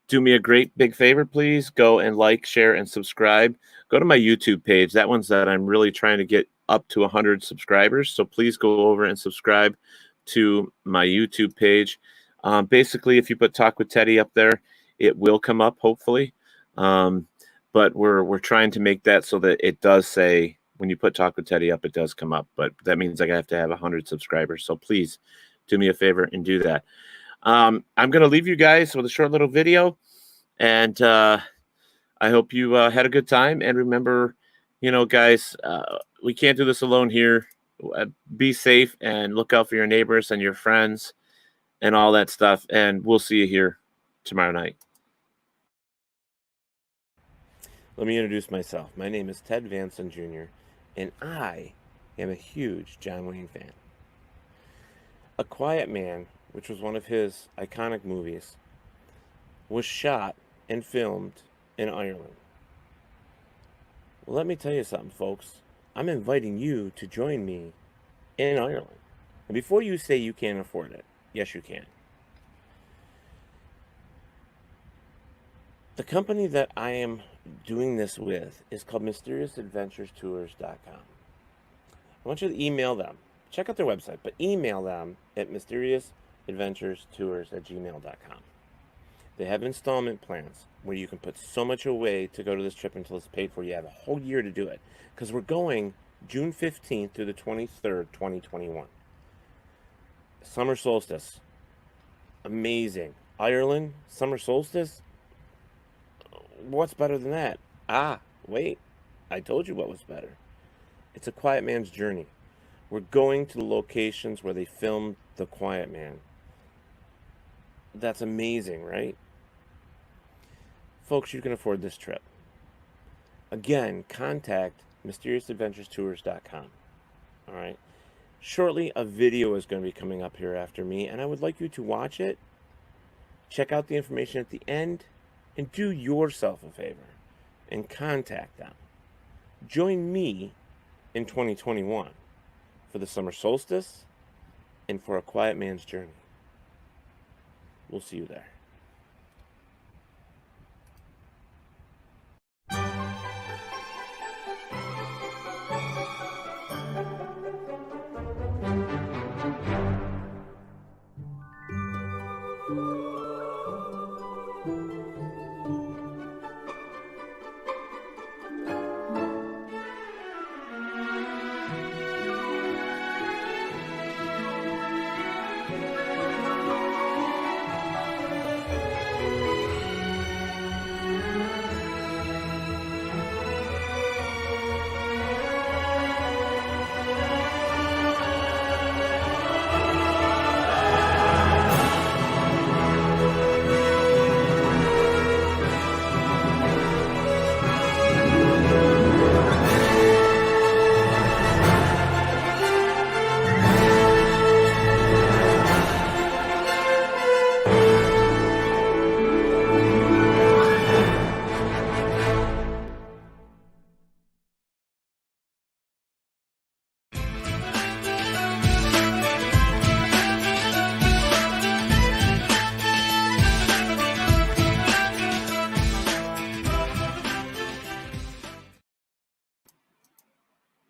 Speaker 1: do me a great big favor, please. Go and like, share, and subscribe. Go to my YouTube page. That one's that I'm really trying to get up to 100 subscribers. So please go over and subscribe to my YouTube page. Basically, if you put Talk with Teddy up there, it will come up, hopefully. But we're trying to make that so that it does say, when you put Talk with Teddy up, it does come up. But that means I have to have 100 subscribers. So please do me a favor and do that. I'm going to leave you guys with a short little video. And I hope you had a good time. And remember, guys, we can't do this alone here. Be safe and look out for your neighbors and your friends and all that stuff. And we'll see you here tomorrow night. Let me introduce myself. My name is Ted Vanson Jr., and I am a huge John Wayne fan. A Quiet Man, which was one of his iconic movies, was shot and filmed in Ireland. Well, let me tell you something, folks. I'm inviting you to join me in Ireland. And before you say you can't afford it, yes, you can. The company that I am doing this with is called MysteriousAdventureTours.com. I want you to email them. Check out their website, but email them at MysteriousAdventureTours@gmail.com. They have installment plans where you can put so much away to go to this trip until it's paid for. You have a whole year to do it, because we're going June 15th through the 23rd, 2021. Summer solstice. Amazing. Ireland, summer solstice. What's better than that? Wait. I told you what was better. It's a quiet man's journey. We're going to the locations where they filmed The Quiet Man. That's amazing, right? Folks, you can afford this trip. Again, contact MysteriousAdventureTours.com. All right? Shortly, a video is going to be coming up here after me, and I would like you to watch it, check out the information at the end, and do yourself a favor and contact them. Join me in 2021 for the summer solstice and for A Quiet Man's Journey. We'll see you there.